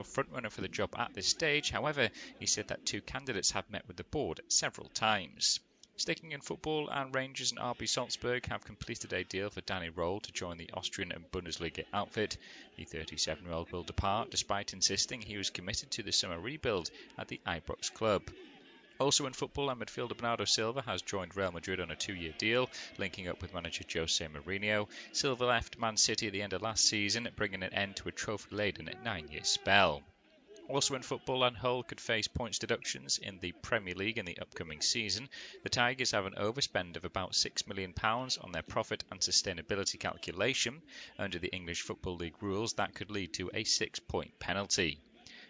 frontrunner for the job at this stage. However, he said that two candidates have met with the board several times. Sticking in football, and Rangers and RB Salzburg have completed a deal for Danny Roll to join the Austrian and Bundesliga outfit. The 37-year-old will depart despite insisting he was committed to the summer rebuild at the Ibrox club. Also in football, and midfielder Bernardo Silva has joined Real Madrid on a 2-year deal, linking up with manager Jose Mourinho. Silva left Man City at the end of last season, bringing an end to a trophy-laden 9-year spell. Also in football, and Hull could face points deductions in the Premier League in the upcoming season. The Tigers have an overspend of about £6 million on their profit and sustainability calculation. Under the English Football League rules, that could lead to a 6-point penalty.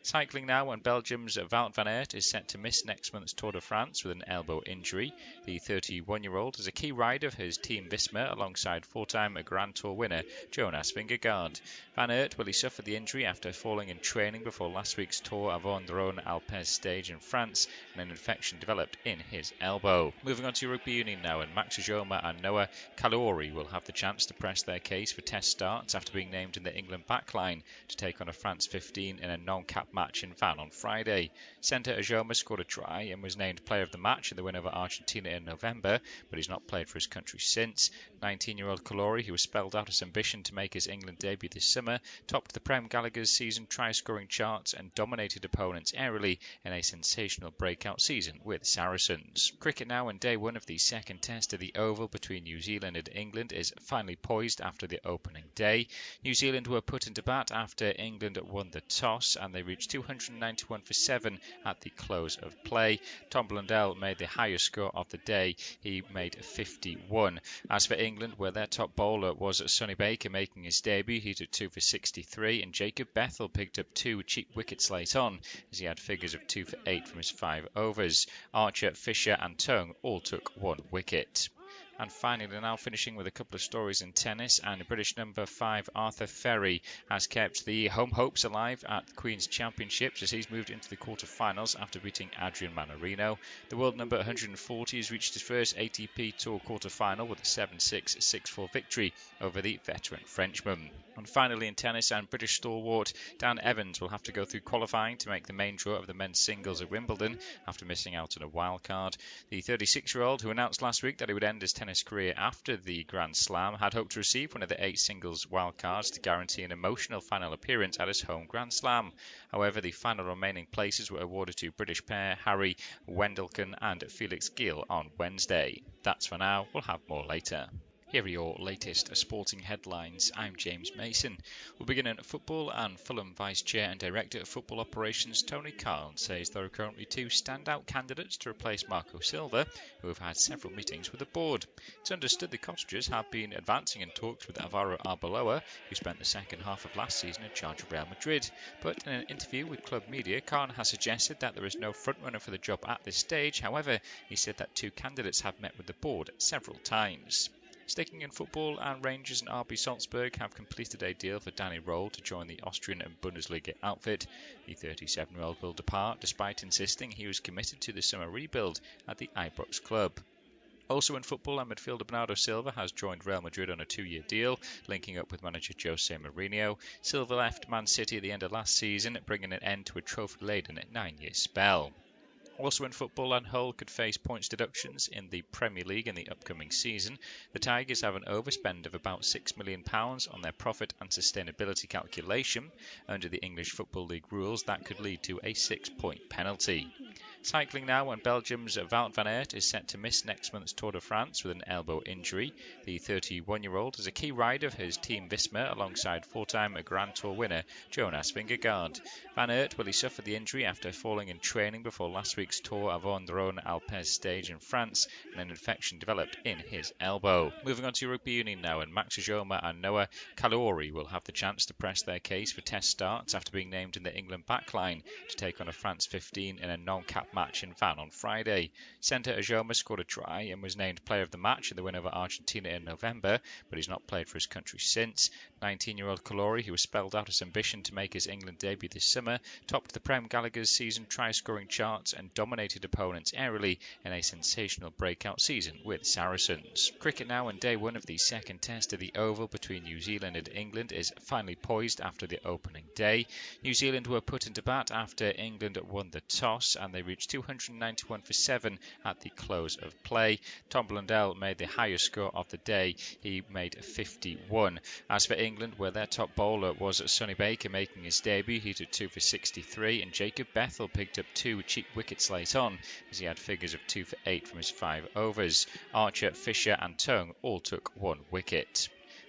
Cycling now, and Belgium's Wout van Aert is set to miss next month's Tour de France with an elbow injury. The 31-year-old is a key rider for his team Visma alongside four-time Grand Tour winner Jonas Vingegaard. Van Aert suffered the injury after falling in training before last week's Tour of Jordan Algeria stage in France, and an infection developed in his elbow. Moving on to rugby union now, and Max Ojoma and Noah Kalouri will have the chance to press their case for test starts after being named in the England backline to take on a France 15 in a non-cap match in Van on Friday. Centre Ojoma scored a try and was named player of the match in the win over Argentina in November, but he's not played for his country since. 19-year-old Kalouri, who was spelled out his ambition to make his England debut this summer, topped the Prem Gallagher's season try-scoring charts and dominated opponents airily in a sensational breakout season with Saracens. Cricket now, and day one of the second test of the Oval between New Zealand and England is finally poised after the opening day. New Zealand were put into bat after England won the toss, and they reached 291 for 7 at the close of play. Tom Blundell made the highest score of the day. He made 51. As for England, where their top bowler was Sonny Baker making his debut, he took 2 for 63, and Jacob Bethel picked up 2 cheap wickets late on, as he had figures of 2 for 8 from his 5 overs. Archer, Fisher and Tongue all took 1 wicket. And finally, now finishing with a couple of stories in tennis, and British number 5 Arthur Ferry has kept the home hopes alive at the Queen's Championships as he's moved into the quarter-finals after beating Adrian Manarino. The world number 140 has reached his first ATP Tour quarter-final with a 7-6, 6-4 victory over the veteran Frenchman. And finally in tennis, and British stalwart Dan Evans will have to go through qualifying to make the main draw of the men's singles at Wimbledon after missing out on a wild card. The 36-year-old, who announced last week that he would end his tennis career after the Grand Slam, had hoped to receive one of the 8 singles wildcards to guarantee an emotional final appearance at his home Grand Slam. However, the final remaining places were awarded to British pair Harry Wendelken and Felix Gill on Wednesday. That's for now. We'll have more later. Here are your latest sporting headlines. I'm James Mason. We'll begin in football, and Fulham Vice Chair and Director of Football Operations Tony Khan says there are currently 2 standout candidates to replace Marco Silva, who have had several meetings with the board. It's understood the Cottagers have been advancing in talks with Alvaro Arbeloa, who spent the second half of last season in charge of Real Madrid. But in an interview with Club Media, Khan has suggested that there is no frontrunner for the job at this stage. However, he said that 2 candidates have met with the board several times. Sticking in football, and Rangers and RB Salzburg have completed a deal for Danny Roll to join the Austrian and Bundesliga outfit. The 37-year-old will depart despite insisting he was committed to the summer rebuild at the Ibrox club. Also in football, and midfielder Bernardo Silva has joined Real Madrid on a 2-year deal, linking up with manager Jose Mourinho. Silva left Man City at the end of last season, bringing an end to a trophy-laden 9-year spell. Also in football, and Hull could face points deductions in the Premier League in the upcoming season. The Tigers have an overspend of about £6 million on their profit and sustainability calculation. Under the English Football League rules, that could lead to a 6-point penalty. Cycling now, and Belgium's Wout van Aert is set to miss next month's Tour de France with an elbow injury. The 31-year-old is a key rider for his team Visma alongside four-time Grand Tour winner Jonas Vingegaard. Van Aert suffered the injury after falling in training before last week's Tour of Jordan Algeria stage in France, and an infection developed in his elbow. Moving on to rugby union now, and Max Ojoma and Noah Kalouri will have the chance to press their case for test starts after being named in the England backline to take on a France 15 in a non-cap non-cap match in Van on Friday. Centre Ajoma scored a try and was named player of the match in the win over Argentina in November, but he's not played for his country since. 19-year-old Kalori, who has spelled out his ambition to make his England debut this summer, topped the Prem Gallagher's season try-scoring charts and dominated opponents airily in a sensational breakout season with Saracens. Cricket now, and day one of the second test of the Oval between New Zealand and England is finally poised after the opening day. New Zealand were put into bat after England won the toss, and they reached 291 for 7 at the close of play. Tom Blundell made the highest score of the day. He made 51. As for England, where their top bowler was Sonny Baker making his debut, he took 2 for 63, and Jacob Bethel picked up 2 cheap wickets late on, as he had figures of 2 for 8 from his 5 overs. Archer, Fisher and Tongue all took 1 wicket.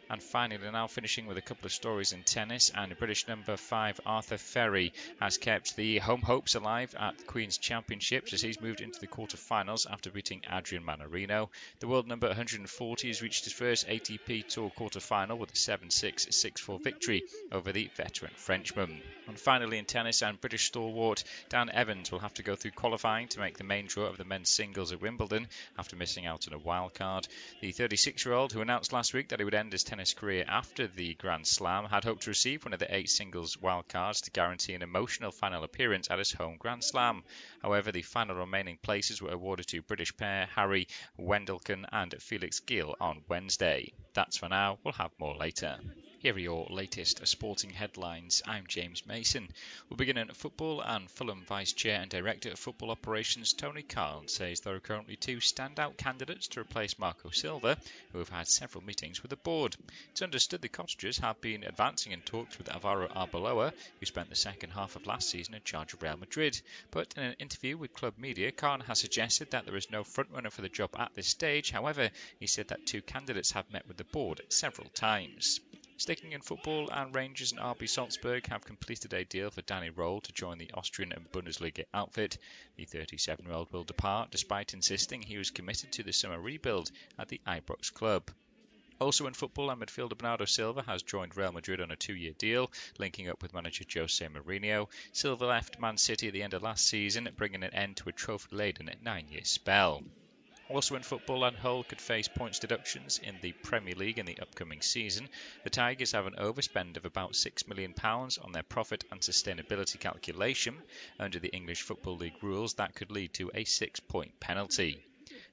And finally, now finishing with a couple of stories in tennis, and British number 5 Arthur Ferry has kept the home hopes alive at the Queen's Championships as he's moved into the quarter-finals after beating Adrian Manarino. The world number 140 has reached his first ATP Tour quarter-final with a 7-6, 6-4 victory over the veteran Frenchman. And finally in tennis, and British stalwart Dan Evans will have to go through qualifying to make the main draw of the men's singles at Wimbledon after missing out on a wild card. The 36-year-old, who announced last week that he would end his tennis career after the Grand Slam, had hoped to receive one of the 8 singles wildcards to guarantee an emotional final appearance at his home Grand Slam. However, the final remaining places were awarded to British pair Harry Wendelken and Felix Gill on Wednesday. That's for now. We'll have more later. Here are your latest sporting headlines. I'm James Mason. We'll begin in football, and Fulham Vice Chair and Director of Football Operations Tony Khan says there are currently 2 standout candidates to replace Marco Silva, who have had several meetings with the board. It's understood the Cottagers have been advancing in talks with Alvaro Arbeloa, who spent the second half of last season in charge of Real Madrid. But in an interview with Club Media, Khan has suggested that there is no frontrunner for the job at this stage. However, he said that 2 candidates have met with the board several times. Sticking in football, and Rangers and RB Salzburg have completed a deal for Danny Roll to join the Austrian and Bundesliga outfit. The 37-year-old will depart despite insisting he was committed to the summer rebuild at the Ibrox club. Also in football, and midfielder Bernardo Silva has joined Real Madrid on a 2-year deal, linking up with manager Jose Mourinho. Silva left Man City at the end of last season, bringing an end to a trophy-laden 9-year spell. Also in football, and Hull could face points deductions in the Premier League in the upcoming season. The Tigers have an overspend of about £6 million on their profit and sustainability calculation. Under the English Football League rules, that could lead to a 6-point penalty.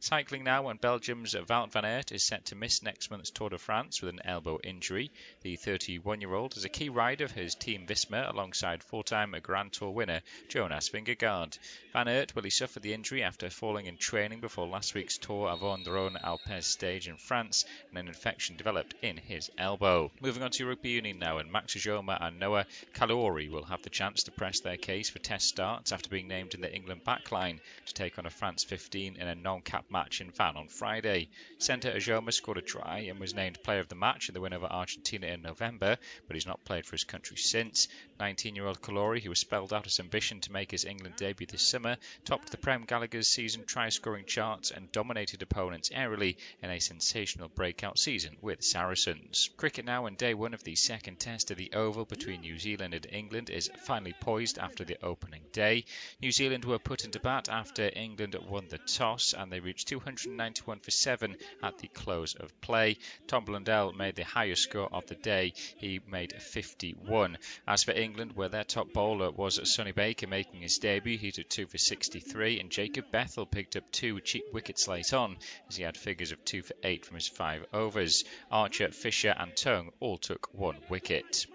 Cycling now, and Belgium's Wout van Aert is set to miss next month's Tour de France with an elbow injury. The 31-year-old is a key rider of his team Visma alongside 4-time Grand Tour winner Jonas Vingegaard. Van Aert suffered the injury after falling in training before last week's Tour Avon Rhône Alpes stage in France, and an infection developed in his elbow. Moving on to Rugby Union now, and Max Ajoma and Noah Kalori will have the chance to press their case for test starts after being named in the England backline to take on a France 15 in a non-cap match in Van on Friday. Centre Ajoma scored a try and was named player of the match in the win over Argentina in November, but he's not played for his country since. 19-year-old Kalori, who has spelled out his ambition to make his England debut this summer, topped the Prem Gallagher's season try-scoring charts and dominated opponents airily in a sensational breakout season with Saracens. Cricket now, and day one of the second test of the Oval between New Zealand and England is finally poised after the opening day. New Zealand were put into bat after England won the toss, and they reached 291 for 7 at the close of play. Tom Blundell made the highest score of the day. He made 51. As for England, where their top bowler was Sonny Baker making his debut, he took 2 for 63, and Jacob Bethel picked up 2 cheap wickets late on, as he had figures of 2 for 8 from his 5 overs. Archer, Fisher and Tongue all took 1 wicket.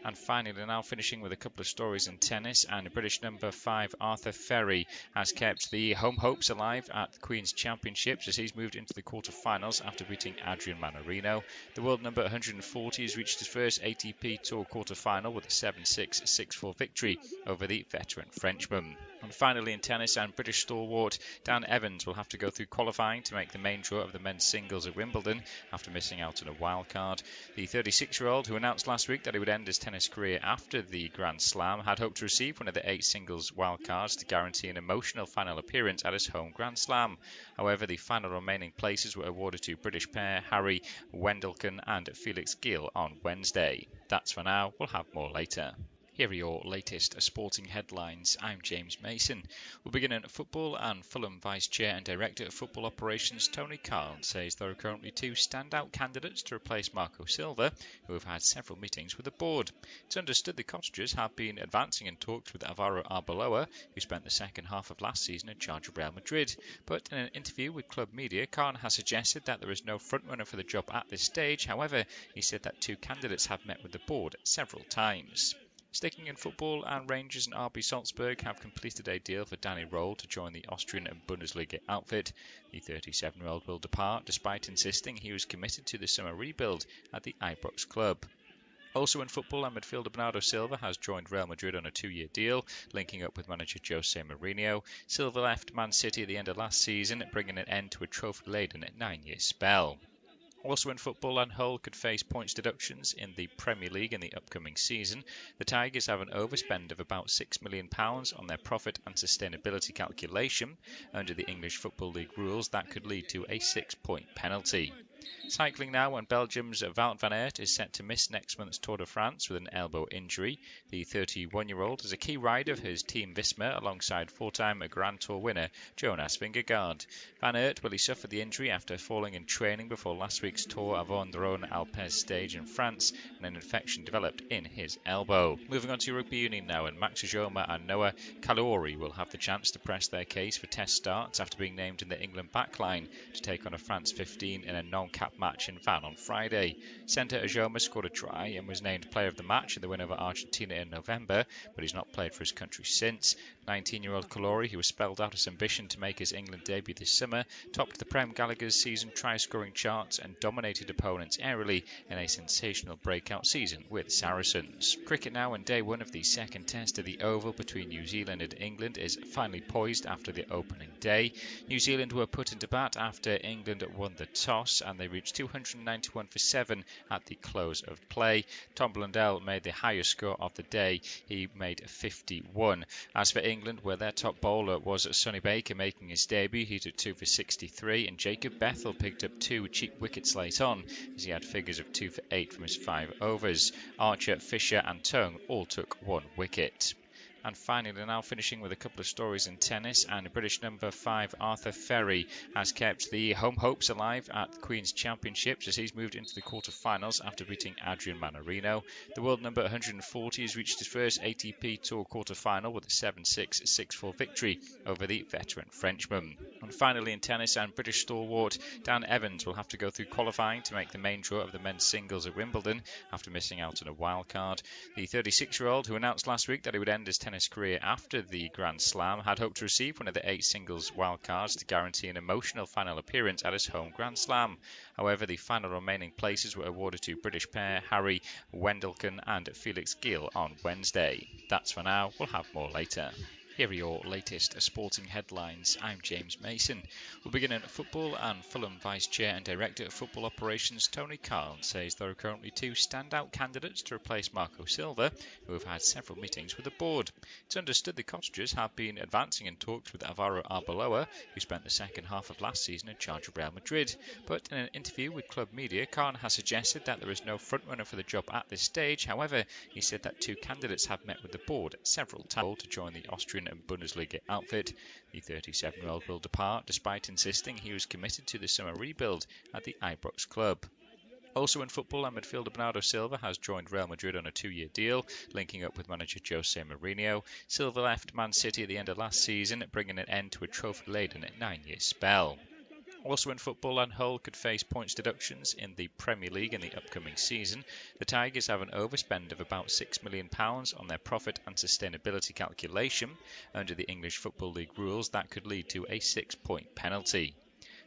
And finally, now finishing with a couple of stories in tennis, and British number 5 Arthur Ferry has kept the home hopes alive at the Queen's Championships as he's moved into the quarter-finals after beating Adrian Manarino. The world number 140 has reached his first ATP Tour quarter-final with a 7-6, 6-4 victory over the veteran Frenchman. And finally in tennis, and British stalwart Dan Evans will have to go through qualifying to make the main draw of the men's singles at Wimbledon after missing out on a wild card. The 36-year-old, who announced last week that he would end his tennis career after the Grand Slam, had hoped to receive one of the 8 singles wildcards to guarantee an emotional final appearance at his home Grand Slam. However, the final remaining places were awarded to British pair Harry Wendelken and Felix Gill on Wednesday. That's for now. We'll have more later. Here are your latest sporting headlines. I'm James Mason. We'll begin in football, and Fulham Vice Chair and Director of Football Operations Tony Carl says there are currently two standout candidates to replace Marco Silva, who have had several meetings with the board. It's understood the Cottagers have been advancing in talks with Alvaro Arbeloa, who spent the second half of last season in charge of Real Madrid. But in an interview with club media, Carl has suggested that there is no frontrunner for the job at this stage. However, he said that two candidates have met with the board several times. Sticking in football, and Rangers and RB Salzburg have completed a deal for Danny Roll to join the Austrian Bundesliga outfit. The 37-year-old will depart despite insisting he was committed to the summer rebuild at the Ibrox club. Also in football, and midfielder Bernardo Silva has joined Real Madrid on a 2-year deal, linking up with manager Jose Mourinho. Silva left Man City at the end of last season, bringing an end to a trophy-laden 9-year spell. Also in football, and Hull could face points deductions in the Premier League in the upcoming season. The Tigers have an overspend of about £6 million on their profit and sustainability calculation. Under the English Football League rules, that could lead to a 6-point penalty. Cycling now, and Belgium's Wout van Aert is set to miss next month's Tour de France with an elbow injury. The 31-year-old is a key rider of his team Visma alongside four-time Grand Tour winner Jonas Vingegaard. Van Aert suffered the injury after falling in training before last week's Tour Avon Alpes stage in France, and an infection developed in his elbow. Moving on to rugby union now, and Max Ujoma and Noah Kalouri will have the chance to press their case for test starts after being named in the England backline to take on a France 15 in a non-cap match in Van on Friday. Centre Ujoma scored a try and was named player of the match in the win over Argentina in November, but he's not played for his country since. 19-year-old Kalouri, who has spelled out his ambition to make his England debut this summer, topped the Prem Gallagher's season try-scoring charts and dominated opponents airily in a sensational breakout season with Saracens. Cricket now, and day one of the second test of the Oval between New Zealand and England is finally poised after the opening day. New Zealand were put into bat after England won the toss, and they reached 291 for 7 at the close of play. Tom Blundell made the highest score of the day. He made 51. As for England, where their top bowler was Sonny Baker making his debut, he took 2 for 63, and Jacob Bethel picked up 2 cheap wickets late on, as he had figures of 2 for 8 from his 5 overs. Archer, Fisher and Tongue all took 1 wicket. And finally, now finishing with a couple of stories in tennis, and British number 5 Arthur Ferry has kept the home hopes alive at the Queen's Championships as he's moved into the quarter-finals after beating Adrian Manarino. The world number 140 has reached his first ATP Tour quarter-final with a 7-6, 6-4 victory over the veteran Frenchman. And finally in tennis, and British stalwart Dan Evans will have to go through qualifying to make the main draw of the men's singles at Wimbledon after missing out on a wild card. The 36-year-old, who announced last week that he would end his tennis career after the Grand Slam, had hoped to receive one of the 8 singles wildcards to guarantee an emotional final appearance at his home Grand Slam. However, the final remaining places were awarded to British pair Harry Wendelken and Felix Gill on Wednesday. That's for now. We'll have more later. Here are your latest sporting headlines. I'm James Mason. We'll begin in football, and Fulham Vice Chair and Director of Football Operations Tony Carl says there are currently two standout candidates to replace Marco Silva, who have had several meetings with the board. It's understood the Cottagers have been advancing in talks with Alvaro Arbeloa, who spent the second half of last season in charge of Real Madrid. But in an interview with club media, Carl has suggested that there is no frontrunner for the job at this stage. However, he said that two candidates have met with the board several times to join the Austrian Bundesliga outfit. The 37-year-old will depart despite insisting he was committed to the summer rebuild at the Ibrox club. Also in football, and midfielder Bernardo Silva has joined Real Madrid on a 2-year deal, linking up with manager Jose Mourinho. Silva left Man City at the end of last season, bringing an end to a trophy-laden 9-year spell. Also in football, and Hull could face points deductions in the Premier League in the upcoming season. The Tigers have an overspend of about £6 million on their profit and sustainability calculation. Under the English Football League rules, that could lead to a 6-point penalty.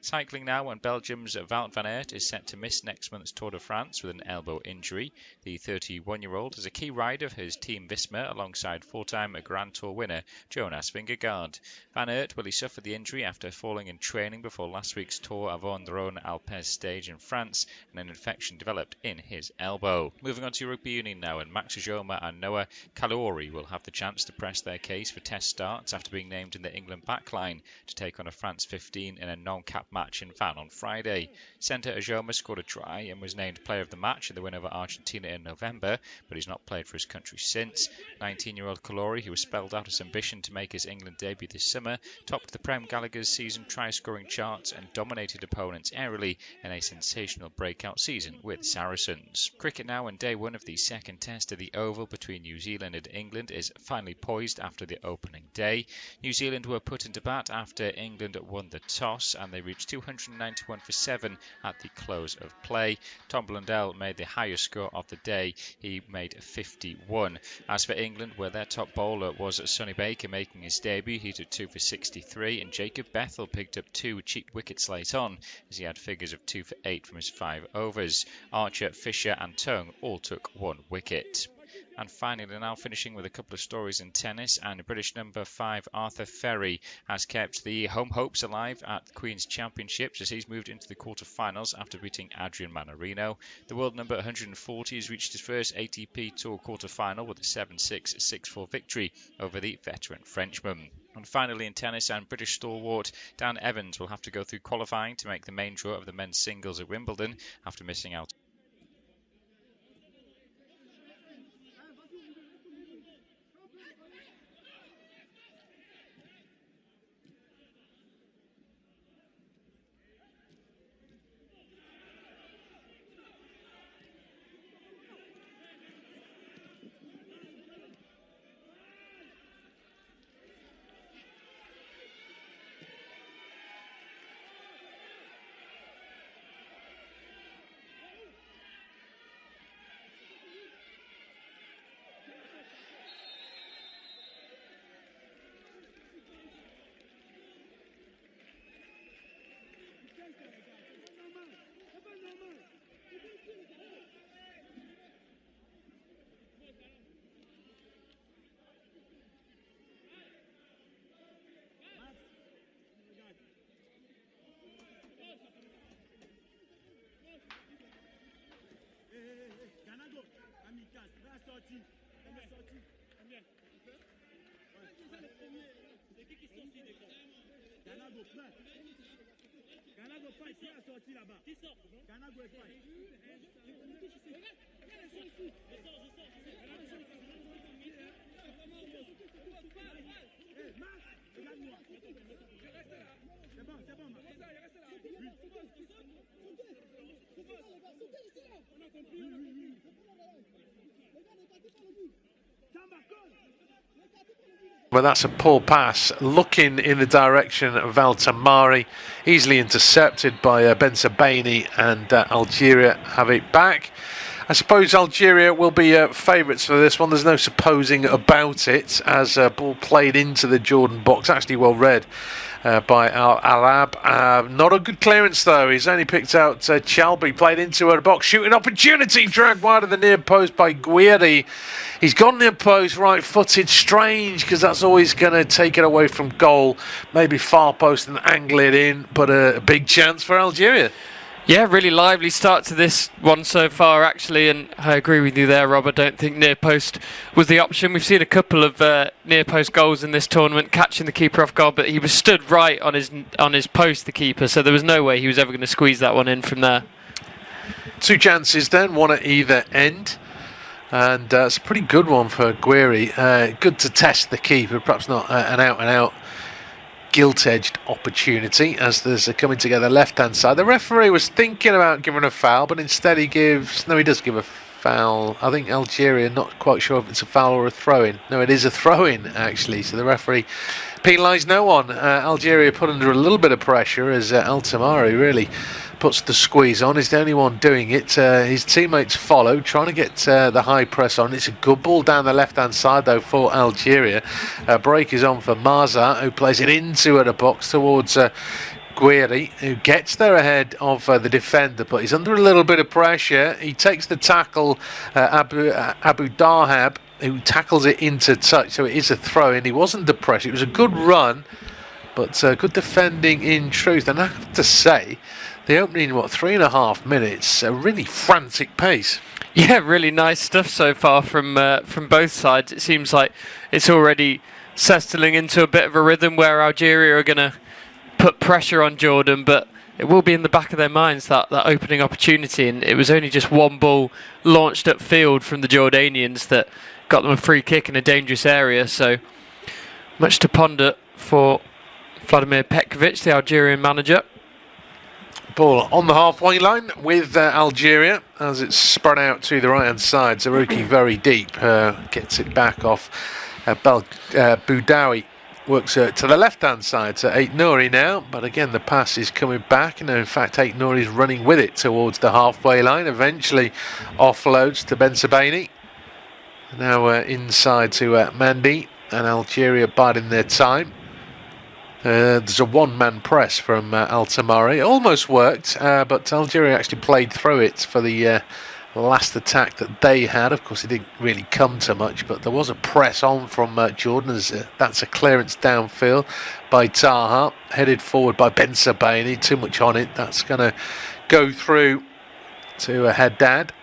Cycling now, and Belgium's Wout van Aert is set to miss next month's Tour de France with an elbow injury. The 31-year-old is a key rider of his team Visma alongside four-time Grand Tour winner Jonas Vingegaard. Van Aert suffered the injury after falling in training before last week's Tour Avon Alpes stage in France, and an infection developed in his elbow. Moving on to rugby union now, and Max Ujoma and Noah Kalouri will have the chance to press their case for test starts after being named in the England backline to take on a France 15 in a non-cap match in Van on Friday. Centre Ajoma scored a try and was named player of the match in the win over Argentina in November, but he's not played for his country since. 19-year-old Kalori, who has spelled out his ambition to make his England debut this summer, topped the Prem Gallagher's season try-scoring charts and dominated opponents airily in a sensational breakout season with Saracens. Cricket now, and day one of the second test of the Oval between New Zealand and England is finally poised after the opening day. New Zealand were put into bat after England won the toss, and they reached 291 for 7 at the close of play. Tom Blundell made the highest score of the day. He made 51. As for England, where their top bowler was Sonny Baker making his debut, he took 2 for 63, and Jacob Bethel picked up 2 cheap wickets late on, as he had figures of 2 for 8 from his 5 overs. Archer, Fisher and Tongue all took 1 wicket. And finally, now finishing with a couple of stories in tennis, and British number 5 Arthur Ferry has kept the home hopes alive at the Queen's Championships as he's moved into the quarter-finals after beating Adrian Manarino. The world number 140 has reached his first ATP Tour quarter-final with a 7-6, 6-4 victory over the veteran Frenchman. And finally in tennis, and British stalwart Dan Evans will have to go through qualifying to make the main draw of the men's singles at Wimbledon after missing out. Well, that's a poor pass, looking in the direction of Valtamari, easily intercepted by Ben Sabani, and Algeria have it back. I suppose Algeria will be favourites for this one. There's no supposing about it, as ball played into the Jordan box, actually well read by Al-Alab. Not a good clearance though. He's only picked out Chalby, played into her box, shooting opportunity, dragged wide of the near post by Guiri. He's gone near post, right-footed, strange, because that's always going to take it away from goal. Maybe far post and angle it in, but a big chance for Algeria. Yeah, really lively start to this one so far, actually, and I agree with you there, Rob. I don't think near post was the option. We've seen a couple of near post goals in this tournament, catching the keeper off guard, but he was stood right on his post, the keeper, so there was no way he was ever going to squeeze that one in from there. 2 chances then, one at either end. And it's a pretty good one for Guiri. Good to test the keeper, perhaps not an out-and-out gilt-edged opportunity, as there's a coming together left-hand side. The referee was thinking about giving a foul, but instead he does give a foul. I think Algeria, not quite sure if it's a foul or a throw-in. No, it is a throw-in, actually, so the referee penalised no one. Algeria put under a little bit of pressure as El Tamari really puts the squeeze on. He's the only one doing it. His teammates follow, trying to get the high press on. It's a good ball down the left-hand side, though, for Algeria. Break is on for Marza, who plays it into the box towards Guiri, who gets there ahead of the defender, but he's under a little bit of pressure. He takes the tackle, Abu Dahab, who tackles it into touch, so it is a throw-in. He wasn't under pressure. It was a good run, but good defending in truth. And I have to say, the opening, 3.5 minutes, a really frantic pace. Yeah, really nice stuff so far from both sides. It seems like it's already settling into a bit of a rhythm where Algeria are going to put pressure on Jordan, but it will be in the back of their minds, that opening opportunity. And it was only just one ball launched upfield from the Jordanians that got them a free kick in a dangerous area. So much to ponder for Vladimir Petkovic, the Algerian manager. Ball on the halfway line with Algeria as it's spread out to the right hand side. Zarouki very deep, gets it back off Boudaoui. Works to the left-hand side to Ait Nouri now, but again the pass is coming back, and in fact Ait Nouri is running with it towards the halfway line. Eventually offloads to Ben Sebaini. Now inside to Mandi, and Algeria biding their time. There's a one-man press from Altamari. It almost worked, but Algeria actually played through it for the last attack that they had. Of course, it didn't really come to much, but there was a press on from Jordan. That's a clearance downfield by Taha, headed forward by Ben Sebaini. Too much on it. That's going to go through to Haddad,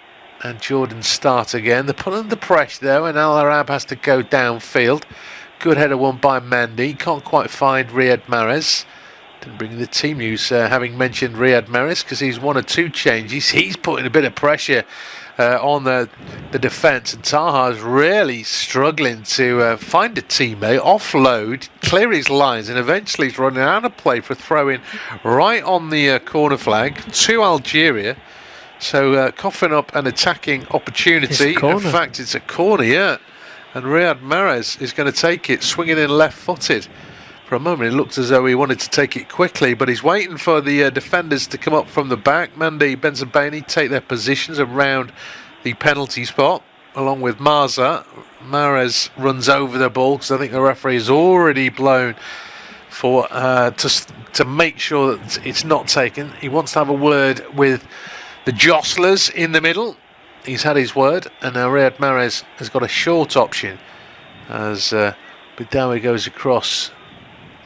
and Jordan start again. They're put under pressure though, and Al Arab has to go downfield. Good header won by Mandi. Can't quite find Riyad Mahrez. Didn't bring the team news, having mentioned Riyad Mahrez, because he's one or two changes. He's putting a bit of pressure on the defence, and Taha's really struggling to find a teammate, offload, clear his lines, and eventually he's running out of play for throwing right on the corner flag to Algeria. So coughing up an attacking opportunity. In fact, it's a corner, yeah. And Riyad Mahrez is going to take it, swinging in left-footed. For a moment, it looked as though he wanted to take it quickly, but he's waiting for the defenders to come up from the back. Mandi, Ben Sebaini take their positions around the penalty spot, along with Marza. Mahrez runs over the ball, because I think the referee has already blown for to make sure that it's not taken. He wants to have a word with the jostlers in the middle. He's had his word, and now Riyad Mahrez has got a short option as Boudaoui goes across.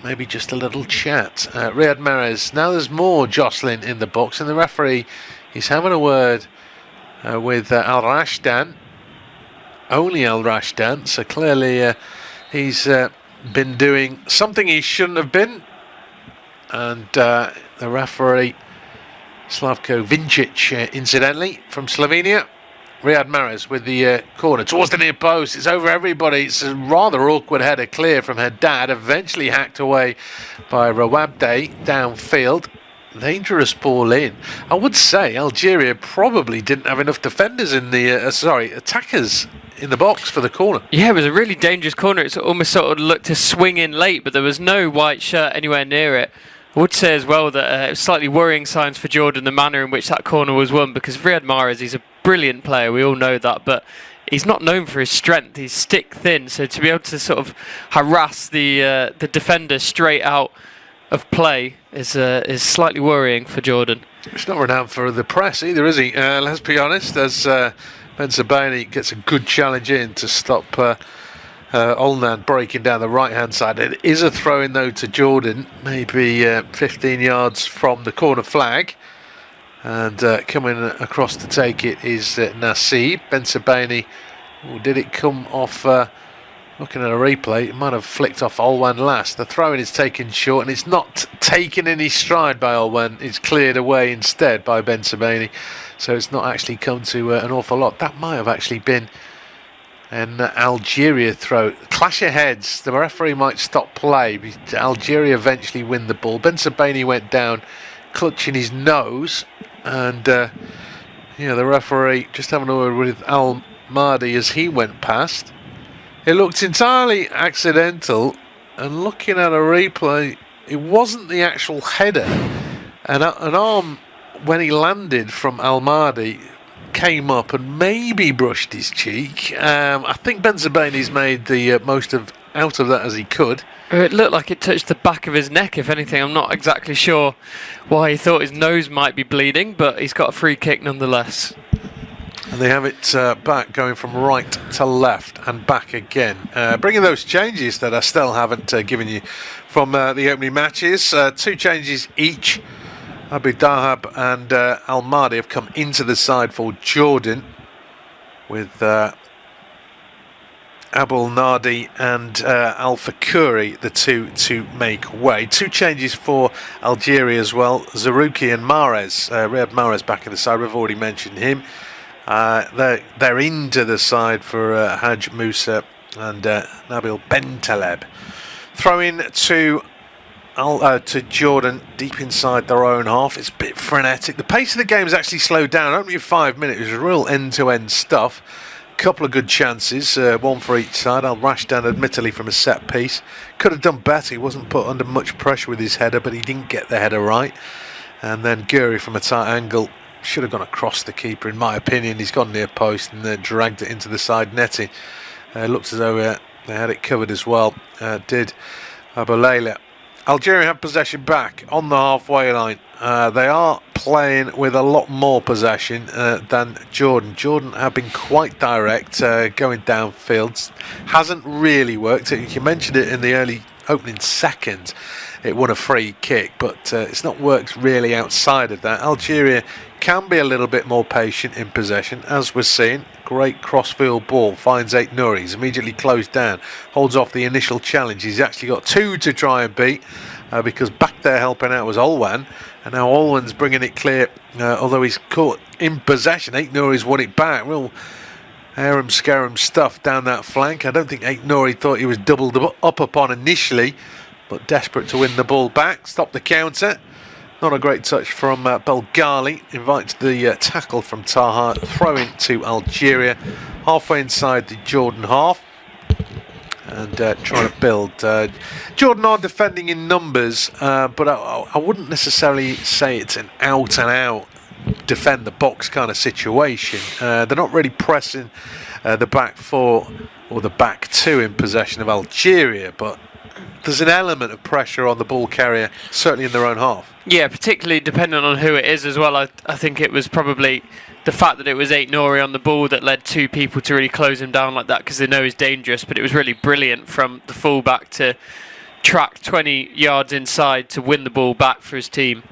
Maybe just a little chat. Riyad Mahrez, now there's more jostling in the box, and the referee is having a word with Al Rashdan. Only Al Rashdan, so clearly he's been doing something he shouldn't have been. And the referee, Slavko Vincic, incidentally, from Slovenia. Riyad Mahrez with the corner towards the near post. It's over everybody. It's a rather awkward header clear from Haddad. Eventually hacked away by Rawabde downfield. Dangerous ball in. I would say Algeria probably didn't have enough defenders in the attackers in the box for the corner. Yeah, it was a really dangerous corner. It almost sort of looked to swing in late, but there was no white shirt anywhere near it. I would say as well that it was slightly worrying signs for Jordan, the manner in which that corner was won, because Riyad Mahrez, he's a brilliant player, we all know that, but he's not known for his strength. He's stick thin, so to be able to sort of harass the defender straight out of play is slightly worrying for Jordan. It's not renowned for the press either, is he? Let's be honest, as Ben Sebaini gets a good challenge in to stop Olnan breaking down the right hand side. It is a throw in though to Jordan, maybe 15 yards from the corner flag, and coming across to take it is Nasib. Ben Sebaini, did it come off, looking at a replay, it might have flicked off Olwan last. The throw in is taken short, and it's not taken any stride by Olwan, it's cleared away instead by Ben Sebaini, so it's not actually come to an awful lot. That might have actually been an Algeria throw. Clash of heads, the referee might stop play. Algeria eventually win the ball. Ben Sebaini went down clutching his nose, and the referee just having a word with Al Mahdi as he went past. It looked entirely accidental, and looking at a replay, it wasn't the actual header. An arm, when he landed from Al Mahdi, came up and maybe brushed his cheek. I think Ben Sebaini's made the most out of that as he could. It looked like it touched the back of his neck, if anything. I'm not exactly sure why he thought his nose might be bleeding, but he's got a free kick nonetheless. And they have it back, going from right to left and back again. Bringing those changes that I still haven't given you from the opening matches. 2 changes each. Abu Dahab and Al Mahdi have come into the side for Jordan, with Abul Nadi and Alpha Kuri, the two to make way. 2 changes for Algeria as well. Zarouki and Mahrez. Riyad Mahrez back in the side. We've already mentioned him. They're into the side for Haj Musa and Nabil Bentaleb. Throw in to Jordan deep inside their own half. It's a bit frenetic. The pace of the game has actually slowed down. Only 5 minutes. It was real end-to-end stuff. Couple of good chances, one for each side. Al Rashdan admittedly from a set piece. Could have done better. He wasn't put under much pressure with his header, but he didn't get the header right. And then Guri from a tight angle should have gone across the keeper, in my opinion. He's gone near post and dragged it into the side netting. Looks as though they had it covered as well. Did Aboulayla. Algeria have possession back on the halfway line. They are playing with a lot more possession than Jordan. Jordan have been quite direct, going downfield. Hasn't really worked. You mentioned it in the early opening seconds. It won a free kick, but it's not worked really outside of that. Algeria can be a little bit more patient in possession, as we're seeing. Great crossfield ball, finds Ait Nouri. He's immediately closed down, holds off the initial challenge. He's actually got 2 to try and beat, because back there helping out was Olwan, and now Olwan's bringing it clear, although he's caught in possession. Ait Nouri's won it back. Real harum-scarum stuff down that flank. I don't think Ait Nouri thought he was doubled up upon initially, but desperate to win the ball back. Stop the counter. Not a great touch from Belgali. Invites the tackle from Taha. Throw in to Algeria. Halfway inside the Jordan half. And trying to build. Jordan are defending in numbers, but I wouldn't necessarily say it's an out-and-out defend the box kind of situation. They're not really pressing the back 4 or the back 2 in possession of Algeria, but there's an element of pressure on the ball carrier, certainly in their own half. Yeah, particularly depending on who it is as well. I think it was probably the fact that it was Ait Nouri on the ball that led 2 people to really close him down like that, because they know he's dangerous. But it was really brilliant from the fullback to track 20 yards inside to win the ball back for his team.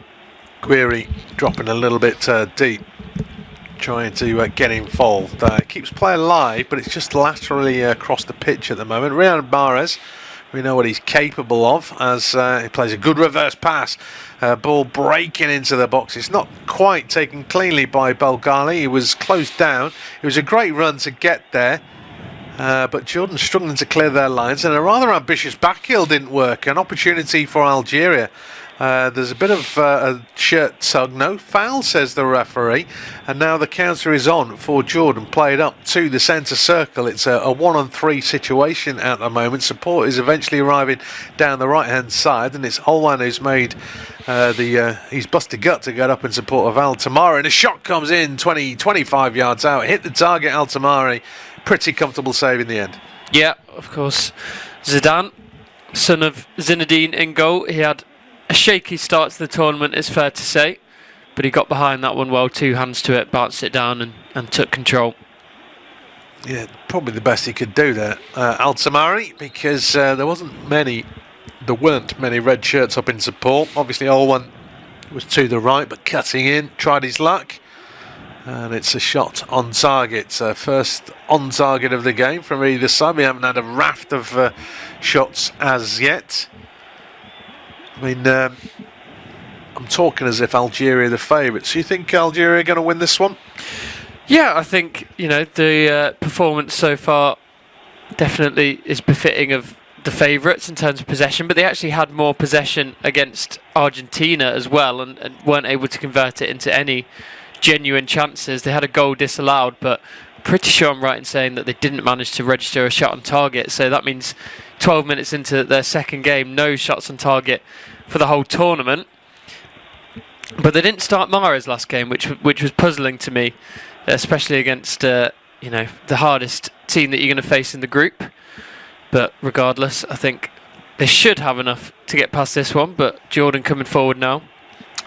Guiri dropping a little bit deep, trying to get involved. Keeps play alive, but it's just laterally across the pitch at the moment. Riyad Mahrez, we know what he's capable of, as he plays a good reverse pass. Ball breaking into the box. It's not quite taken cleanly by Belgali. He was closed down. It was a great run to get there, but Jordan struggling to clear their lines, and a rather ambitious back heel didn't work. An opportunity for Algeria. There's a bit of a shirt tug. No foul, says the referee. And now the counter is on for Jordan. Played up to the centre circle. It's a 1-on-3 situation at the moment. Support is eventually arriving down the right-hand side. And it's Olwan who's made he's busted gut to get up in support of Al Tamari. And a shot comes in 20-25 yards out. Hit the target, Al Tamari. Pretty comfortable save in the end. Yeah, of course. Zidane, son of Zinedine, in goal. He had a shaky start to the tournament, it's fair to say, but he got behind that one well, 2 hands to it, bounced it down and took control. Yeah, probably the best he could do there, Al Tamari, because there weren't many red shirts up in support. Obviously Olwan was to the right, but cutting in, tried his luck, and it's a shot on target. First on target of the game from either side. We haven't had a raft of shots as yet. I mean, I'm talking as if Algeria are the favourites. Do you think Algeria are going to win this one? Yeah, I think, the performance so far definitely is befitting of the favourites in terms of possession, but they actually had more possession against Argentina as well, and weren't able to convert it into any genuine chances. They had a goal disallowed, but pretty sure I'm right in saying that they didn't manage to register a shot on target, so that means 12 minutes into their second game, no shots on target for the whole tournament. But they didn't start Mahrez last game, which was puzzling to me, especially against the hardest team that you're going to face in the group. But regardless, I think they should have enough to get past this one. But Jordan coming forward now.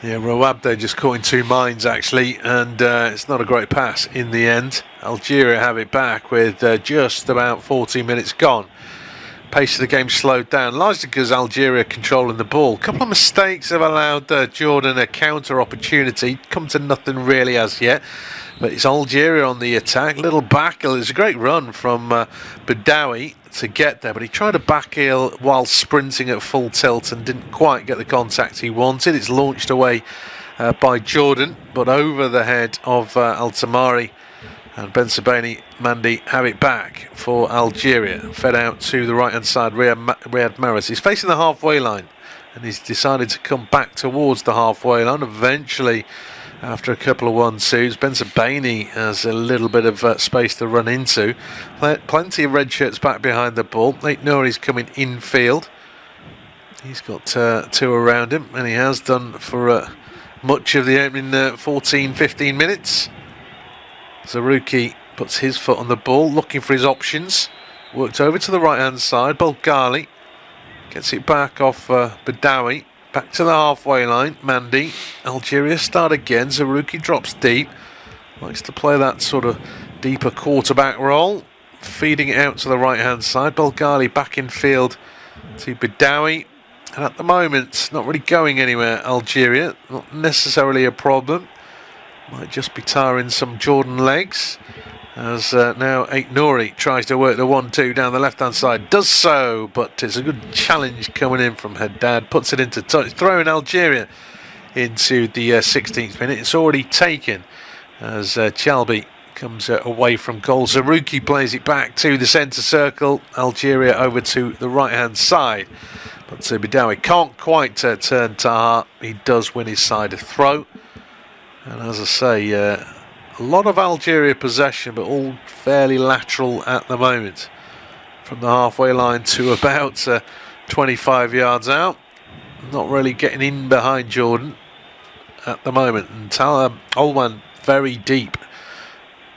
Yeah, Rouabde just caught in 2 minds actually, and it's not a great pass in the end. Algeria have it back with just about 40 minutes gone. Pace of the game slowed down, largely because Algeria controlling the ball. A couple of mistakes have allowed Jordan a counter opportunity. Come to nothing really as yet. But it's Algeria on the attack. Little back heel. It's a great run from Badawi to get there, but he tried a back heel while sprinting at full tilt and didn't quite get the contact he wanted. It's launched away by Jordan, but over the head of Al-Tamari, and Ben Sabani Mandi have it back for Algeria. Fed out to the right hand side, Riyad Mahrez. He's facing the halfway line and he's decided to come back towards the halfway line. Eventually, after a couple of 1-2s, Ben Sabani has a little bit of space to run into. Plenty of red shirts back behind the ball. Nate Nouri's coming infield. He's got two around him, and he has done for much of the opening 14-15 minutes. Zarouki puts his foot on the ball, looking for his options. Worked over to the right hand side. Bulgali gets it back off Badawi. Back to the halfway line. Mandi. Algeria start again. Zarouki drops deep. Likes to play that sort of deeper quarterback role. Feeding it out to the right hand side. Bulgali back in field to Badawi. And at the moment, not really going anywhere, Algeria. Not necessarily a problem. Might just be tiring some Jordan legs. As now Nouri tries to work the 1-2 down the left-hand side. Does so, but it's a good challenge coming in from Haddad. Puts it into touch, throwing Algeria into the 16th minute. It's already taken as Chalbi comes away from goal. Zarouki plays it back to the centre circle. Algeria over to the right-hand side. But Badawi can't quite turn Taha. He does win his side a throw. And as I say, a lot of Algeria possession, but all fairly lateral at the moment. From the halfway line to about 25 yards out. Not really getting in behind Jordan at the moment. And Olwan very deep.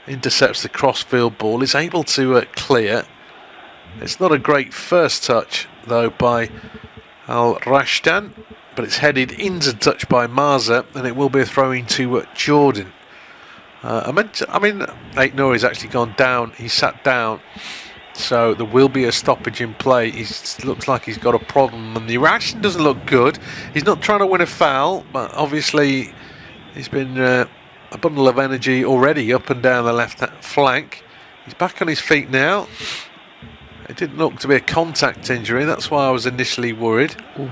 Intercepts the crossfield ball. Is able to clear. It's not a great first touch, though, by Al-Rashdan. But it's headed into touch by Marza, and it will be a throw-in to Jordan. Nate Nouri's actually gone down. He sat down, so there will be a stoppage in play. He looks like he's got a problem, and the reaction doesn't look good. He's not trying to win a foul, but obviously he's been a bundle of energy already up and down the left flank. He's back on his feet now. It didn't look to be a contact injury. That's why I was initially worried. Ooh.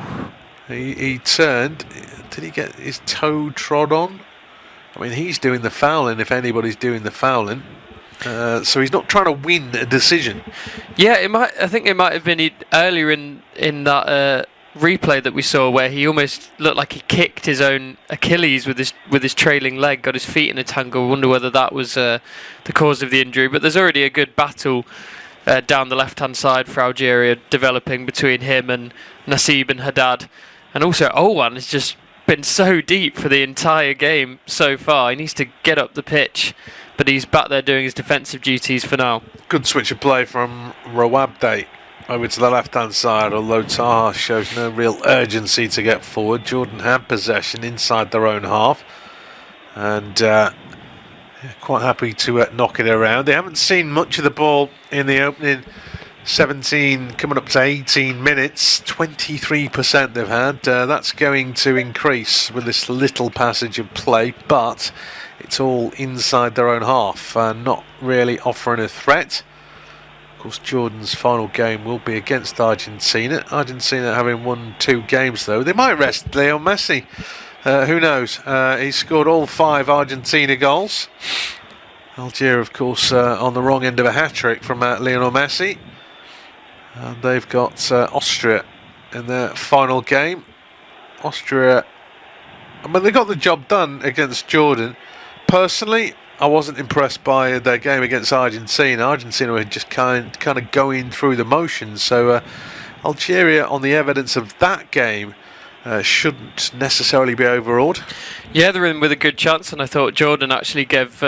He turned. Did he get his toe trod on? I mean, he's doing the fouling if anybody's doing the fouling. So he's not trying to win a decision. Yeah, I think it might have been earlier in that replay that we saw where he almost looked like he kicked his own Achilles with his trailing leg, got his feet in a tangle. I wonder whether that was the cause of the injury. But there's already a good battle down the left-hand side for Algeria developing between him and Nassib and Haddad. And also, Olwan has just been so deep for the entire game so far. He needs to get up the pitch, but he's back there doing his defensive duties for now. Good switch of play from Rawabde over to the left-hand side, although Taha shows no real urgency to get forward. Jordan had possession inside their own half, and quite happy to knock it around. They haven't seen much of the ball in the opening 17 coming up to 18 minutes. 23% they've had. That's going to increase with this little passage of play, but it's all inside their own half, not really offering a threat. Of course, Jordan's final game will be against Argentina. Argentina having won 2 games, though. They might rest Leo Messi. Who knows? He scored all 5 Argentina goals. Algeria, of course, on the wrong end of a hat-trick from Lionel Messi. And they've got Austria in their final game. Austria, they got the job done against Jordan. Personally, I wasn't impressed by their game against Argentina. Argentina were just kind of going through the motions. So Algeria, on the evidence of that game, shouldn't necessarily be overawed. Yeah, they're in with a good chance, and I thought Jordan actually gave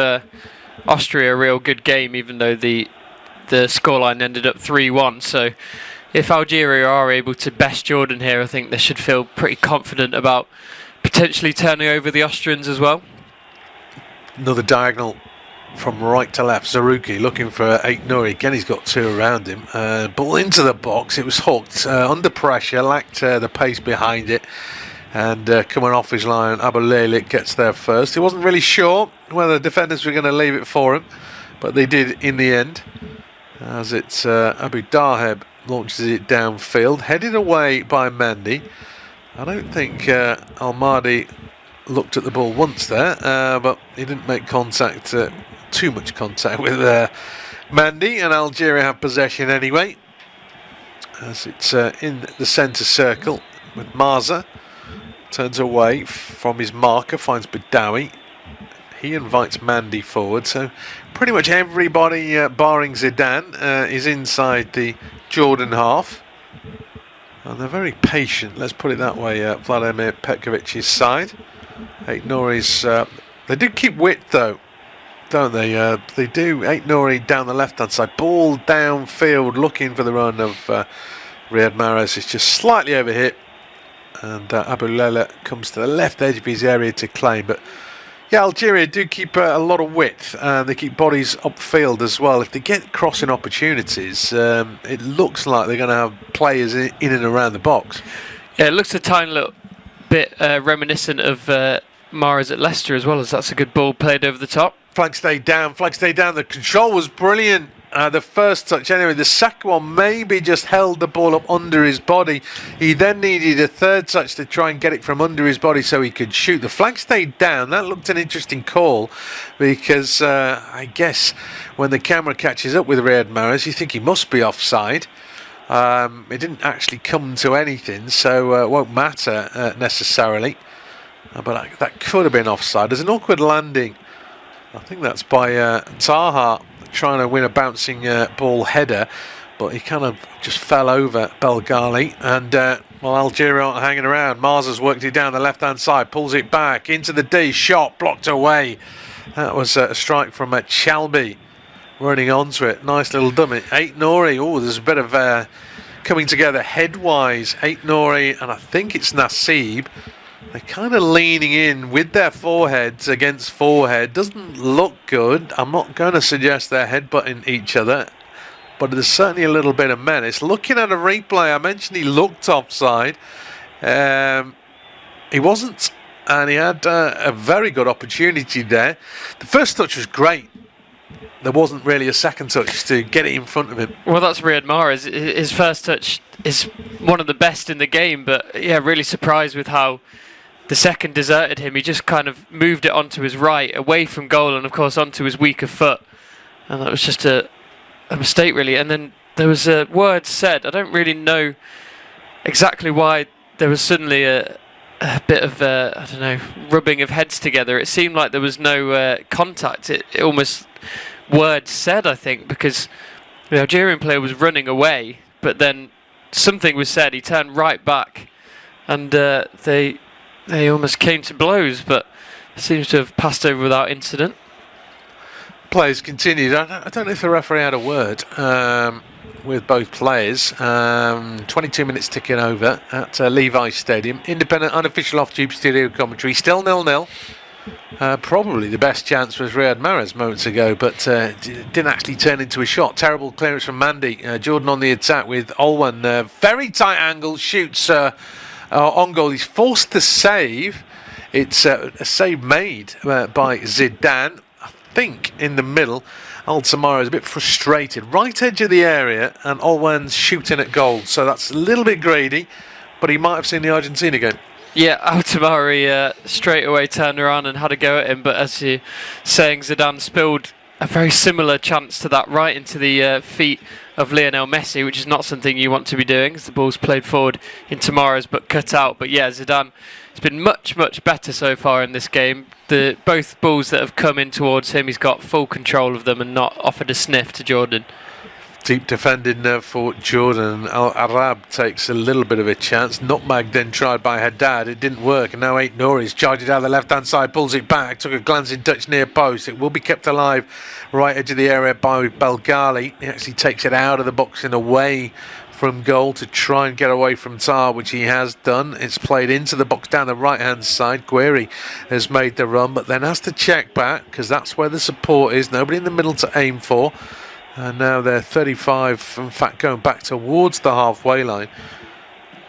Austria a real good game, even though the scoreline ended up 3-1. So if Algeria are able to best Jordan here, I think they should feel pretty confident about potentially turning over the Austrians as well. Another diagonal from right to left. Zarouki looking for Nouri. Again, he's got 2 around him. Ball into the box. It was hooked under pressure, lacked the pace behind it. And coming off his line, Abu Leilik gets there first. He wasn't really sure whether the defenders were going to leave it for him, but they did in the end. As it's Abu Daheb launches it downfield, headed away by Mendy. I don't think Al-Mahdi looked at the ball once there, but he didn't make contact, too much contact with Mendy, and Algeria have possession anyway. As it's in the centre circle with Marza. Turns away from his marker, finds Badawi. He invites Mandy forward, so pretty much everybody barring Zidane is inside the Jordan half. And they're very patient, let's put it that way, Vladimir Petkovic's side. Eight Nouri's, they do keep width though, don't they? They do. Eight Nouri down the left-hand side, ball downfield, looking for the run of Riyad Mahrez. It's just slightly overhit. And Abu Lela comes to the left edge of his area to claim. But yeah, Algeria do keep a lot of width, and they keep bodies upfield as well. If they get crossing opportunities, it looks like they're going to have players in and around the box. Yeah, it looks a tiny little bit reminiscent of Mahrez at Leicester as well, as that's a good ball played over the top. Flag stayed down. The control was brilliant. The first touch anyway. The second one maybe just held the ball up under his body. He then needed a third touch to try and get it from under his body so he could shoot. The flag stayed down. That looked an interesting call, because I guess when the camera catches up with Riyad Mahrez, you think he must be offside. It didn't actually come to anything, so it won't matter necessarily. But that could have been offside. There's an awkward landing. I think that's by Taha, trying to win a bouncing ball header, but he kind of just fell over Belgali, and well, Algeria aren't hanging around. Marza's worked it down the left-hand side, pulls it back into the D, shot blocked away. That was a strike from Chalbi, running onto it. Nice little dummy. Eight Nouri. Oh, there's a bit of coming together headwise. Eight Nouri, and I think it's Nasib. They're kind of leaning in with their foreheads against forehead. Doesn't look good. I'm not going to suggest they're headbutting each other, but there's certainly a little bit of menace. Looking at a replay, I mentioned he looked offside. He wasn't, and he had a very good opportunity there. The first touch was great. There wasn't really a second touch to get it in front of him. Well, that's Riyad Mahrez. His first touch is one of the best in the game, but yeah, really surprised with how the second deserted him. He just kind of moved it onto his right, away from goal, and of course onto his weaker foot. And that was just a mistake, really. And then there was a word said. I don't really know exactly why there was suddenly a bit of, I don't know, rubbing of heads together. It seemed like there was no contact. It almost word said, I think, because the Algerian player was running away, but then something was said. He turned right back, and they almost came to blows, but it seems to have passed over without incident. Plays continued. I don't know if the referee had a word with both players. 22 minutes ticking over at Levi Stadium. Independent, unofficial off-tube studio commentary. Still 0-0. Probably the best chance was Riyad Mahrez moments ago, but didn't actually turn into a shot. Terrible clearance from Mandy. Jordan on the attack with Olwan. Very tight angle, shoots on goal. He's forced to save. It's a save made by Zidane. I think in the middle. Altamara is a bit frustrated. Right edge of the area, and Olwan's shooting at goal. So that's a little bit greedy, but he might have seen the Argentina game. Yeah, Altamari straight away turned around and had a go at him, but as you're saying, Zidane spilled a very similar chance to that right into the feet of Lionel Messi, which is not something you want to be doing, as the ball's played forward in Tamara's but cut out. But yeah, Zidane has been much, much better so far in this game. Both balls that have come in towards him, he's got full control of them and not offered a sniff to Jordan. Deep defending for Jordan. Al-Arab takes a little bit of a chance. Nutmeg then tried by Haddad. It didn't work. And now Eight Nouri's charged it out the left-hand side, pulls it back, took a glancing touch near post. It will be kept alive right edge of the area by Belgali. He actually takes it out of the box and away from goal to try and get away from Tar, which he has done. It's played into the box down the right-hand side. Gueri has made the run, but then has to check back because that's where the support is. Nobody in the middle to aim for. And now they're 35, in fact, going back towards the halfway line.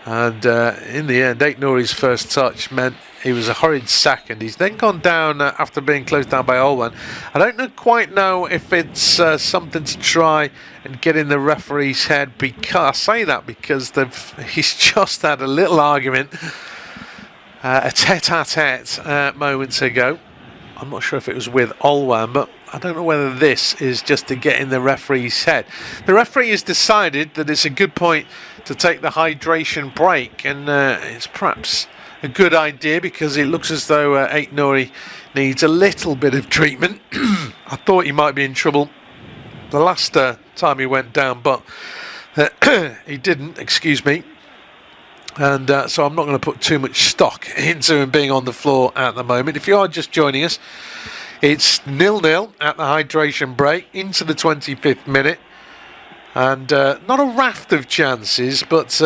And in the end, Eight Nouri's first touch meant he was a hurried second. He's then gone down after being closed down by Olwan. I don't quite know if it's something to try and get in the referee's head. Because I say that because he's just had a little argument, a tete-a-tete moments ago. I'm not sure if it was with Olwan, but I don't know whether this is just to get in the referee's head. The referee has decided that it's a good point to take the hydration break, and it's perhaps a good idea because it looks as though Eight Nouri needs a little bit of treatment. I thought he might be in trouble the last time he went down, but he didn't, excuse me. And so I'm not going to put too much stock into him being on the floor at the moment. If you are just joining us, it's 0-0 at the hydration break into the 25th minute. And not a raft of chances, but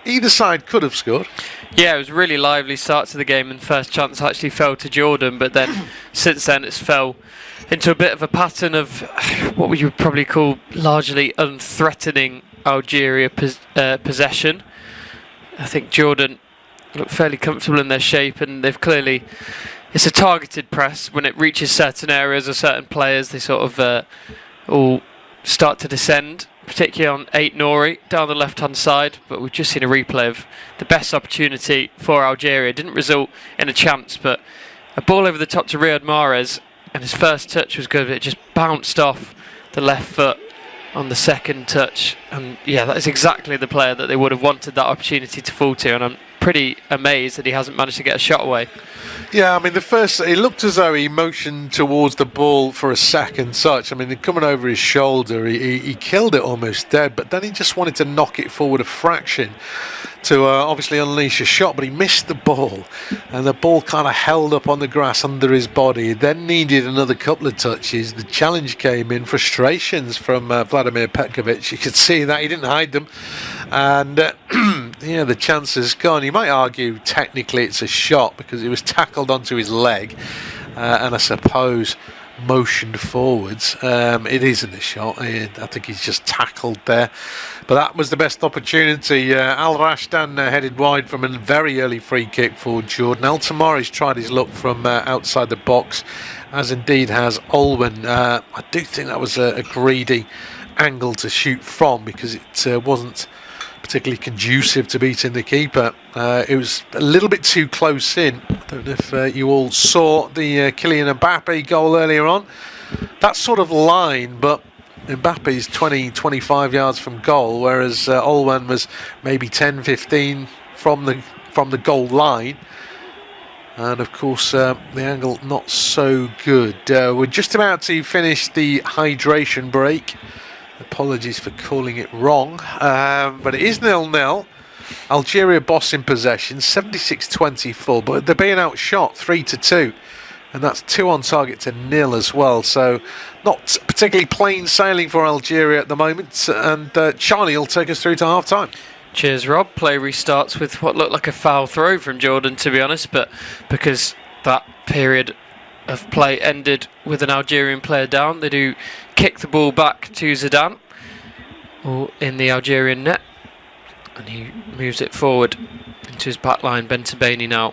either side could have scored. Yeah, it was a really lively start to the game, and first chance actually fell to Jordan, but then since then it's fell into a bit of a pattern of what we would probably call largely unthreatening Algeria possession. I think Jordan look fairly comfortable in their shape, and they've clearly, it's a targeted press. When it reaches certain areas or certain players, they sort of all start to descend, particularly on Eight Nouri down the left hand side. But we've just seen a replay of the best opportunity for Algeria. It didn't result in a chance, but a ball over the top to Riyad Mahrez, and his first touch was good, but it just bounced off the left foot on the second touch. And yeah, that is exactly the player that they would have wanted that opportunity to fall to, and I'm pretty amazed that he hasn't managed to get a shot away. Yeah, I mean, it looked as though he motioned towards the ball for a second touch. I mean, coming over his shoulder, he killed it almost dead, but then he just wanted to knock it forward a fraction to obviously unleash a shot, but he missed the ball, and the ball kind of held up on the grass under his body. He then needed another couple of touches. The challenge came in, frustrations from Vladimir Petkovic. You could see that he didn't hide them, and yeah, the chance is gone. You might argue technically it's a shot because it was tackled onto his leg, and I suppose motioned forwards. It isn't a shot. I think he's just tackled there, but that was the best opportunity. Al Rashdan headed wide from a very early free kick for Jordan. El Tamari's tried his luck from outside the box, as indeed has Olwan. I do think that was a greedy angle to shoot from because it wasn't particularly conducive to beating the keeper. It was a little bit too close in. I don't know if you all saw the Kylian Mbappe goal earlier on. That sort of line, but Mbappe's 20-25 yards from goal, whereas Olwan was maybe 10-15 from the goal line. And of course the angle not so good. We're just about to finish the hydration break. Apologies for calling it wrong, but it is 0-0. Algeria boss in possession, 76-24, but they're being outshot 3-2, and that's 2 on target to 0 as well. So not particularly plain sailing for Algeria at the moment. And Charlie will take us through to half time. Cheers, Rob. Play restarts with what looked like a foul throw from Jordan, to be honest, but because that period of play ended with an Algerian player down, they do kick the ball back to Zidane in the Algerian net, and he moves it forward into his back line. Bentabeni now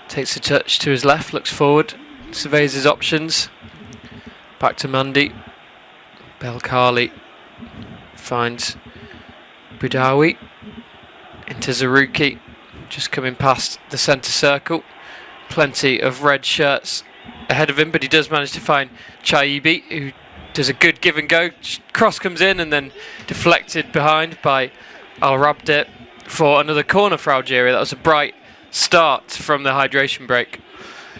takes a touch to his left, looks forward, surveys his options, back to Mandi. Belkali finds Boudaoui into Zarouki, just coming past the centre circle. Plenty of red shirts ahead of him, but he does manage to find Chaibi, who does a good give and go. Cross comes in and then deflected behind by Al Rabde for another corner for Algeria. That was a bright start from the hydration break.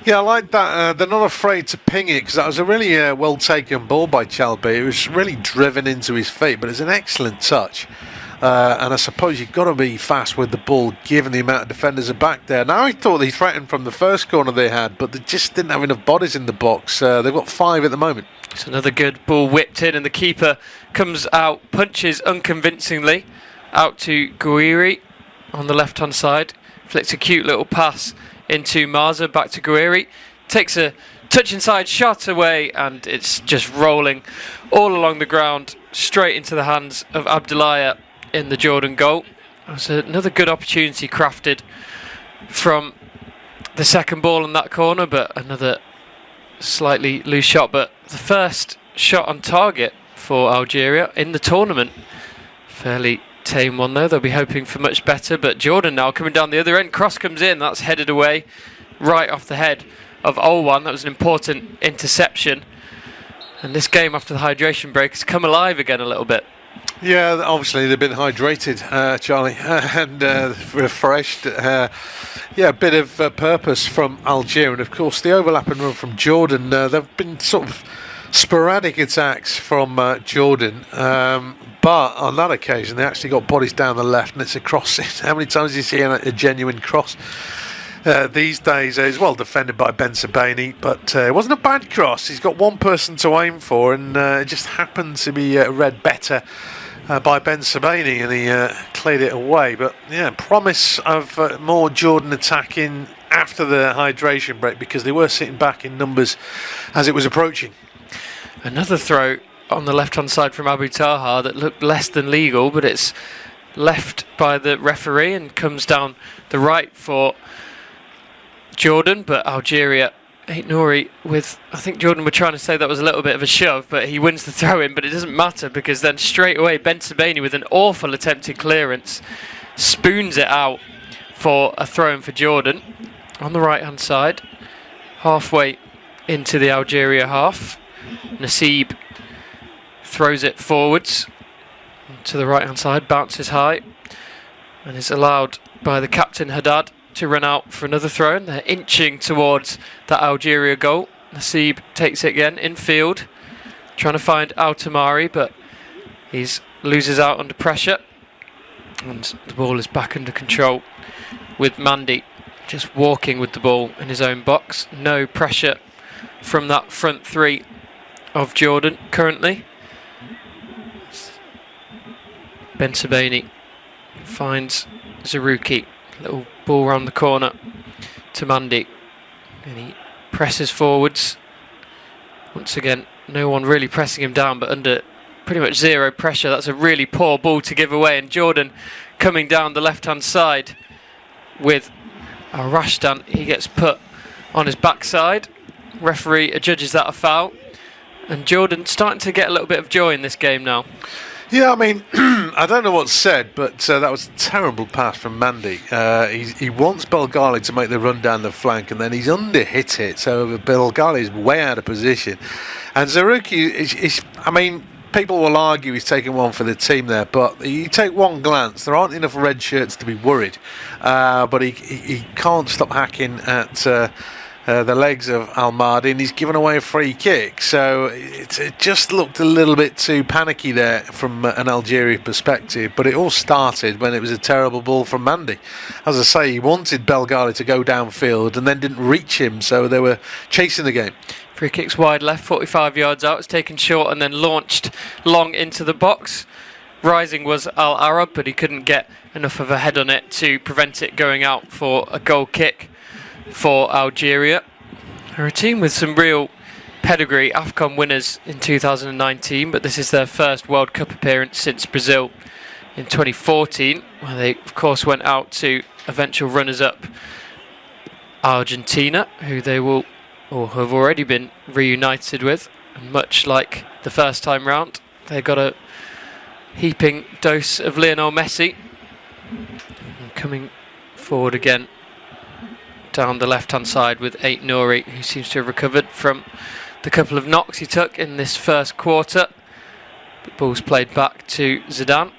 Yeah, I like that. They're not afraid to ping it, because that was a really well taken ball by Chalbi. It was really driven into his feet, but it's an excellent touch. And I suppose you've got to be fast with the ball given the amount of defenders are back there. Now, I thought they threatened from the first corner they had, but they just didn't have enough bodies in the box. They've got 5 at the moment. It's another good ball whipped in, and the keeper comes out, punches unconvincingly out to Gouiri on the left hand side, flicks a cute little pass into Marza, back to Gouiri, takes a touch inside, shot away, and it's just rolling all along the ground straight into the hands of Abdoulaye in the Jordan goal. There's another good opportunity crafted from the second ball in that corner, but another slightly loose shot. But the first shot on target for Algeria in the tournament. Fairly tame one though. They'll be hoping for much better. But Jordan now coming down the other end. Cross comes in. That's headed away right off the head of Olwan. That was an important interception. And this game after the hydration break has come alive again a little bit. Yeah, obviously they've been hydrated, Charlie, and refreshed. A bit of purpose from Algeria, and of course the overlapping run from Jordan. There've been sort of sporadic attacks from Jordan, but on that occasion they actually got bodies down the left, and it's a cross. How many times do you see a genuine cross? These days, it's well defended by Ben Sebaini, but it wasn't a bad cross. He's got one person to aim for, and it just happened to be read better by Ben Sebaini, and he cleared it away. But yeah, promise of more Jordan attacking after the hydration break, because they were sitting back in numbers as it was approaching. Another throw on the left-hand side from Abu Taha that looked less than legal, but it's left by the referee and comes down the right for Jordan. But Algeria, Nouri with, I think Jordan were trying to say that was a little bit of a shove, but he wins the throw in. But it doesn't matter, because then straight away Ben Sebaini with an awful attempted clearance spoons it out for a throw in for Jordan on the right hand side, halfway into the Algeria half. Nassib throws it forwards to the right hand side, bounces high, and is allowed by the captain Haddad to run out for another throw, and they're inching towards that Algeria goal. Nassib takes it again in field, trying to find Altamari, but he loses out under pressure, and the ball is back under control with Mandy just walking with the ball in his own box. No pressure from that front three of Jordan currently. Ben Sebaini finds Zarouki. Little ball round the corner to Mandy, and he presses forwards. Once again, no one really pressing him down, but under pretty much zero pressure. That's a really poor ball to give away, and Jordan coming down the left hand side with Rashdan. He gets put on his backside. Referee adjudges that a foul, and Jordan starting to get a little bit of joy in this game now. Yeah, I mean, I don't know what's said, but that was a terrible pass from Mandy. He wants Belgali to make the run down the flank, and then he's under-hit it, so Belgali is way out of position. And Zarouki, I mean, people will argue he's taking one for the team there, but you take one glance, there aren't enough red shirts to be worried. But he can't stop hacking at the legs of Al-Mahdi, and he's given away a free kick, so it just looked a little bit too panicky there from an Algeria perspective. But it all started when it was a terrible ball from Mandy. As I say, he wanted Belgali to go downfield and then didn't reach him, so they were chasing the game. Free kick's wide left, 45 yards out. It's taken short and then launched long into the box. Rising was Al Arab, but he couldn't get enough of a head on it to prevent it going out for a goal kick for Algeria. They're a team with some real pedigree, AFCON winners in 2019, but this is their first World Cup appearance since Brazil in 2014, where they of course went out to eventual runners-up Argentina, who they will or have already been reunited with, and much like the first time round, they got a heaping dose of Lionel Messi. And coming forward again down the left-hand side with Ait Nouri, who seems to have recovered from the couple of knocks he took in this first quarter. The ball's played back to Zidane.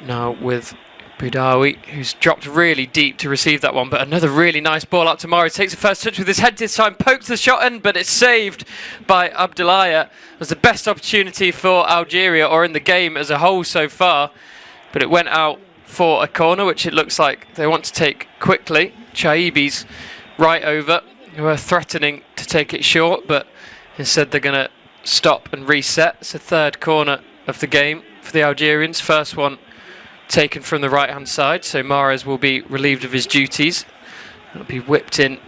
Now with Boudaoui, who's dropped really deep to receive that one, but another really nice ball out to Mari. Takes the first touch with his head this time, pokes the shot in, but it's saved by Abdullah. It was the best opportunity for Algeria, or in the game as a whole so far, but it went out for a corner, which it looks like they want to take quickly. Chaibi's right over, who are threatening to take it short, but instead they're going to stop and reset. It's the third corner of the game for the Algerians. First one taken from the right hand side, so Mahrez will be relieved of his duties. That'll be whipped in,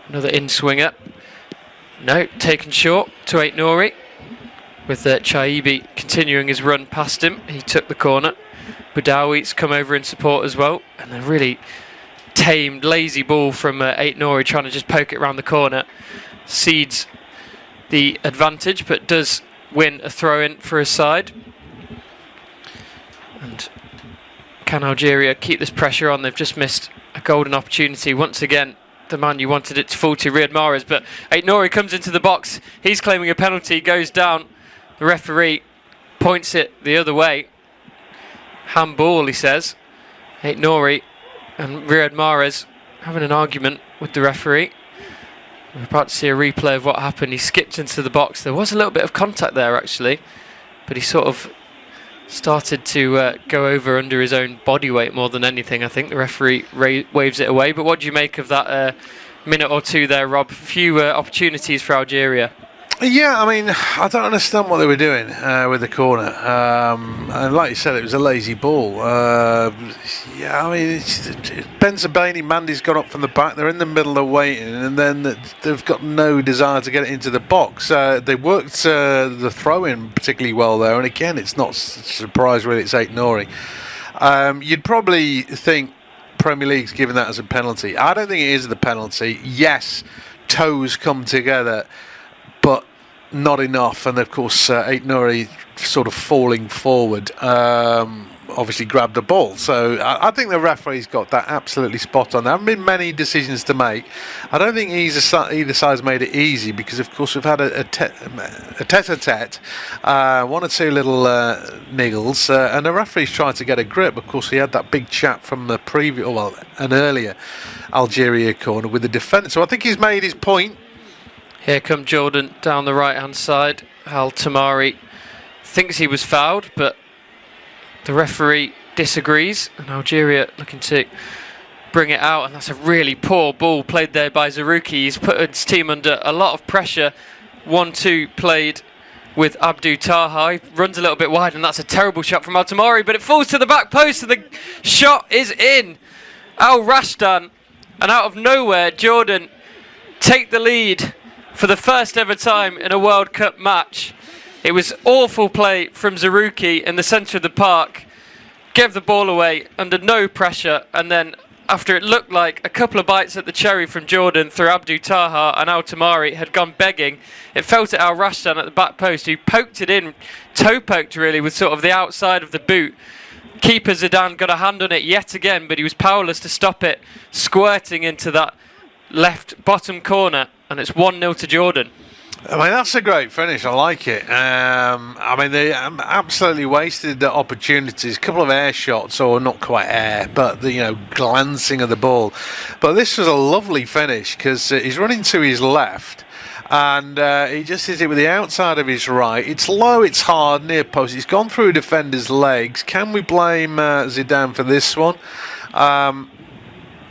another in-swinger. No, taken short to Ait Nouri, with Chaibi continuing his run past him. He took the corner, Boudawi's come over in support as well, and a really tamed, lazy ball from Aït-Nouri trying to just poke it around the corner. Cedes the advantage, but does win a throw-in for his side. And can Algeria keep this pressure on? They've just missed a golden opportunity. Once again, the man you wanted it to fall to, Riyad Mahrez, but Aït-Nouri comes into the box. He's claiming a penalty, goes down. The referee points it the other way. Handball, he says. Aït-Nouri and Riyad Mahrez having an argument with the referee. We're about to see a replay of what happened. He skipped into the box. There was a little bit of contact there, actually, but he sort of started to go over under his own body weight more than anything. I think the referee waves it away. But what do you make of that minute or two there, Rob? Few opportunities for Algeria. Yeah, I mean, I don't understand what they were doing with the corner. And like you said, it was a lazy ball. Yeah, I mean, Ben Zabaini, Mandy's gone up from the back. They're in the middle of waiting, and then they've got no desire to get it into the box. They worked the throw-in particularly well there. And again, it's not a surprise, really. It's Aït-Nouri. You'd probably think Premier League's giving that as a penalty. I don't think it is the penalty. Yes, toes come together, but not enough. And of course, Aït-Nouri sort of falling forward, obviously grabbed the ball. So I think the referee's got that absolutely spot on. There haven't been many decisions to make. I don't think either side's made it easy, because of course we've had a tete-a-tete, one or two little niggles, and the referee's trying to get a grip. Of course, he had that big chat from the an earlier Algeria corner with the defender. So I think he's made his point. Here come Jordan down the right-hand side. Al Tamari thinks he was fouled, but the referee disagrees, and Algeria looking to bring it out, and that's a really poor ball played there by Zerouki. He's put his team under a lot of pressure. 1-2 played with Abdou Taha. He runs a little bit wide, and that's a terrible shot from Al Tamari, but it falls to the back post, and the shot is in. Al Rashdan, and out of nowhere, Jordan take the lead for the first ever time in a World Cup match. It was awful play from Zerouki in the centre of the park. Gave the ball away under no pressure, and then after it looked like a couple of bites at the cherry from Jordan through Abdou Taha and Al Tamari had gone begging, it fell to Al Rashdan at the back post, who poked it in, toe poked really, with sort of the outside of the boot. Keeper Zidane got a hand on it yet again, but he was powerless to stop it squirting into that left bottom corner, and it's 1-0 to Jordan. I mean, that's a great finish. I like it. I mean, they absolutely wasted the opportunities. A couple of air shots, or not quite air, but the glancing of the ball. But this was a lovely finish, because he's running to his left, and he just hits it with the outside of his right. It's low, it's hard, near post. It's gone through defender's legs. Can we blame Zidane for this one?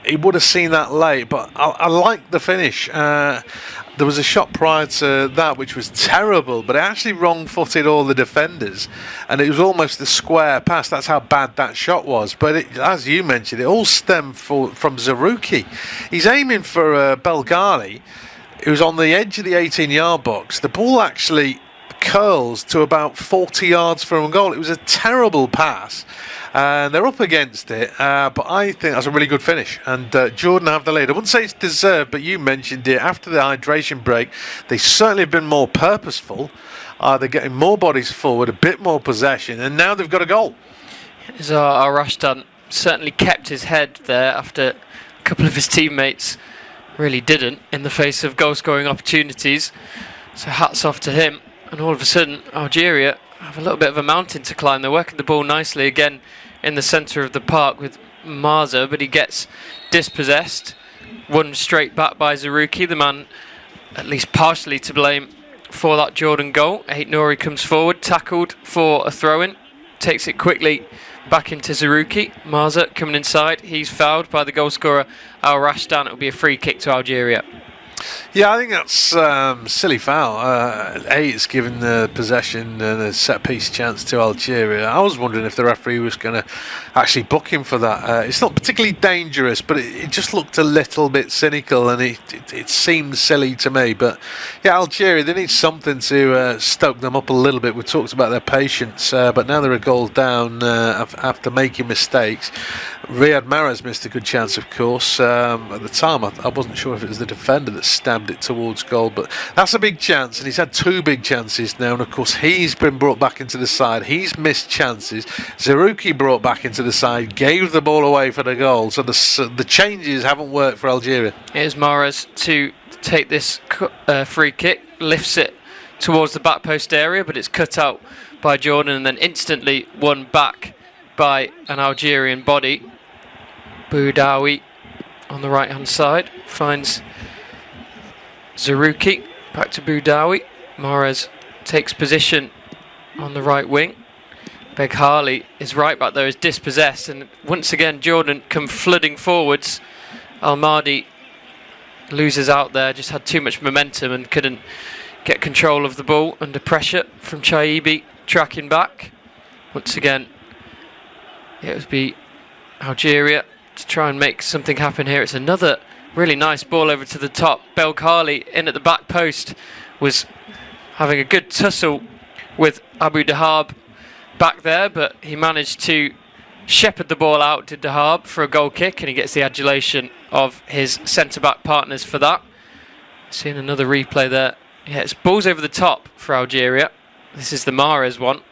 He would have seen that late, but I like the finish. There was a shot prior to that which was terrible, but it actually wrong-footed all the defenders, and it was almost a square pass. That's how bad that shot was. But as you mentioned, it all stemmed from Zerouki. He's aiming for Belghali, who's on the edge of the 18-yard box. The ball actually curls to about 40 yards from goal. It was a terrible pass, and they're up against it, but I think that's a really good finish, and Jordan have the lead. I wouldn't say it's deserved, but you mentioned it. After the hydration break, they certainly have been more purposeful. They're getting more bodies forward, a bit more possession, and now they've got a goal. Al Rashdan certainly kept his head there after a couple of his teammates really didn't in the face of goal-scoring opportunities, so hats off to him. And all of a sudden, Algeria have a little bit of a mountain to climb. They're working the ball nicely again in the centre of the park with Marza, but he gets dispossessed. Won straight back by Zerouki, the man at least partially to blame for that Jordan goal. Aït-Nouri comes forward, tackled for a throw-in, takes it quickly back into Zerouki. Marza coming inside, he's fouled by the goal scorer Al Rashdan. It will be a free kick to Algeria. Yeah, I think that's silly foul. It's given the possession and a set-piece chance to Algeria. I was wondering if the referee was going to actually book him for that. It's not particularly dangerous, but it just looked a little bit cynical, and it seemed silly to me. But yeah, Algeria, they need something to stoke them up a little bit. We talked about their patience, but now they're a goal down after making mistakes. Riyad Mahrez missed a good chance, of course. At the time, I wasn't sure if it was the defender that stabbed it towards goal, but that's a big chance, and he's had 2 big chances now, and of course he's been brought back into the side. He's missed chances. Zerouki brought back into the side, gave the ball away for the goal, so the changes haven't worked for Algeria. Here's Mahrez to take this free kick, lifts it towards the back post area, but it's cut out by Jordan and then instantly won back by an Algerian body. Boudaoui on the right hand side finds Zerouki, back to Boudaoui. Mahrez takes position on the right wing. Beghali is right back there, is dispossessed, and once again Jordan come flooding forwards. Al-Mahdi loses out there, just had too much momentum and couldn't get control of the ball under pressure from Chaibi tracking back. Once again it would be Algeria to try and make something happen here. It's another really nice ball over to the top. Beghali in at the back post was having a good tussle with Abu Dahab back there, but he managed to shepherd the ball out to Dahab for a goal kick, and he gets the adulation of his centre-back partners for that. Seeing another replay there. Yeah, it's balls over the top for Algeria. This is the Mahrez one,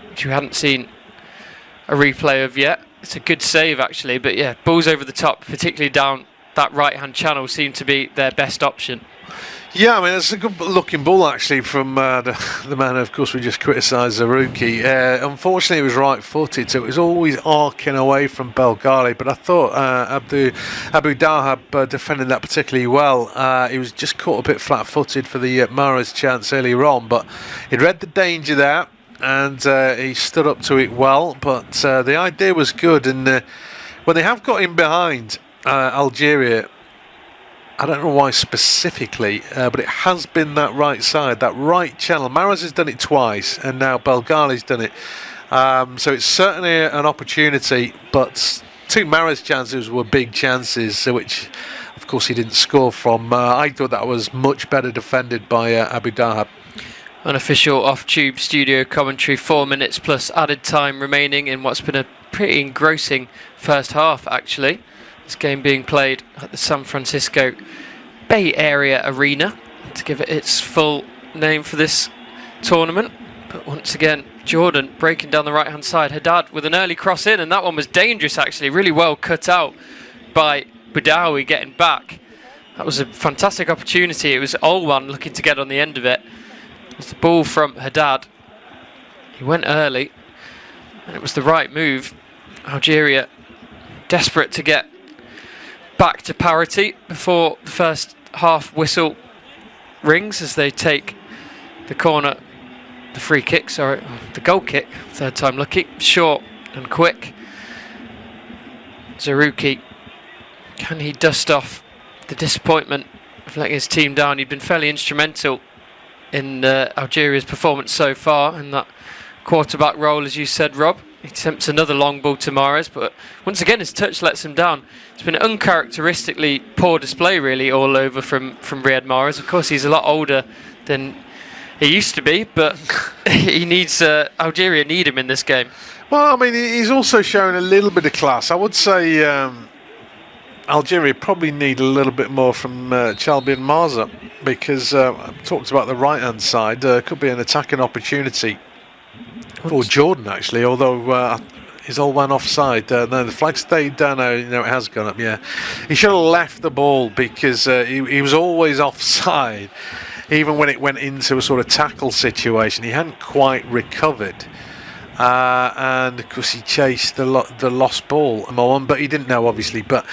which we hadn't seen a replay of yet. It's a good save actually, but yeah, balls over the top, particularly down that right-hand channel, seemed to be their best option. Yeah, I mean, it's a good looking ball actually from the man, of course, we just criticised, Zerouki. Unfortunately, it was right-footed, so it was always arcing away from Beghali, but I thought Abu Dahab defended that particularly well. He was just caught a bit flat-footed for the Mahrez chance earlier on, but he'd read the danger there, and he stood up to it well, but the idea was good, and when they have got in behind Algeria, I don't know why specifically, but it has been that right side, that right channel. Mahrez has done it twice, and now Beghali's done it. So it's certainly an opportunity, but 2 Mahrez chances were big chances, which, of course, he didn't score from. I thought that was much better defended by Abu Dahab. Unofficial off-tube studio commentary, 4 minutes plus added time remaining in what's been a pretty engrossing first half, actually. This game being played at the San Francisco Bay Area Arena, to give it its full name for this tournament. But once again, Jordan breaking down the right-hand side. Haddad with an early cross in, and that one was dangerous actually, really well cut out by Boudaoui getting back. That was a fantastic opportunity. It was Olwan looking to get on the end of it. It was the ball from Haddad. He went early, and it was the right move. Algeria desperate to get back to parity before the first half whistle rings as they take the corner, the free kick, sorry, the goal kick, third time lucky, short and quick. Zerouki, can he dust off the disappointment of letting his team down? He'd been fairly instrumental in Algeria's performance so far in that quarterback role, as you said, Rob. He attempts another long ball to Mahrez, but once again his touch lets him down. It's been an uncharacteristically poor display really all over from Riyad Mahrez. Of course he's a lot older than he used to be, but he needs Algeria need him in this game. Well, I mean, he's also showing a little bit of class. I would say Algeria probably need a little bit more from Chalbi and Marza, because I talked about the right-hand side. Could be an attacking opportunity for Jordan, actually, although he's all one offside. No, the flag stayed down. No, it has gone up, yeah. He should have left the ball, because he was always offside, even when it went into a sort of tackle situation. He hadn't quite recovered. And of course he chased the lost ball, but he didn't know, obviously. But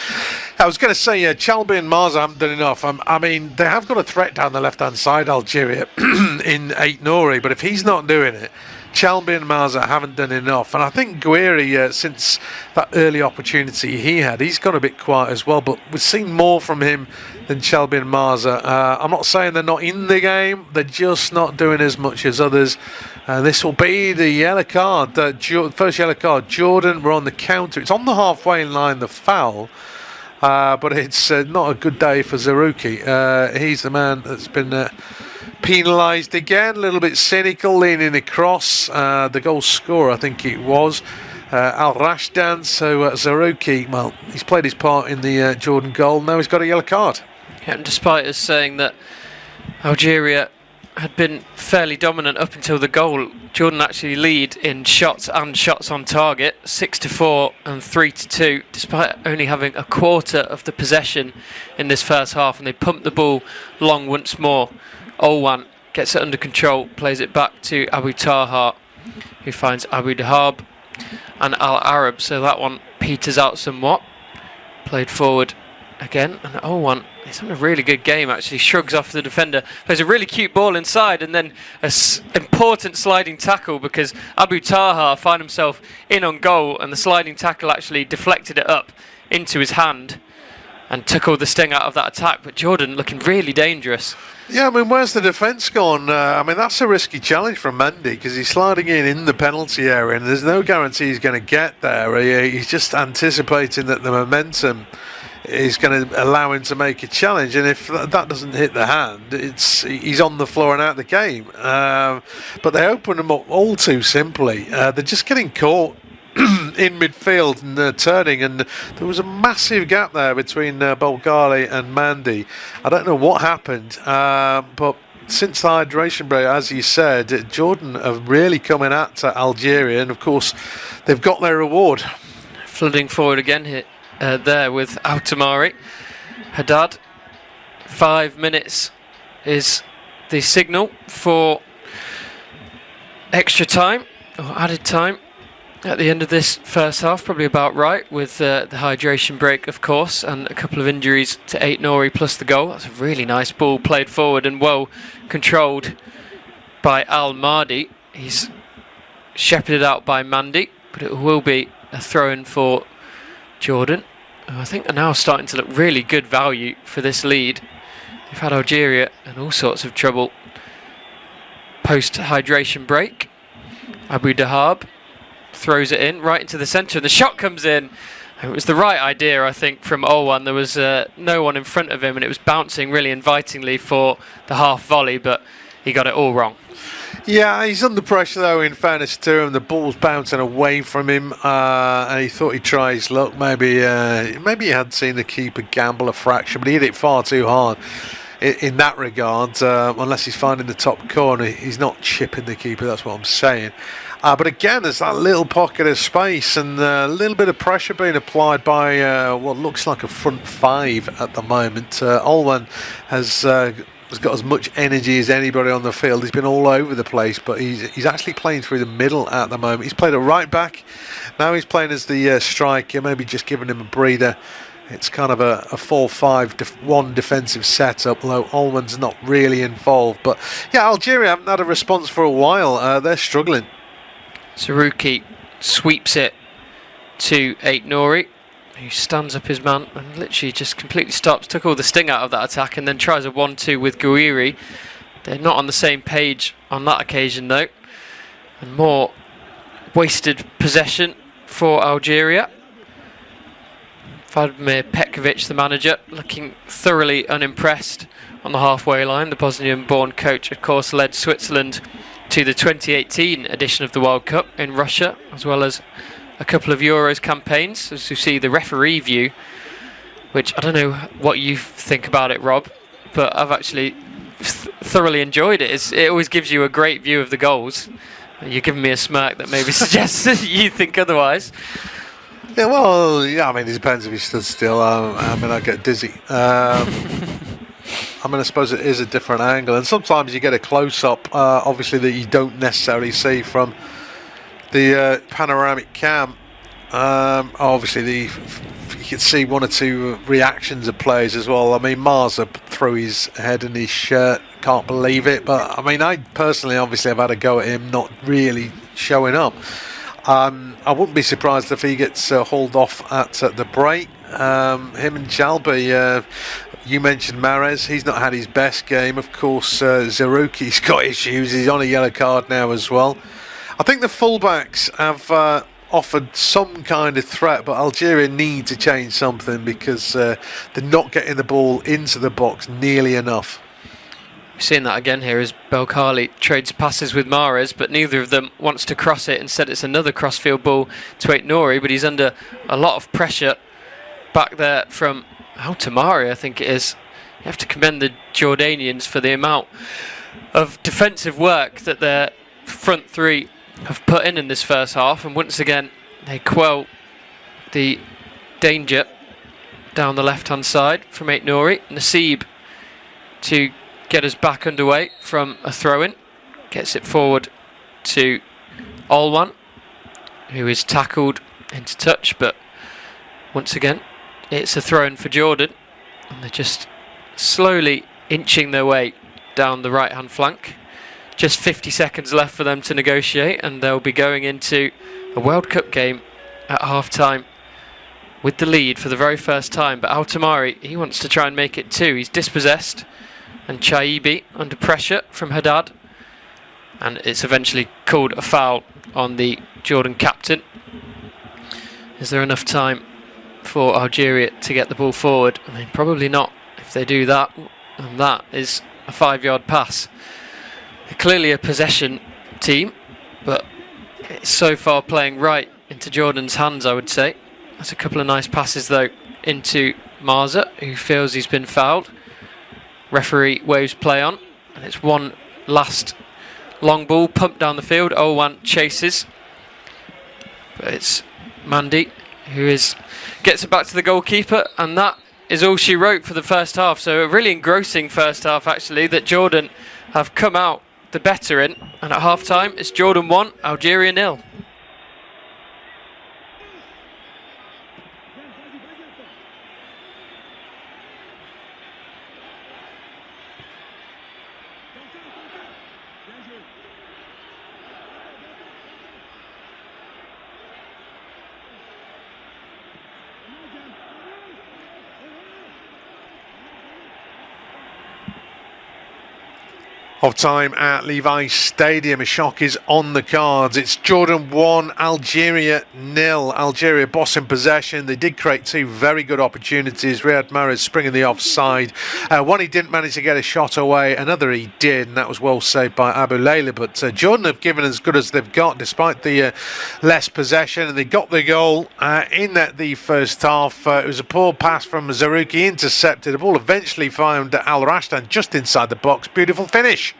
I was going to say, Chalbi and Marza haven't done enough. I mean, they have got a threat down the left-hand side, Algeria, in Ait Nouri, but if he's not doing it, Chalby and Marza haven't done enough, and I think Guiri, since that early opportunity he had, he's got a bit quiet as well, but we've seen more from him than Chalby and Marza. I'm not saying they're not in the game, they're just not doing as much as others. This will be the yellow card, first yellow card. Jordan were on the counter, it's on the halfway line, the foul. But it's not a good day for Zarouki. He's the man that's been penalised again, a little bit cynical, leaning across. The goal scorer, I think it was, Al Rashdan. So Zarouki, well, he's played his part in the Jordan goal. Now he's got a yellow card. Yeah, and despite us saying that Algeria had been fairly dominant up until the goal, Jordan actually lead in shots and shots on target, 6-4 and 3-2, despite only having a quarter of the possession in this first half, and they pumped the ball long once more. Olwan gets it under control, plays it back to Abu Taha, who finds Abu Dahab and Al Arab, so that one peters out somewhat. Played forward again, and Olwan, he's having a really good game actually, shrugs off the defender, plays a really cute ball inside, and then an important sliding tackle, because Abu Taha found himself in on goal, and the sliding tackle actually deflected it up into his hand and took all the sting out of that attack. But Jordan looking really dangerous. Yeah, I mean, where's the defence gone? I mean, that's a risky challenge from Mendy, because he's sliding in the penalty area, and there's no guarantee he's going to get there. He's just anticipating that the momentum is going to allow him to make a challenge, and if that doesn't hit the hand, he's on the floor and out of the game. But they open him up all too simply. They're just getting caught in midfield and turning, and there was a massive gap there between Bolghali and Mandy. I don't know what happened, but since the hydration break, as you said, Jordan are really coming at Algeria, and of course they've got their reward. Flooding forward again here. There with Altamari. Haddad, 5 minutes is the signal for extra time, or added time, at the end of this first half. Probably about right, with the hydration break, of course, and a couple of injuries to Ait Nouri plus the goal. That's a really nice ball played forward and well controlled by Al Mahdi. He's shepherded out by Mandy, but it will be a throw-in for Jordan. I think are now starting to look really good value for this lead. They've had Algeria in all sorts of trouble post-hydration break. Abu Dahab throws it in right into the centre, and the shot comes in. It was the right idea, I think, from Olwan. There was no one in front of him, and it was bouncing really invitingly for the half volley, but he got it all wrong. Yeah, he's under pressure though, in fairness to him. The ball's bouncing away from him, and he thought he'd try his luck. Maybe he had seen the keeper gamble a fraction, but he hit it far too hard in that regard. Unless he's finding the top corner, he's not chipping the keeper, that's what I'm saying. But again, there's that little pocket of space and a little bit of pressure being applied by what looks like a front five at the moment. Olwan has got as much energy as anybody on the field. He's been all over the place, but he's actually playing through the middle at the moment. He's played a right back, now he's playing as the striker, maybe just giving him a breather. It's kind of a 4-5-1 defensive setup, although Olwan's not really involved. But yeah, Algeria haven't had a response for a while. They're struggling. Zarouki sweeps it to Ait Nouri, who stands up his man and literally just completely stops, took all the sting out of that attack, and then tries a 1-2 with Guiri. They're not on the same page on that occasion though, and more wasted possession for Algeria. Vladimir Petkovic, the manager, looking thoroughly unimpressed on the halfway line. The Bosnian-born coach, of course, led Switzerland to the 2018 edition of the World Cup in Russia, as well as a couple of Euros campaigns. As you see, the referee view, which I don't know what you think about it, Rob, but I've actually thoroughly enjoyed it. It always gives you a great view of the goals. You're giving me a smirk that maybe suggests that you think otherwise. Yeah, well, yeah, I mean, it depends if he stood still. I mean, I get dizzy. I mean, I suppose it is a different angle, and sometimes you get a close-up, obviously, that you don't necessarily see from the panoramic cam. Obviously, you can see one or two reactions of players as well. I mean, Marza through his head and his shirt. Can't believe it. But I mean, I personally obviously have had a go at him not really showing up. I wouldn't be surprised if he gets hauled off at the break. Him and Jalby, you mentioned Mahrez. He's not had his best game. Of course, Zerouki's got issues. He's on a yellow card now as well. I think the fullbacks have offered some kind of threat, but Algeria need to change something because they're not getting the ball into the box nearly enough. We're seeing that again here as Belkhali trades passes with Mahrez, but neither of them wants to cross it. Instead, it's another crossfield ball to Aït-Nouri, but he's under a lot of pressure back there from Tamari, I think it is. You have to commend the Jordanians for the amount of defensive work that their front three have put in this first half, and once again they quell the danger down the left hand side from Aït-Nouri. Nassib to get us back underway from a throw-in, gets it forward to Alwan, who is tackled into touch, but once again it's a throw-in for Jordan, and they're just slowly inching their way down the right hand flank. Just 50 seconds left for them to negotiate, and they'll be going into a World Cup game at half-time with the lead for the very first time. But Al-Tamari, he wants to try and make it two. He's dispossessed, and Chaibi under pressure from Haddad, and it's eventually called a foul on the Jordan captain. Is there enough time for Algeria to get the ball forward? I mean, probably not if they do that, and that is a 5-yard pass. They're clearly a possession team, but it's so far playing right into Jordan's hands, I would say. That's a couple of nice passes though into Marza, who feels he's been fouled. Referee waves play on, and it's one last long ball pumped down the field. Olwan chases, but it's Mandy who gets it back to the goalkeeper, and that is all she wrote for the first half. So a really engrossing first half actually, that Jordan have come out the better in, and at half time it's Jordan 1, Algeria 0. Of time at Levi Stadium. A shock is on the cards. It's Jordan 1, Algeria 0. Algeria boss in possession. They did create two very good opportunities. Riyad Mahrez springing the offside. One he didn't manage to get a shot away, another he did, and that was well saved by Abu Layla. But Jordan have given as good as they've got despite the less possession, and they got the goal in the first half. It was a poor pass from Zerouki, intercepted. The ball eventually found Al Rashdan just inside the box. Beautiful finish.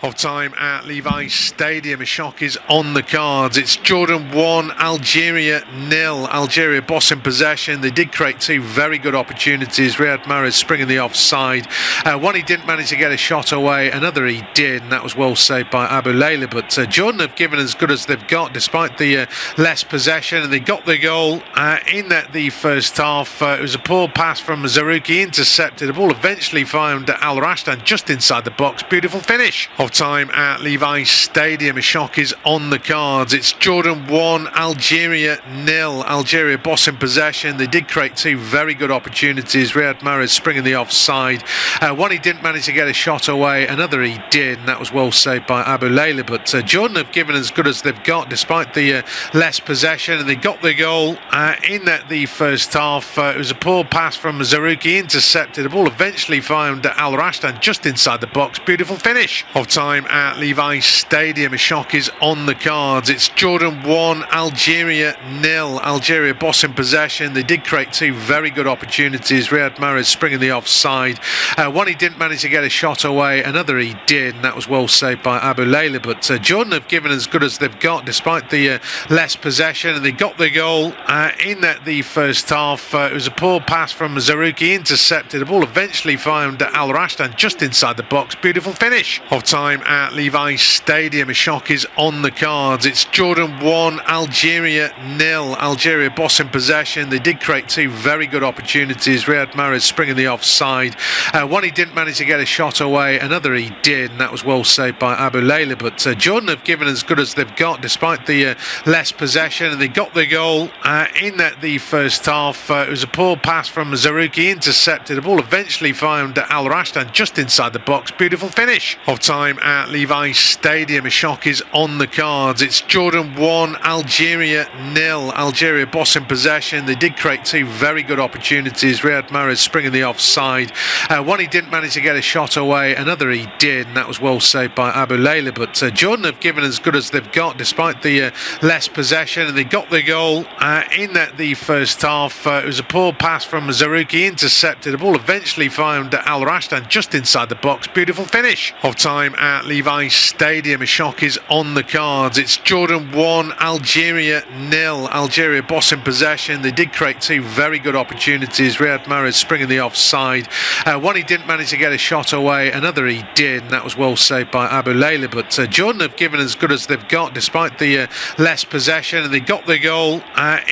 Of time at Levi Stadium. A shock is on the cards. It's Jordan 1, Algeria 0. Algeria boss in possession. They did create two very good opportunities. Riyad Mahrez springing the offside. One he didn't manage to get a shot away, another he did, and that was well saved by Abu Layla. But Jordan have given as good as they've got despite the less possession, and they got the goal in the first half. It was a poor pass from Zerouki, intercepted. The ball eventually found Al Rashdan just inside the box. Beautiful finish. Of Of time at Levi's Stadium. A shock is on the cards. It's Jordan 1, Algeria 0. Algeria bossing possession. They did create two very good opportunities. Riyad Mahrez springing the offside. One he didn't manage to get a shot away, another he did, and that was well saved by Abu Layla. But Jordan have given as good as they've got despite the less possession, and they got the goal in the first half. It was a poor pass from Zarouki, intercepted. The ball eventually found Al Rashdan just inside the box. Beautiful finish. Of time at Levi's Stadium. A shock is on the cards. It's Jordan 1, Algeria 0. Algeria bossing possession. They did create two very good opportunities. Riyad Mahrez springing the offside. One he didn't manage to get a shot away, another he did, and that was well saved by Abu Layla. But Jordan have given as good as they've got despite the less possession, and they got the goal in the first half. It was a poor pass from Zarouki, intercepted. The ball eventually found Al Rashdan just inside the box. Beautiful finish. Of time at Levi's Stadium. A shock is on the cards. It's Jordan 1, Algeria 0. Algeria bossing possession. They did create two very good opportunities. Riyad Mahrez springing the offside. One he didn't manage to get a shot away, another he did, and that was well saved by Abu Layla. But Jordan have given as good as they've got despite the less possession, and they got the goal in the first half. It was a poor pass from Zarouki, intercepted. The ball eventually found Al Rashdan just inside the box. Beautiful finish. Of time at Levi's Stadium. A shock is on the cards. It's Jordan 1, Algeria 0. Algeria bossing possession. They did create two very good opportunities. Riyad Mahrez springing the offside. One he didn't manage to get a shot away, another he did, and that was well saved by Abu Layla. But Jordan have given as good as they've got despite the less possession, and they got the goal in the first half. It was a poor pass from Zarouki, intercepted. The ball eventually found Al Rashdan just inside the box. Beautiful finish. Of time at Levi's Stadium. A shock is on the cards. It's Jordan 1, Algeria 0. Algeria bossing possession. They did create two very good opportunities. Riyad Mahrez springing the offside. One he didn't manage to get a shot away, another he did, and that was well saved by Abu Layla. But Jordan have given as good as they've got despite the less possession, and they got the goal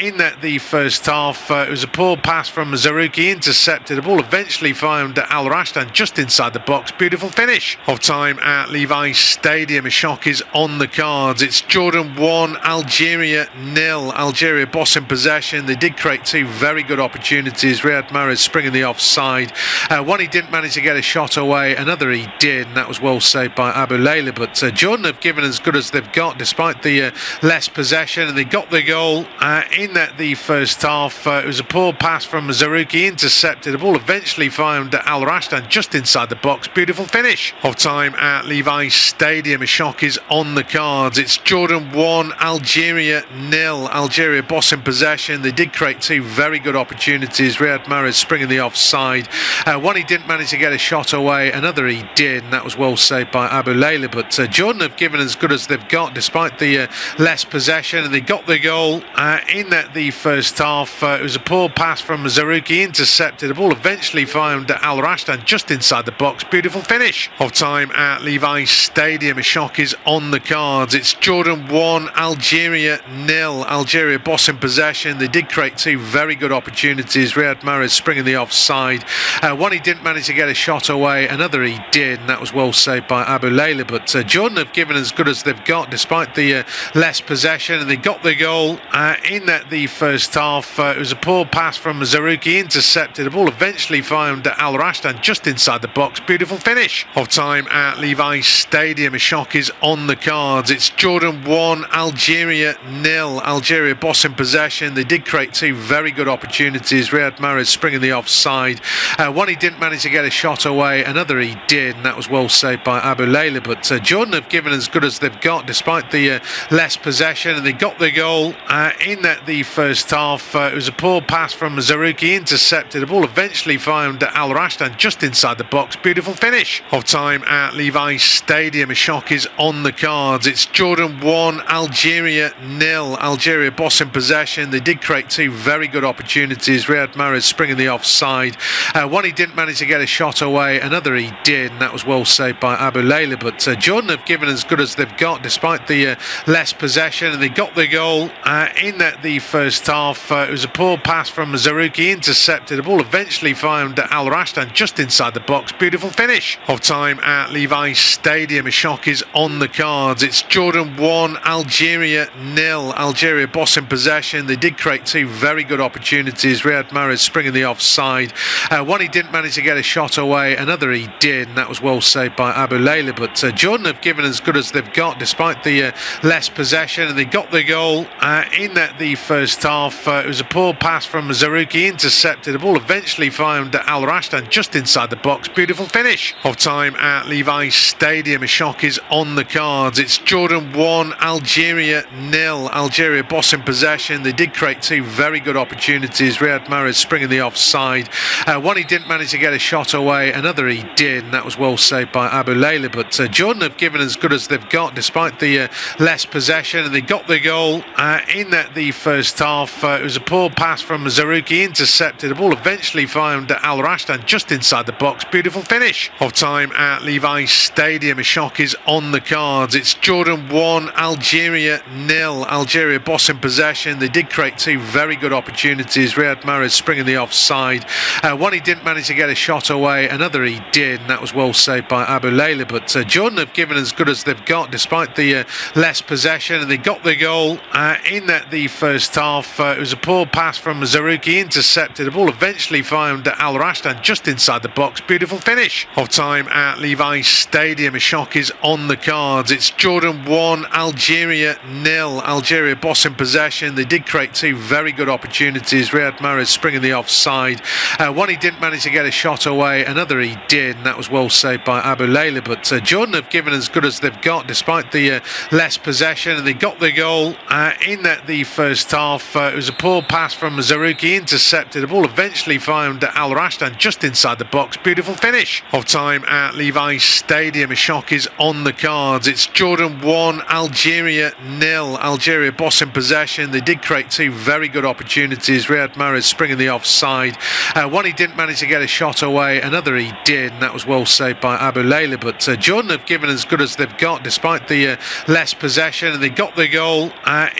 in the first half. It was a poor pass from Zarouki, intercepted. The ball eventually found Al Rashdan just inside the box. Beautiful finish. Of time at Levi's Stadium. A shock is on the cards. It's Jordan 1, Algeria 0. Algeria bossing possession. They did create two very good opportunities. Riyad Mahrez springing the offside. One he didn't manage to get a shot away, another he did, and that was well saved by Abu Layla. But Jordan have given as good as they've got despite the less possession, and they got the goal in the first half. It was a poor pass from Zarouki, intercepted. The ball eventually found Al Rashdan just inside the box. Beautiful finish. Of time at Levi's Stadium. A shock is on the cards. It's Jordan 1, Algeria 0. Algeria bossing possession. They did create two very good opportunities. Riyad Mahrez springing the offside. One he didn't manage to get a shot away, another he did, and that was well saved by Abu Layla. But Jordan have given as good as they've got despite the less possession, and they got the goal in the first half. It was a poor pass from Zarouki, intercepted. The ball eventually found Al Rashdan just inside the box. Beautiful finish. Of time at Levi's Stadium. A shock is on the cards. It's Jordan 1, Algeria 0. Algeria bossing possession. They did create two very good opportunities. Riyad Mahrez springing the offside. One he didn't manage to get a shot away, another he did, and that was well saved by Abu Layla. But Jordan have given as good as they've got despite the less possession, and they got the goal in the first half. It was a poor pass from Zarouki, intercepted. The ball eventually found Al Rashdan just inside the box. Beautiful finish. Of time at Levi's Stadium. A shock is on the cards. It's Jordan 1, Algeria 0. Algeria bossing possession. They did create two very good opportunities. Riyad Mahrez springing the offside. One he didn't manage to get a shot away, another he did, and that was well saved by Abu Layla. But Jordan have given as good as they've got despite the less possession, and they got the goal in the first half. It was a poor pass from Zarouki, intercepted. The ball eventually found Al Rashdan just inside the box. Beautiful finish. Of time at Levi's Stadium. A shock is on the cards. It's Jordan 1, Algeria 0. Algeria bossing possession. They did create two very good opportunities. Riyad Mahrez springing the offside. One he didn't manage to get a shot away, another he did, and that was well saved by Abu Layla. But Jordan have given as good as they've got despite the less possession, and they got the goal in the first half. It was a poor pass from Zarouki, intercepted. The ball eventually found Al Rashdan just inside the box. Beautiful finish. Of time at Levi's Stadium. A shock is on the cards. It's Jordan 1, Algeria 0. Algeria boss in possession. They did create two very good opportunities. Riyad Mahrez springing the offside. One he didn't manage to get a shot away, another he did, and that was well saved by Abu Layla. But Jordan have given as good as they've got despite the less possession, and they got the goal in the first half. It was a poor pass from Zarouki, intercepted. The ball eventually found Al Rashdan just inside the box. Beautiful finish of time at Levi Stadium. A shock is on the cards. It's Jordan 1, Algeria 0. Algeria boss in possession. They did create two very good opportunities. Riyad Mahrez springing the offside. One he didn't manage to get a shot away, another he did, and that was well saved by Abu Layla. But Jordan have given as good as they've got despite the less possession, and they got the goal in the first half. It was a poor pass from Zarouki, intercepted. The ball eventually found Al Rashdan just inside the box. Beautiful finish of time at Levi Stadium. A shock is on the cards. It's Jordan 1, Algeria 0. Algeria boss in possession. They did create two very good opportunities. Riyad Mahrez springing the offside. One he didn't manage to get a shot away, another he did, and that was well saved by Abu Layla. But Jordan have given as good as they've got despite the less possession, and they got the goal in the first half. It was a poor pass from Zarouki, intercepted. The ball eventually found Al Rashdan just inside the box. Beautiful finish of time at Levi Stadium. A shock is on the cards. It's Jordan 1, Algeria 0. Algeria boss in possession. They did create two very good opportunities. Riyad Mahrez springing the offside. One he didn't manage to get a shot away, another he did, and that was well saved by Abu Layla. But Jordan have given as good as they've got despite the less possession, and they got the goal in the first half. It was a poor pass from Zarouki, intercepted. The ball eventually found Al Rashdan just inside the box. Beautiful finish of time at Levi Stadium. A shock is on the cards. It's Jordan 1, Algeria 0. Algeria boss in possession. They did create two very good opportunities. Riyad Mahrez springing the offside. One he didn't manage to get a shot away, another he did, and that was well saved by Abu Layla. But Jordan have given as good as they've got despite the less possession, and they got the goal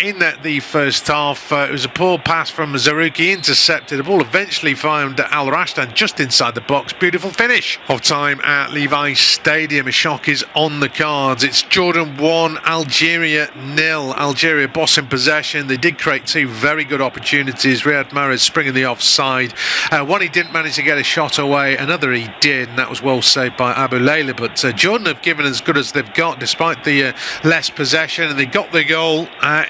in the first half. It was a poor pass from Zarouki, intercepted. The ball eventually found Al Rashdan just inside the box. Beautiful finish of time at Levi Stadium. A shock is on the cards. It's Jordan 1, Algeria 0. Algeria boss in possession. They did create two very good opportunities. Riyad Mahrez springing the offside. One he didn't manage to get a shot away, another he did, and that was well saved by Abu Layla. But Jordan have given as good as they've got despite the less possession, and they got the goal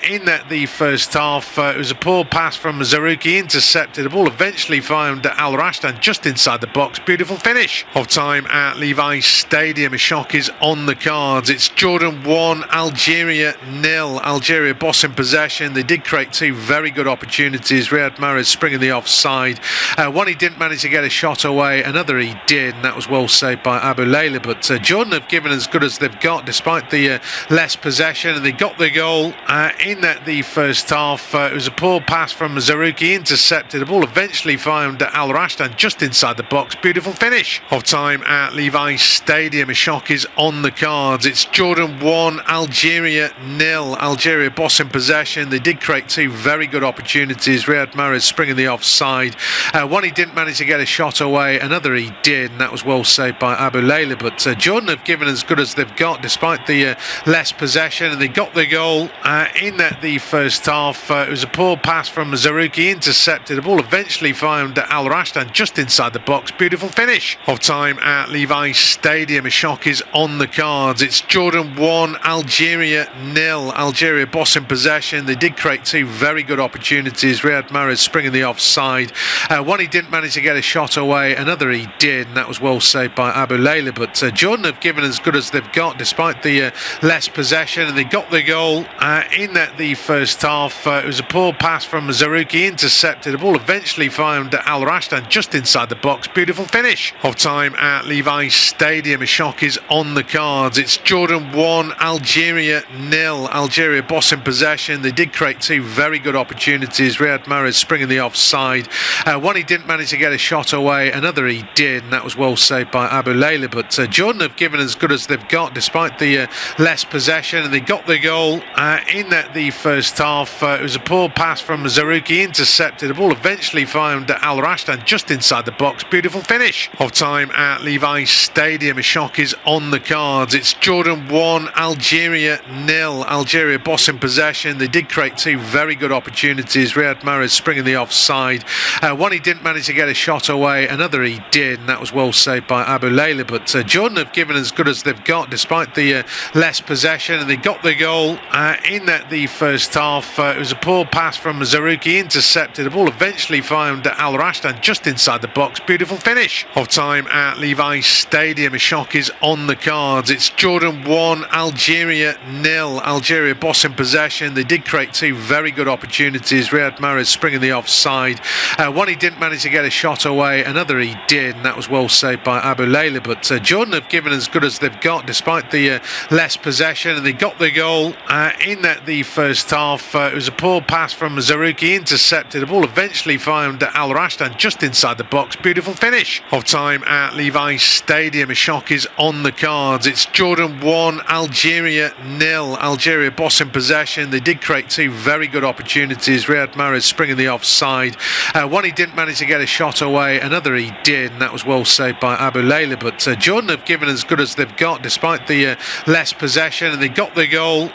in the first half. It was a poor pass from Zarouki, intercepted. The ball eventually found Al Rashdan just inside the box. Beautiful finish of time at Levi Stadium. A shock is on the cards. It's Jordan 1, Algeria 0. Algeria boss in possession. They did create two very good opportunities. Riyad Mahrez springing the offside. One he didn't manage to get a shot away, another he did, and that was well saved by Abu Layla. But Jordan have given as good as they've got despite the less possession, and they got the goal in the first half. It was a poor pass from Zarouki, intercepted. The ball eventually found Al Rashdan just inside the box. Beautiful finish of time at Levi Stadium. A shock is on the cards. It's Jordan 1, Algeria 0. Algeria boss in possession. They did create two very good opportunities. Riyad Mahrez springing the offside. One he didn't manage to get a shot away, another he did, and that was well saved by Abu Layla. But Jordan have given as good as they've got despite the less possession, and they got the goal in the first half. It was a poor pass from Zarouki, intercepted. The ball eventually found Al Rashdan just inside the box. Beautiful finish of time at Levi Stadium. A shock is on the cards. It's Jordan 1, Algeria 0. Algeria boss in possession. They did create two very good opportunities. Riyad Mahrez springing the offside. One he didn't manage to get a shot away, another he did, and that was well saved by Abu Layla. But Jordan have given as good as they've got despite the less possession, and they got the goal in the first half. It was a poor pass from Zarouki, intercepted. The ball eventually found Al Rashdan just inside the box. Beautiful finish of time at Levi Stadium. A shock is on the cards. It's Jordan 1, Algeria 0. Algeria boss in possession. They did create two very good opportunities. Riyad Mahrez springing the offside. One he didn't manage to get a shot away, another he did, and that was well saved by Abu Layla. But Jordan have given as good as they've got despite the less possession, and they got the goal in the first half. It was a poor pass from Zarouki, intercepted. The ball eventually found Al Rashdan just inside the box. Beautiful finish of time at Levi Stadium. A shock is on the cards. It's Jordan 1, Algeria 0. Algeria boss in possession. They did create two very good opportunities. Riyad Mahrez springing the offside. One he didn't manage to get a shot away, another he did, and that was well saved by Abu Layla. But Jordan have given as good as they've got despite the less possession, and they got the goal in the first half. It was a poor pass from Zarouki, intercepted. The ball eventually found Al Rashdan just inside the box. Beautiful finish of time at Levi Stadium. A shock is on the cards. It's Jordan 1, Algeria 0. Algeria boss in possession. They did create two very good opportunities. Riyad Mahrez springing the offside. One he didn't manage to get a shot away, another he did, and that was well saved by Abu Layla. But Jordan have given as good as they've got despite the less possession, and they got the goal in the first half. It was a poor pass from Zarouki, intercepted. The ball eventually found Al Rashdan just inside the box. Beautiful finish of time at Levi Stadium. A shock is on the cards. It's Jordan 1, Algeria 0. Algeria boss in possession. They did create two very good opportunities. Riyad Mahrez springing the offside. One he didn't manage to get a shot away, another he did, and that was well saved by Abu Layla. But Jordan have given as good as they've got despite the less possession, and they got the goal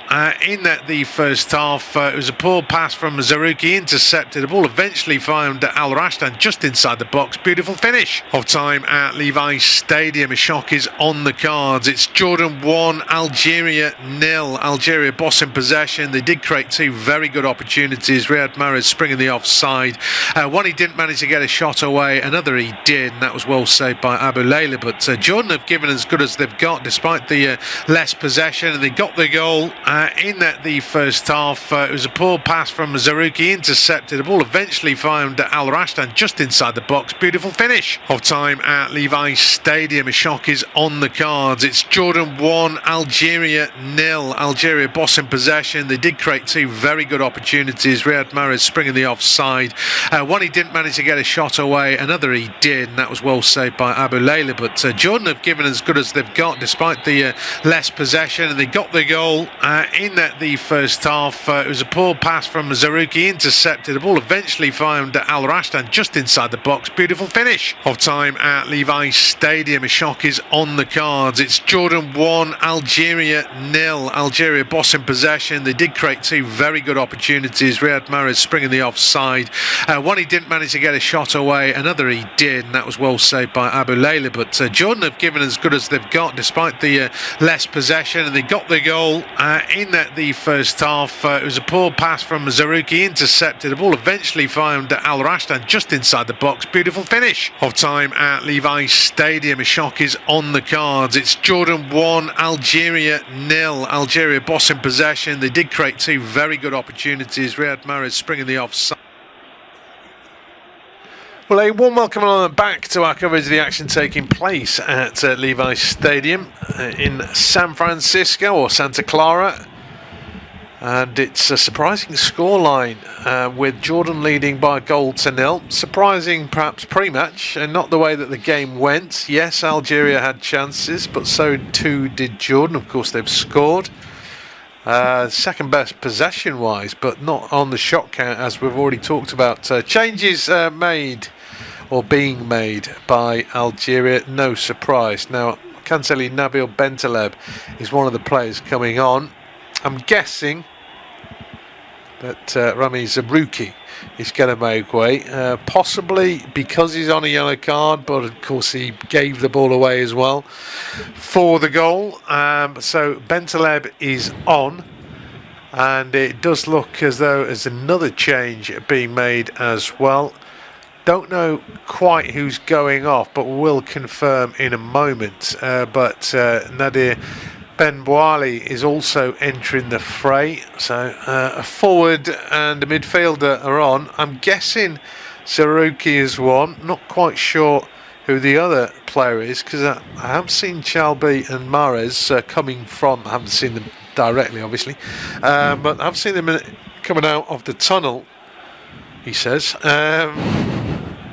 in the first half. It was a poor pass from Zarouki, intercepted. The ball eventually found Al Rashdan just inside the box. Beautiful finish of time at Levi Stadium. A shock is on the cards. It's Jordan 1, Algeria 0. Algeria boss in possession. They did create two very good opportunities. Riyad Mahrez springing the offside. One he didn't manage to get a shot away, another he did, and that was well saved by Abu Layla. But Jordan have given as good as they've got despite the less possession, and they got the goal in the first half. It was a poor pass from Zarouki, intercepted. The ball eventually found Al Rashdan just inside the box. Beautiful finish of time at Levi Stadium. A shock is on the cards. It's Jordan 1, Algeria 0. Algeria boss in possession. They did create two very good opportunities. Riyad Mahrez springing the offside. One he didn't manage to get a shot away, another he did, and that was well saved by Abu Layla. But Jordan have given as good as they've got despite the less possession, and they got the goal in the first half. It was a poor pass from Zarouki, intercepted. The ball eventually found Al Rashdan just inside the box. Beautiful finish of time at Levi Stadium. A shock is on the cards. It's Jordan 1, Algeria 0. Algeria boss in possession. They did create two very good opportunities. Riyad Mahrez springing the offside. One he didn't manage to get a shot away, another he did, and that was well saved by Abu Layla. But Jordan have given as good as they've got despite the less possession, and they got the goal in the first half. It was a poor pass from Zarouki, intercepted. The ball eventually found Al Rashdan just inside the box. Beautiful finish of time at Levi Stadium. A shock is on the cards. It's Jordan 1, Algeria 0. Algeria boss in possession. They did create two very good opportunities. Riyad Mahrez springing the offside. Well, a warm welcome along back to our coverage of the action taking place at Levi Stadium in San Francisco, or Santa Clara. And it's a surprising scoreline with Jordan leading by a goal to nil. Surprising perhaps pre-match, and not the way that the game went. Yes, Algeria had chances, but so too did Jordan. Of course, they've scored. Second best possession wise, but not on the shot count, as we've already talked about. Changes made or being made by Algeria, no surprise. Now, I can tell you Nabil Bentaleb is one of the players coming on. I'm guessing that Rami Zarouki is going to make way, possibly because he's on a yellow card, but of course he gave the ball away as well for the goal. So Bentaleb is on, and it does look as though there's another change being made as well. Don't know quite who's going off, but we'll confirm in a moment. But Nadir Ben Bouali is also entering the fray. So a forward and a midfielder are on. I'm guessing Zarouki is one. Not quite sure who the other player is, because I have seen Chalbi and Mahrez coming from. I haven't seen them directly, obviously, but I've seen them coming out of the tunnel, he says.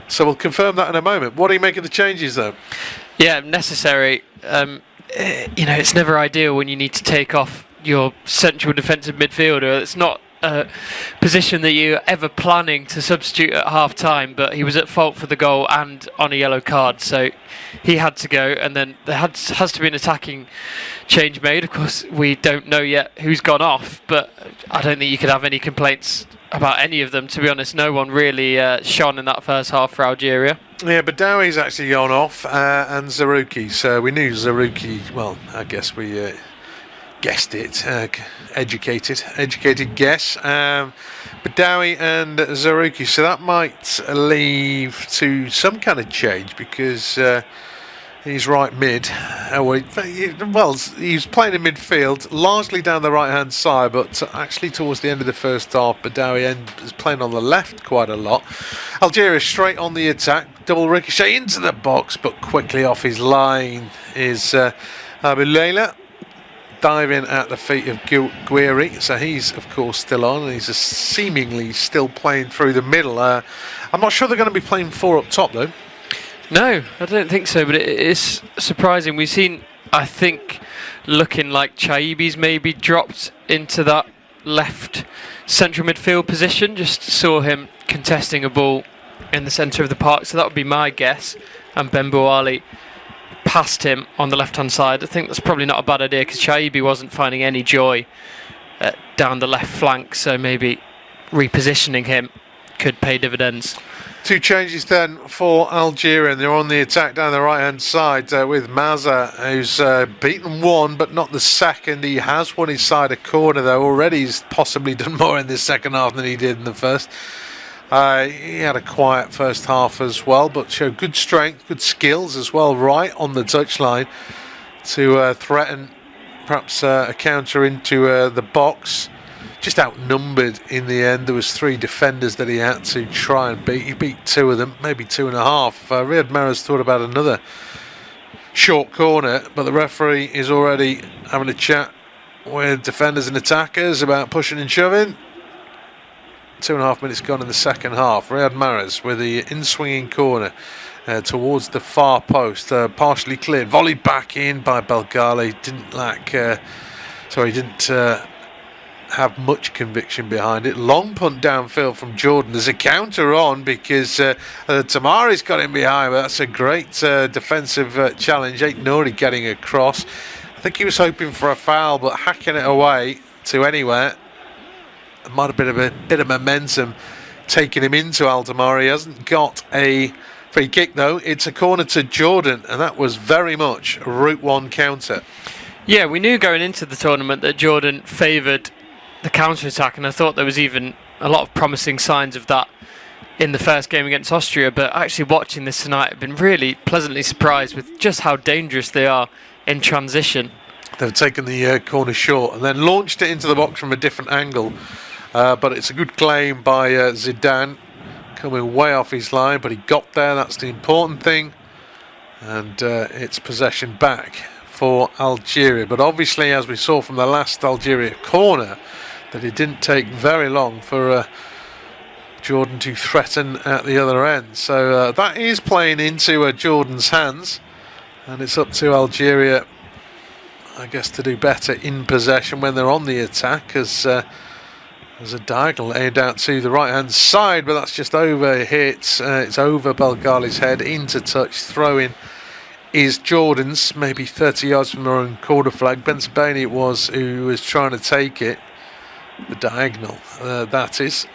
So we'll confirm that in a moment. What do you make of the changes, though? Yeah, necessary. It's never ideal when you need to take off your central defensive midfielder. It's not a position that you're ever planning to substitute at half time, but he was at fault for the goal and on a yellow card, so he had to go. And then there has to be an attacking change made. Of course, we don't know yet who's gone off, but I don't think you could have any complaints about any of them, to be honest. No one really shone in that first half for Algeria. Yeah, but Dowi's actually gone off, and Zarouki. So we knew Zarouki. Well, I guess we guessed it. Educated guess. But Dowie and Zarouki. So that might leave to some kind of change, because he's right mid. Well, he's playing in midfield, largely down the right-hand side, but actually towards the end of the first half, Badawi is playing on the left quite a lot. Algeria straight on the attack, double ricochet into the box, but quickly off his line is Abu Leila, diving at the feet of Guiri. So he's, of course, still on, and he's seemingly still playing through the middle. I'm not sure they're going to be playing 4 up top, though. No, I don't think so, but it is surprising. We've seen, I think, looking like Chaibi's maybe dropped into that left central midfield position. Just saw him contesting a ball in the centre of the park, so that would be my guess. And Ben Bouali past him on the left-hand side. I think that's probably not a bad idea, because Chaibi wasn't finding any joy down the left flank, so maybe repositioning him could pay dividends. 2 changes then for Algeria, and they're on the attack down the right-hand side with Maza, who's beaten one but not the second. He has won his side a corner, though. Already he's possibly done more in this second half than he did in the first. He had a quiet first half as well, but showed good strength, good skills as well, right on the touchline to threaten perhaps a counter into the box. Just outnumbered in the end. There was 3 defenders that he had to try and beat. He beat 2 of them, maybe 2.5. Riyad Mahrez thought about another short corner, but the referee is already having a chat with defenders and attackers about pushing and shoving. 2.5 minutes gone in the second half. Riyad Mahrez with the in-swinging corner towards the far post, partially cleared, volleyed back in by Belgali. Didn't have much conviction behind it. Long punt downfield from Jordan. There's a counter on, because Tamari's got him behind, but that's a great defensive challenge. Ait Nouri getting across. I think he was hoping for a foul, but hacking it away to anywhere. It might have been a bit of momentum taking him into Al-Tamari. He hasn't got a free kick, though. It's a corner to Jordan, and that was very much a Route 1 counter. Yeah, we knew going into the tournament that Jordan favoured the counter-attack, and I thought there was even a lot of promising signs of that in the first game against Austria, but actually watching this tonight, I've been really pleasantly surprised with just how dangerous they are in transition. They've taken the corner short and then launched it into the box from a different angle, but it's a good claim by Zidane, coming way off his line, but he got there. That's the important thing, and it's possession back for Algeria. But obviously, as we saw from the last Algeria corner, that it didn't take very long for Jordan to threaten at the other end. So that is playing into Jordan's hands, and it's up to Algeria, I guess, to do better in possession when they're on the attack, as there's a diagonal aimed out to the right hand side, but that's just over hit. It's over Belgali's head, into touch, throw-in is Jordan's, maybe 30 yards from their own corner flag. Benzabani it was who was trying to take it, the diagonal, that is.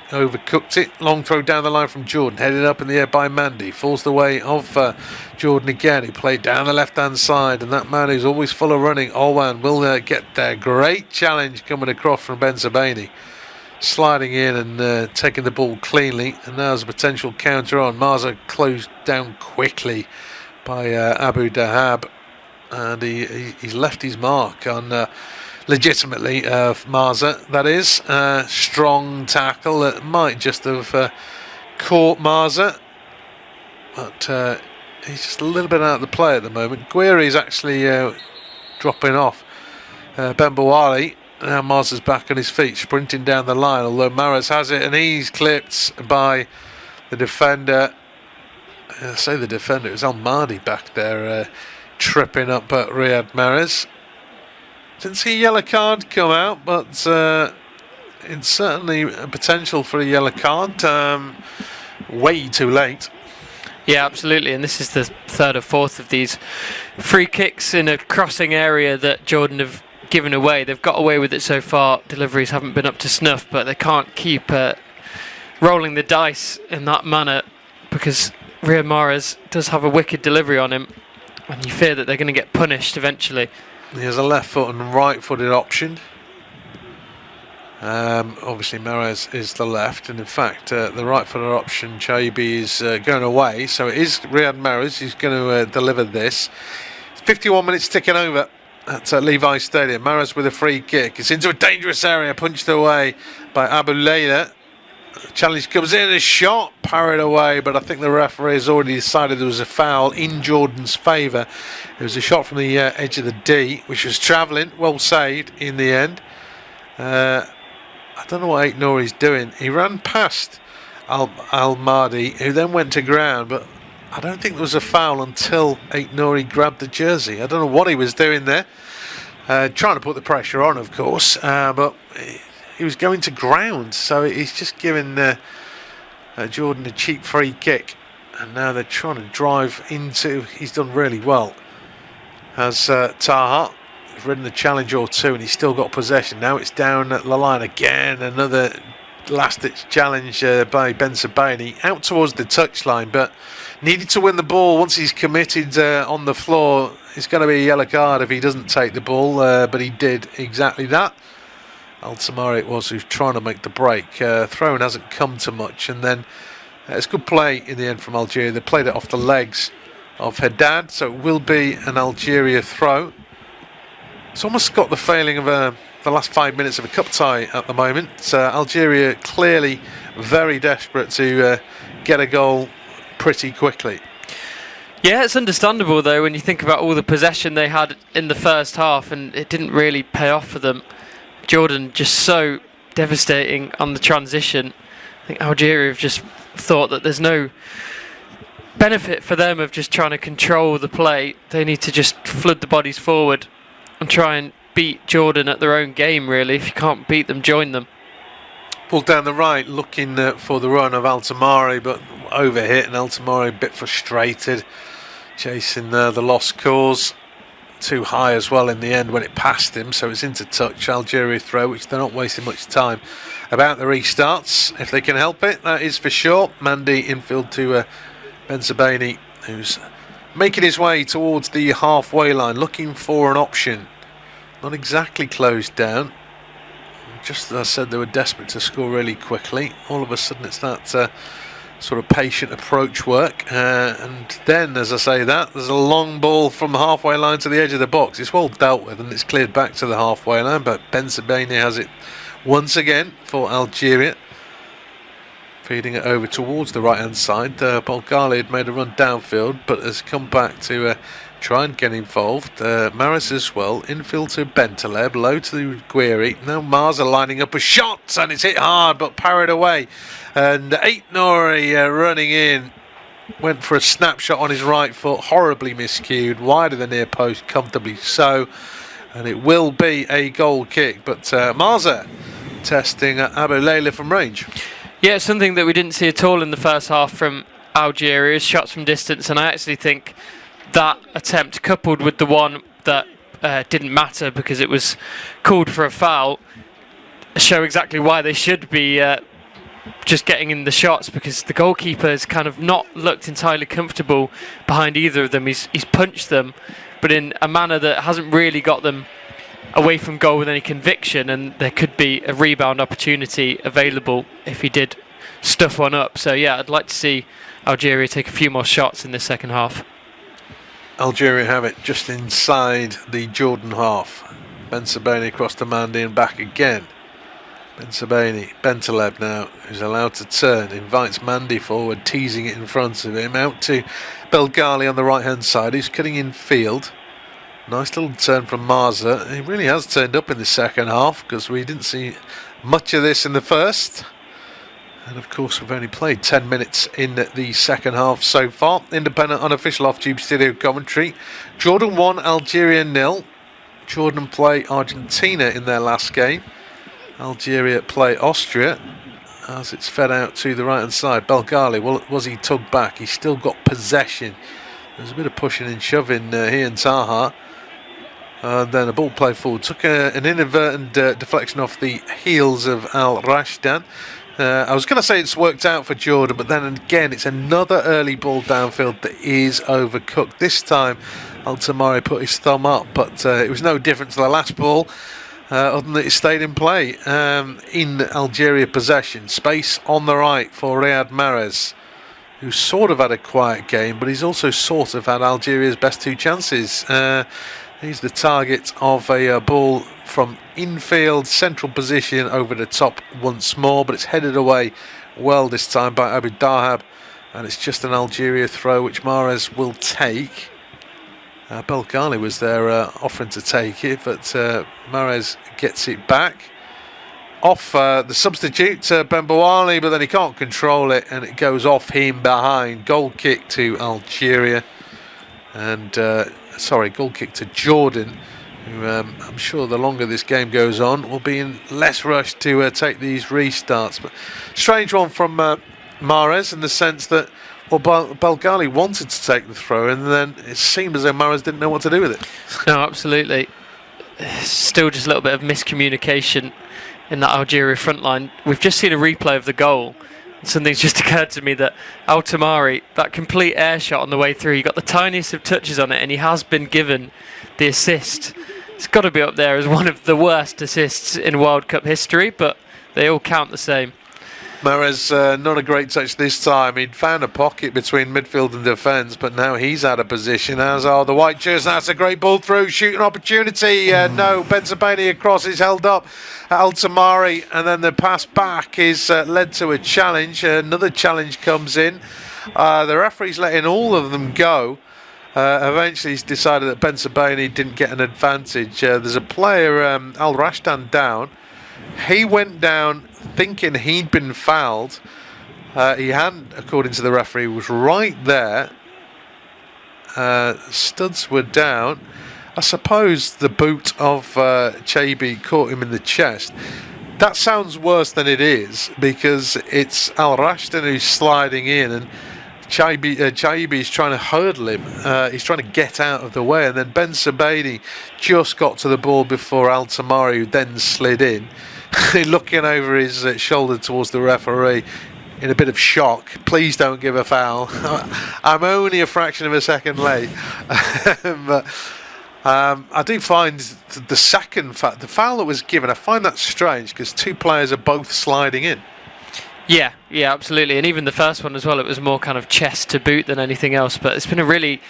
Overcooked it. Long throw down the line from Jordan, headed up in the air by Mandy. Falls the way of Jordan again. He played down the left-hand side, and that man who's always full of running, Olwan, will get there. Great challenge coming across from Benzabani, sliding in and taking the ball cleanly. And now there's a potential counter on. Marza closed down quickly by Abu Dahab, and he's left his mark on legitimately Marza, that is. Strong tackle that might just have caught Marza, but he's just a little bit out of the play at the moment. Guiri's actually dropping off. Ben Bouali, now Marza's back on his feet, sprinting down the line, although Mahrez has it, and he's clipped by the defender. I say the defender, it was Al Mahdi back there tripping up at Riyad Mahrez. Didn't see a yellow card come out, but it's certainly a potential for a yellow card. Way too late. Yeah, absolutely. And this is the third or fourth of these free kicks in a crossing area that Jordan have given away. They've got away with it so far. Deliveries haven't been up to snuff, but they can't keep rolling the dice in that manner, because Riyad Mahrez does have a wicked delivery on him, and you fear that they're going to get punished eventually. He has a left foot and right-footed option. Obviously Mahrez is the left, and in fact the right-footed option, Chaibi, is going away, so it is Riyad Mahrez who's going to deliver this. 51 minutes ticking over at Levi Stadium. Mahrez with a free kick. It's into a dangerous area, punched away by Abu Layla. Challenge comes in, a shot parried away, but I think the referee has already decided there was a foul in Jordan's favour. It was a shot from the edge of the D, which was travelling, well saved in the end. I don't know what Ait Nouri's doing. He ran past Al-Mahdi, who then went to ground, but I don't think there was a foul until Ait Nouri grabbed the jersey. I don't know what he was doing there. Trying to put the pressure on, of course, but he was going to ground, so he's just given Jordan a cheap free kick, and now they're trying to drive into. He's done really well, as Taha. He's ridden a challenge or two, and he's still got possession. Now it's down at the line again. Another last-ditch challenge by Ben Sebaini out towards the touchline, but needed to win the ball. Once he's committed on the floor, it's going to be a yellow card if he doesn't take the ball, but he did exactly that. Altamari it was who's trying to make the break. Throwing hasn't come to much, and then it's good play in the end from Algeria. They played it off the legs of Haddad, so it will be an Algeria throw. It's almost got the failing of the last 5 minutes of a cup tie at the moment. Algeria clearly very desperate to get a goal pretty quickly. Yeah, it's understandable though when you think about all the possession they had in the first half, and it didn't really pay off for them. Jordan just so devastating on the transition. I think Algeria have just thought that there's no benefit for them of just trying to control the play. They need to just flood the bodies forward and try and beat Jordan at their own game, really. If you can't beat them, join them. Pulled down the right, looking for the run of Altamari, but overhit, and Altamari a bit frustrated, chasing the lost cause. Too high as well in the end when it passed him, so it's into touch. Algeria throw, which they're not wasting much time about the restarts if they can help it, that is for sure. Mandy infield to Ben Sebaini, who's making his way towards the halfway line, looking for an option. Not exactly closed down, just as I said, they were desperate to score really quickly. All of a sudden it's that sort of patient approach work, and then as I say that, there's a long ball from the halfway line to the edge of the box. It's well dealt with and it's cleared back to the halfway line, but Ben Sebaini has it once again for Algeria, feeding it over towards the right hand side. Bolghali had made a run downfield but has come back to try and get involved. Maris as well, infield to Bentaleb, low to Guiri. Now Marza lining up a shot, and it's hit hard but parried away. And Ait Nouri running in, went for a snapshot on his right foot, horribly miscued, wide of the near post, comfortably so. And it will be a goal kick, but Marza testing Abu Layla from range. Yeah, it's something that we didn't see at all in the first half from Algeria, is shots from distance, and I actually think that attempt, coupled with the one that didn't matter because it was called for a foul, show exactly why they should be just getting in the shots, because the goalkeeper has kind of not looked entirely comfortable behind either of them. He's punched them, but in a manner that hasn't really got them away from goal with any conviction, and there could be a rebound opportunity available if he did stuff one up. So yeah, I'd like to see Algeria take a few more shots in this second half. Algeria have it just inside the Jordan half. Ben Sebaini across to Mandy and back again. Ben Sebaini, Bentaleb now, who's allowed to turn, invites Mandy forward, teasing it in front of him, out to Belgali on the right hand side, who's cutting in field. Nice little turn from Marza. He really has turned up in the second half, because we didn't see much of this in the first. And of course we've only played 10 minutes in the second half so far. Independent unofficial off-tube studio commentary. Jordan 1, Algeria 0. Jordan play Argentina in their last game. Algeria play Austria as it's fed out to the right hand side. Belgali, well, was he tugged back? He's still got possession. There's a bit of pushing and shoving here in Taha. And then a ball played forward. Took an inadvertent deflection off the heels of Al Rashdan. I was going to say it's worked out for Jordan, but then again, it's another early ball downfield that is overcooked. This time, Altamari put his thumb up, but it was no different to the last ball, other than that it stayed in play. In Algeria possession, space on the right for Riyad Mahrez, who sort of had a quiet game, but he's also sort of had Algeria's best two chances. He's the target of a ball from infield, central position, over the top once more, but it's headed away well this time by Abu Dahab, and it's just an Algeria throw which Mahrez will take. Belgali was there offering to take it, but Mahrez gets it back. Off the substitute, Bembawali, but then he can't control it, and it goes off him behind. Goal kick to Algeria, and goal kick to Jordan, who I'm sure the longer this game goes on will be in less rush to take these restarts. But strange one from Mahrez in the sense that, well, Belgali wanted to take the throw, and then it seemed as though Mahrez didn't know what to do with it. No, absolutely. Still just a little bit of miscommunication in that Algeria front line. We've just seen a replay of the goal. Something's just occurred to me that Altamari, that complete air shot on the way through, he got the tiniest of touches on it, and he has been given the assist. It's got to be up there as one of the worst assists in World Cup history, but they all count the same. Mahrez, not a great touch this time. He'd found a pocket between midfield and defence, but now he's out of position, as are the white jerseys. That's a great ball through, shooting opportunity. No, Benzabeni across is held up. Altamari, and then the pass back is led to a challenge. Another challenge comes in. The referee's letting all of them go. Eventually he's decided that Benzabeni didn't get an advantage. There's a player, Al Rashdan, down. He went down thinking he'd been fouled. He hadn't, according to the referee. He was right there. Studs were down. I suppose the boot of Chaibi caught him in the chest. That sounds worse than it is, because it's Al Rashdan who's sliding in, and Chaibi is trying to hurdle him. He's trying to get out of the way, and then Ben Sabaini just got to the ball before Al Tamari, who then slid in, looking over his shoulder towards the referee in a bit of shock. Please don't give a foul. I'm only a fraction of a second late. But I do find the second the foul that was given, I find that strange, because two players are both sliding in. Yeah, absolutely. And even the first one as well, it was more kind of chest to boot than anything else. But it's been a really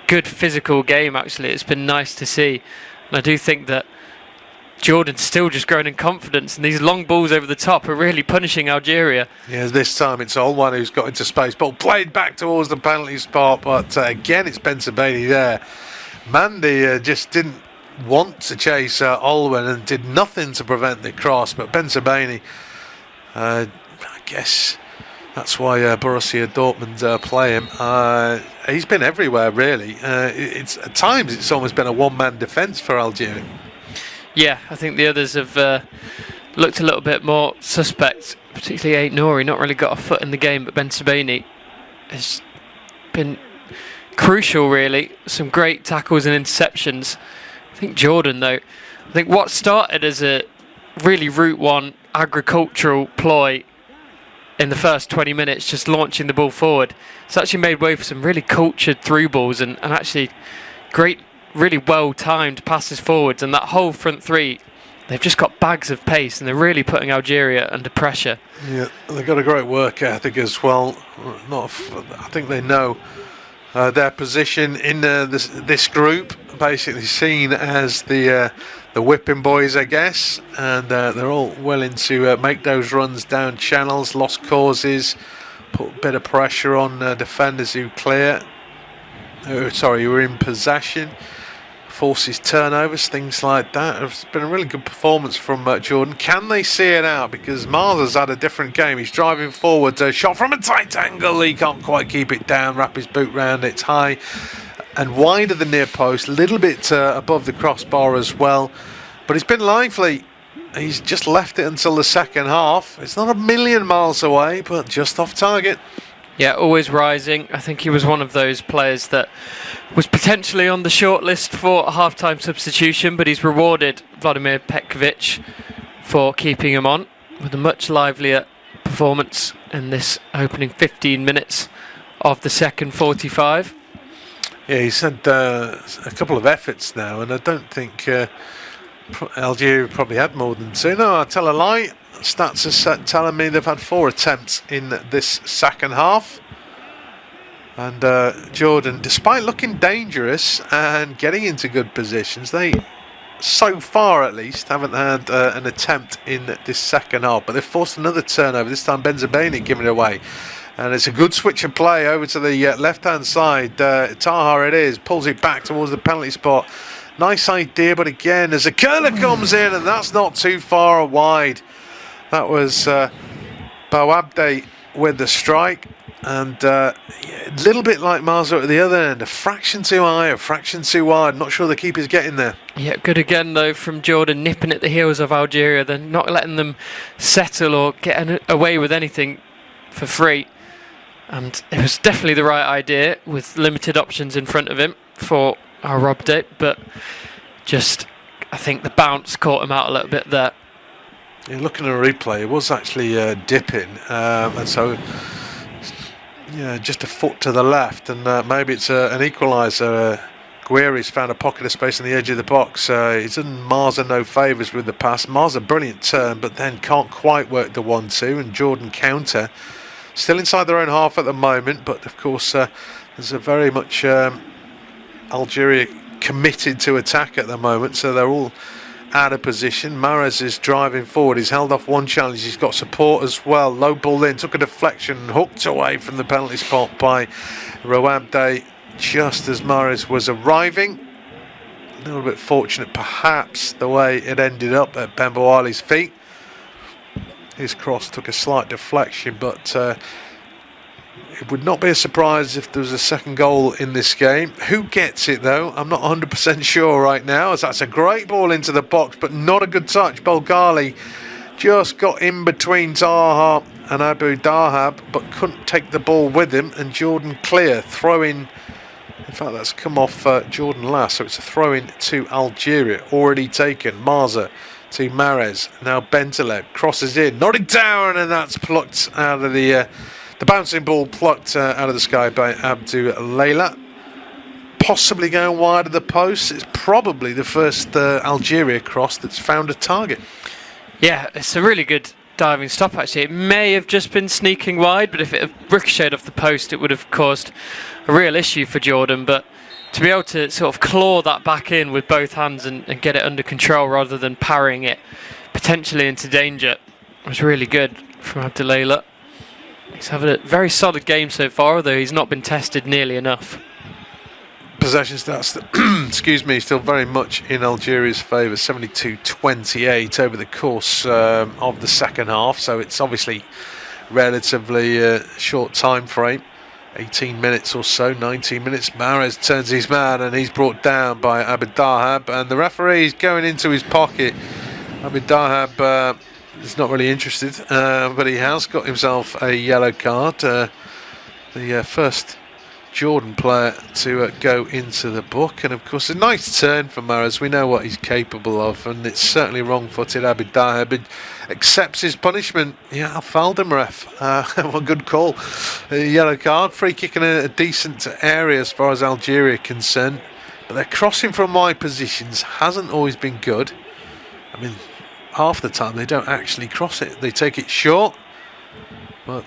good physical game, actually. It's been nice to see. And I do think that Jordan's still just growing in confidence, and these long balls over the top are really punishing Algeria. Yeah, this time it's Olwan who's got into space. Ball played back towards the penalty spot, but again it's Ben Sabeni there. Mandy just didn't want to chase Olwan and did nothing to prevent the cross, but Ben Sabeni, I guess that's why Borussia Dortmund play him. He's been everywhere, really. At times it's almost been a one-man defence for Algeria. Yeah, I think the others have looked a little bit more suspect, particularly Ait Nouri, not really got a foot in the game, but Ben Sabeni has been crucial, really. Some great tackles and interceptions. I think Jordan, though, I think what started as a really Route 1 agricultural ploy in the first 20 minutes, just launching the ball forward, it's actually made way for some really cultured through balls and actually great, really well-timed passes forwards, and that whole front three, they've just got bags of pace, and they're really putting Algeria under pressure. Yeah, they've got a great work ethic as well. I think they know their position in this group, basically seen as the whipping boys, I guess, and they're all willing to make those runs down channels, lost causes, put a bit of pressure on defenders who clear. Who were in possession, forces turnovers, things like that. It's been a really good performance from Jordan. Can they see it out? Because Martha's had a different game. He's driving forward, shot from a tight angle. He can't quite keep it down, wrap his boot round. It's high and wide of the near post, a little bit above the crossbar as well. But he's been lively. he's just left it until the second half. It's not a million miles away, but just off target. Yeah, always rising. I think he was one of those players that was potentially on the short list for a half-time substitution, but he's rewarded Vladimir Petkovic for keeping him on with a much livelier performance in this opening 15 minutes of the second 45. Yeah, he's had a couple of efforts now, and I don't think Algeria probably had more than two. No, I tell a lie. Stats are telling me they've had 4 attempts in this second half. And Jordan, despite looking dangerous and getting into good positions, they, so far at least, haven't had an attempt in this second half. But they've forced another turnover, this time Benzabeni giving it away. And it's a good switch of play over to the left-hand side. Taha it is, pulls it back towards the penalty spot. Nice idea, but again, as a curler comes in, and that's not too far wide. That was Bouabde with the strike, and a little bit like Marza at the other end, a fraction too high, a fraction too wide. Not sure the keeper's getting there. Yeah, good again though from Jordan, nipping at the heels of Algeria, then not letting them settle or get away with anything for free. And it was definitely the right idea with limited options in front of him for our Robde, but just I think the bounce caught him out a little bit there. Yeah, looking at a replay, it was actually dipping, and so yeah, just a foot to the left, and maybe it's an equaliser. Gueri's found a pocket of space on the edge of the box. He's done Marza no favours with the pass. Marza brilliant turn, but then can't quite work the 1-2, and Jordan counter. Still inside their own half at the moment, but of course there's a very much Algeria committed to attack at the moment, so they're all out of position. Mahrez is driving forward. He's held off one challenge. He's got support as well. Low ball in, took a deflection, hooked away from the penalty spot by Rouabde just as Mahrez was arriving. A little bit fortunate perhaps the way it ended up at Bembouali's feet. His cross took a slight deflection, but it would not be a surprise if there was a second goal in this game. Who gets it though? I'm not 100% sure right now, as that's a great ball into the box, but not a good touch. Belgali just got in between Taha and Abu Dahab, but couldn't take the ball with him, and Jordan clear, throw-in. In fact, that's come off Jordan last, so it's a throw-in to Algeria, already taken. Marza to Mahrez, now Bentaleb crosses in, nodded down, and that's plucked out of the bouncing ball plucked out of the sky by Abdou Leila. Possibly going wide of the post. It's probably the first Algeria cross that's found a target. Yeah, it's a really good diving stop actually. It may have just been sneaking wide, but if it had ricocheted off the post, it would have caused a real issue for Jordan. But to be able to sort of claw that back in with both hands and get it under control rather than parrying it potentially into danger was really good from Abdou Leila. He's having a very solid game so far, although he's not been tested nearly enough. Possession stats, excuse me, still very much in Algeria's favour, 72-28 over the course of the second half, so it's obviously relatively short time frame, 18 minutes or so, 19 minutes. Mahrez turns his man and he's brought down by Abid Dahab, and the referee's going into his pocket. Abid Dahab is not really interested, but he has got himself a yellow card. The first Jordan player to go into the book, and of course a nice turn from Mahrez. We know what he's capable of, and it's certainly wrong-footed. Abid Dahab accepts his punishment. Yeah, I fouled him, ref. Well, good call. Yellow card, free kick in a decent area as far as Algeria are concerned, but their crossing from wide positions hasn't always been good. I mean, half the time they don't actually cross it, they take it short, but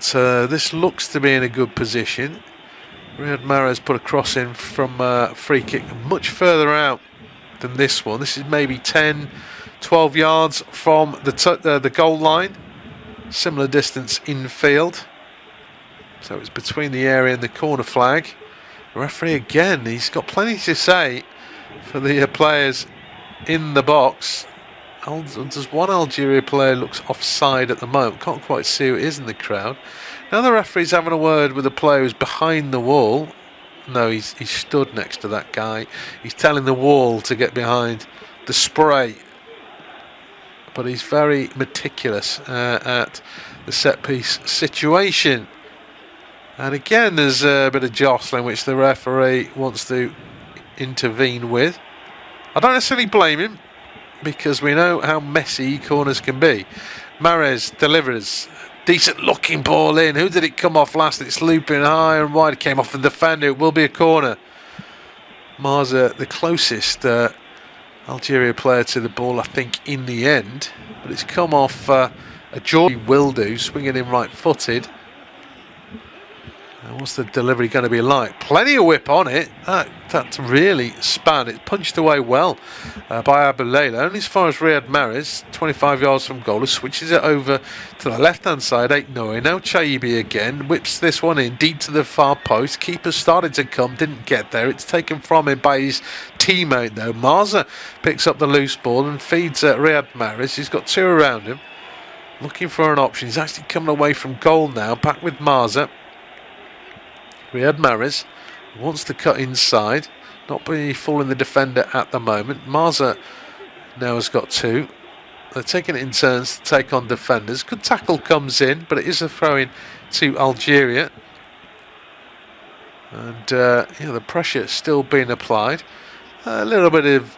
this looks to be in a good position. Riyad Mahrez put a cross in from free kick much further out than this one. This is maybe 10-12 yards from the goal line, similar distance infield, so it's between the area and the corner flag. The referee again, he's got plenty to say for the players in the box. There's one Algeria player looks offside at the moment. Can't quite see who it is in the crowd. Now the referee's having a word with the player who's behind the wall. No, he's stood next to that guy. He's telling the wall to get behind the spray. but he's very meticulous at the set-piece situation. And again, there's a bit of jostling which the referee wants to intervene with. I don't necessarily blame him, because we know how messy corners can be. Mahrez delivers. Decent looking ball in. Who did it come off last? It's looping high and wide. It came off the defender. It will be a corner. Marza, the closest Algeria player to the ball, I think, in the end. But it's come off a Jordan will do, swinging in right-footed. What's the delivery going to be like? Plenty of whip on it. That really span. It's punched away well by Abu Layla. Only as far as Riyad Mahrez, 25 yards from goal, who switches it over to the left-hand side. 8-0. Now Chaibi again. Whips this one in deep to the far post. Keeper started to come, didn't get there. It's taken from him by his teammate though. Marza picks up the loose ball and feeds Riyad Mahrez. He's got two around him. Looking for an option. He's actually coming away from goal now. Back with Marza. Riyad Mahrez wants to cut inside, not being fooling the defender at the moment. Marza now has got two. They're taking it in turns to take on defenders. Good tackle comes in, but it is a throw-in to Algeria. And the pressure still being applied. A little bit of,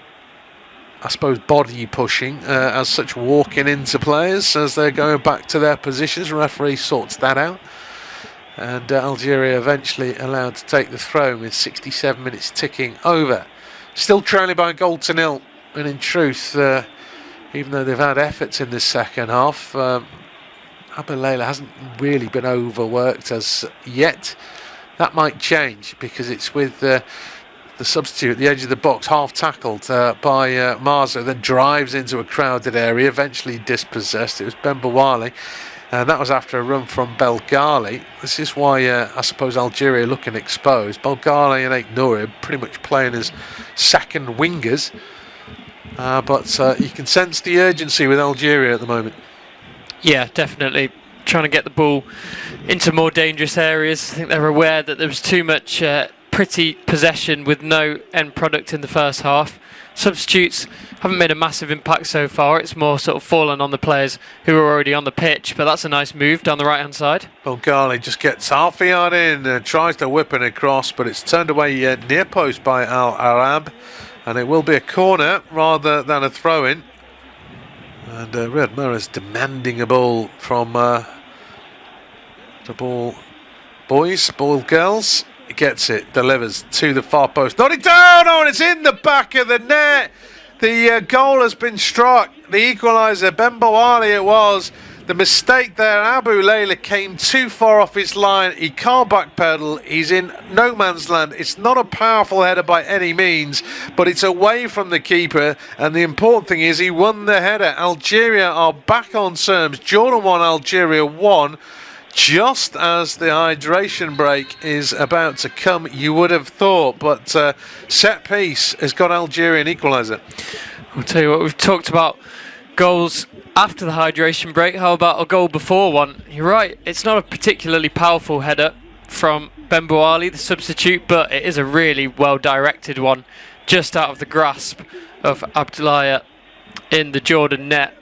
I suppose, body pushing as such, walking into players as they're going back to their positions. The referee sorts that out. And Algeria eventually allowed to take the throw with 67 minutes ticking over. Still trailing by a goal to nil. And in truth, even though they've had efforts in this second half, Abu Layla hasn't really been overworked as yet. That might change, because it's with the substitute at the edge of the box, half tackled by Marza, then drives into a crowded area, eventually dispossessed. It was Bembawali. And that was after a run from Belgali. This is why I suppose Algeria are looking exposed. Belgali and Aït-Nouri are pretty much playing as second wingers. But you can sense the urgency with Algeria at the moment. Yeah, definitely. Trying to get the ball into more dangerous areas. I think they're aware that there was too much pretty possession with no end product in the first half. Substitutes haven't made a massive impact so far. It's more sort of fallen on the players who are already on the pitch, but that's a nice move down the right hand side. Belgali just gets half a yard in, tries to whip it across, but it's turned away near post by Al Arab, and it will be a corner rather than a throw-in. And Riyad Mahrez demanding a ball from the ball girls. He gets it, delivers to the far post. Not it down, and it's in the back of the net. The goal has been struck. The equaliser, Bembawali it was. The mistake there, Abu Layla came too far off his line. He can't backpedal. He's in no man's land. It's not a powerful header by any means, but it's away from the keeper. And the important thing is he won the header. Algeria are back on terms. Jordan 1, Algeria 1. Just as the hydration break is about to come, you would have thought, but set piece has got Algerian equaliser. I'll tell you what, we've talked about goals after the hydration break. How about a goal before one? You're right, it's not a particularly powerful header from Bembawali, the substitute, but it is a really well directed one, just out of the grasp of Abdullah in the Jordan net.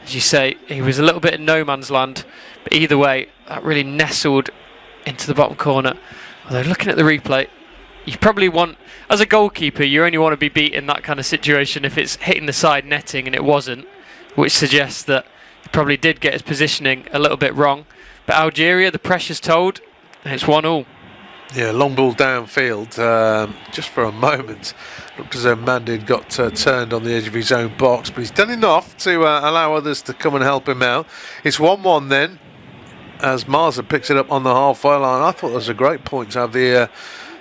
As you say, he was a little bit in no man's land, but either way, that really nestled into the bottom corner. Although looking at the replay, you probably want, as a goalkeeper, you only want to be beat in that kind of situation if it's hitting the side netting, and it wasn't, which suggests that he probably did get his positioning a little bit wrong. But Algeria, the pressure's told, and it's 1-1. Yeah, long ball downfield, just for a moment. Looked as though Mandin got turned on the edge of his own box, but he's done enough to allow others to come and help him out. It's 1-1 then, as Marza picks it up on the halfway line. I thought that was a great point to have the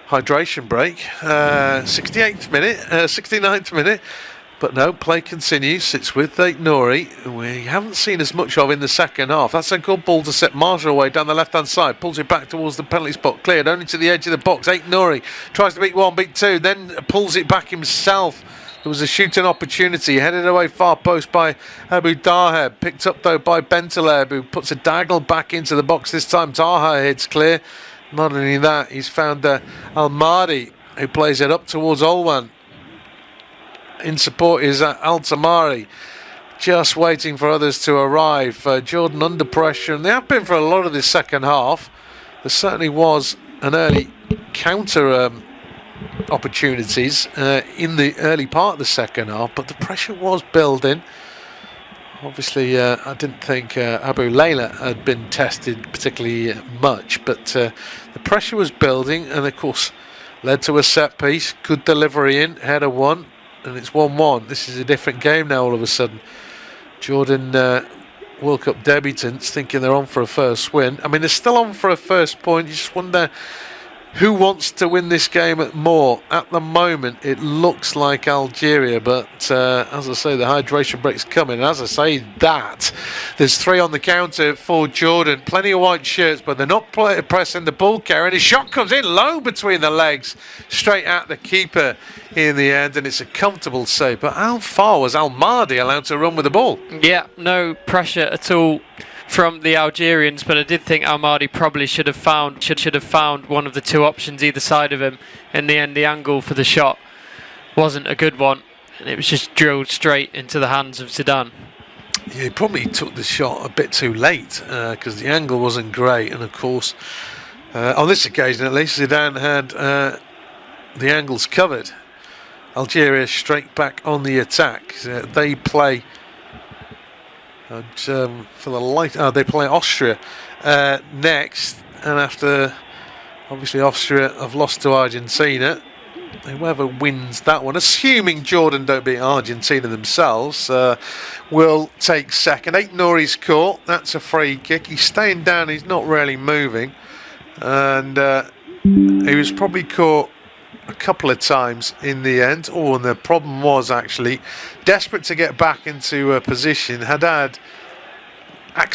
hydration break. 69th minute. But no, play continues. It's with Aït-Nouri, we haven't seen as much of in the second half. That's a good ball to set Marja away down the left-hand side. Pulls it back towards the penalty spot. Cleared only to the edge of the box. Aït-Nouri tries to beat one, beat two, then pulls it back himself. There was a shooting opportunity. Headed away far post by Abu Daheb. Picked up though by Bentaleb, who puts a diagonal back into the box this time. Taha hits clear. Not only that, he's found Al-Mahdi, who plays it up towards Olwan. In support is Al-Tamari. just waiting for others to arrive. Jordan under pressure, and they have been for a lot of this second half. There certainly was an early counter opportunities in the early part of the second half, but the pressure was building. Obviously, I didn't think Abu Layla had been tested particularly much, but the pressure was building, and of course led to a set piece. Good delivery in, header one, and it's 1-1. This is a different game now all of a sudden. Jordan World Cup debutants thinking they're on for a first win. I mean, they're still on for a first point. You just wonder who wants to win this game more. At the moment, it looks like Algeria, but as I say, the hydration break's coming. And as I say that, there's 3 on the counter for Jordan. Plenty of white shirts, but they're not pressing the ball carrier. And his shot comes in low between the legs, straight at the keeper in the end, and it's a comfortable save. But how far was Al Mahdi allowed to run with the ball? Yeah, no pressure at all from the Algerians, but I did think Al Mahdi probably should have found one of the 2 options either side of him. In the end, the angle for the shot wasn't a good one, and it was just drilled straight into the hands of Zidane. Yeah, he probably took the shot a bit too late because the angle wasn't great, and of course on this occasion at least Zidane had the angles covered. Algeria straight back on the attack. They play they play Austria next, and after obviously Austria have lost to Argentina, whoever wins that one, assuming Jordan don't beat Argentina themselves, will take second. 8 Nouri's caught, that's a free kick. He's staying down, he's not really moving, and he was probably caught a couple of times in the end. And the problem was actually desperate to get back into a position. Haddad, I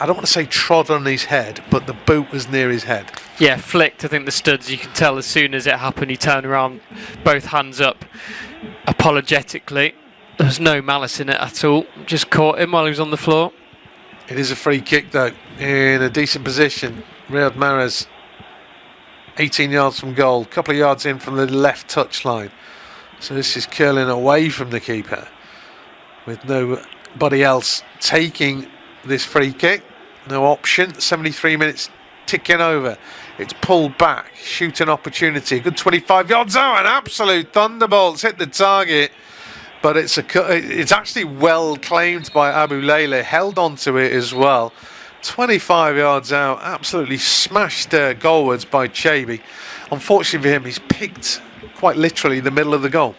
don't want to say trod on his head, but the boot was near his head. Yeah, flicked. I think the studs, you can tell as soon as it happened, he turned around, both hands up, apologetically. There was no malice in it at all. Just caught him while he was on the floor. It is a free kick though, in a decent position. Riyad Mahrez, 18 yards from goal, a couple of yards in from the left touchline. So this is curling away from the keeper, with nobody else taking this free kick. No option. 73 minutes ticking over. It's pulled back. Shooting opportunity. A good 25 yards out. An absolute thunderbolt. It's hit the target. But it's actually well claimed by Abu Layla. Held onto it as well. 25 yards out. Absolutely smashed goalwards by Chabi. Unfortunately for him, he's picked quite literally the middle of the goal.